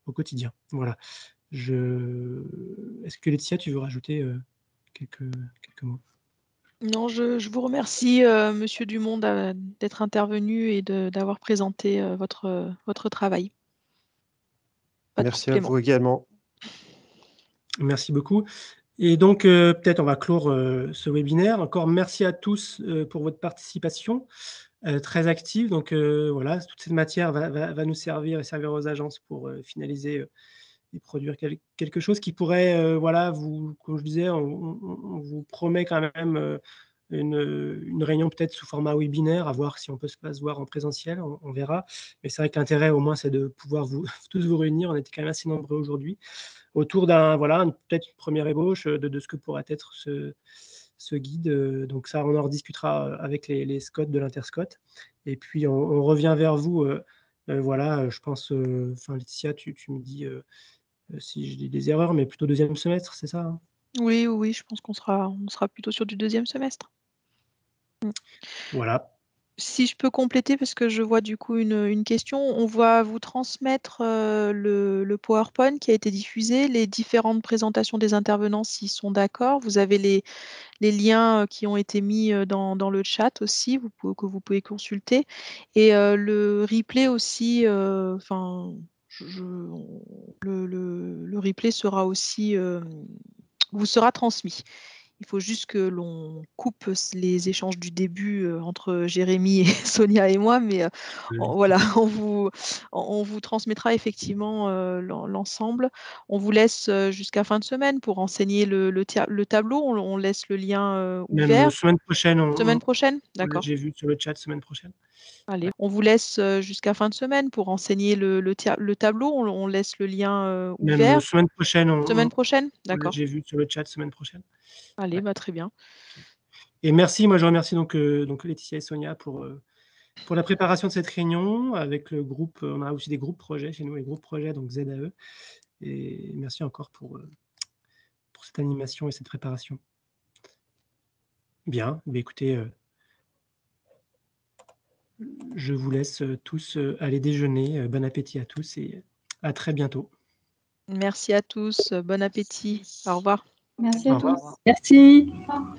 au quotidien. Voilà. Est-ce que Laetitia, tu veux rajouter quelques mots? Non, je vous remercie, Monsieur Dumont, d'être intervenu et d'avoir présenté votre travail. Pas de Merci à complément. vous également. Merci beaucoup. Et donc, peut-être on va clore ce webinaire. Encore merci à tous pour votre participation très active. Donc, voilà, toute cette matière va nous servir et servir aux agences pour finaliser et produire quelque chose qui pourrait, voilà, comme je disais, on vous promet quand même une réunion peut-être sous format webinaire, à voir si on peut pas se voir en présentiel, on verra. Mais c'est vrai que l'intérêt au moins, c'est de pouvoir tous vous réunir. On était quand même assez nombreux aujourd'hui autour peut-être une première ébauche de ce que pourrait être ce guide. Donc ça, on en rediscutera avec les SCOT de l'Interscot. Et puis, on revient vers vous. Voilà, je pense, Laetitia, tu me dis si je dis des erreurs, mais plutôt deuxième semestre, c'est ça, hein? Oui, je pense on sera plutôt sur du deuxième semestre. Voilà. Si je peux compléter, parce que je vois du coup une question, on va vous transmettre le PowerPoint qui a été diffusé, les différentes présentations des intervenants s'ils sont d'accord. Vous avez les liens qui ont été mis dans le chat aussi, que vous pouvez consulter. Et le replay aussi, le replay sera aussi, vous sera transmis. Il faut juste que l'on coupe les échanges du début entre Jérémy et Sonia et moi, mais voilà, on vous transmettra effectivement l'ensemble. On vous laisse jusqu'à fin de semaine pour enseigner le tableau. On laisse le lien ouvert. Même semaine prochaine. Semaine prochaine, d'accord. J'ai vu sur le chat, semaine prochaine. Allez, on vous laisse jusqu'à fin de semaine pour enseigner le tableau. On laisse le lien ouvert. Même semaine prochaine. Semaine prochaine, d'accord. J'ai vu sur le chat, semaine prochaine. Allez, très bien. Et merci, moi je remercie donc Laetitia et Sonia pour la préparation de cette réunion avec le groupe. On a aussi des groupes projets chez nous, les groupes projets, donc ZAE. Et merci encore pour cette animation et cette préparation. Bien, écoutez, je vous laisse tous aller déjeuner. Bon appétit à tous et à très bientôt. Merci à tous. Bon appétit. Au revoir. Merci à Au revoir. tous. Merci. Au revoir.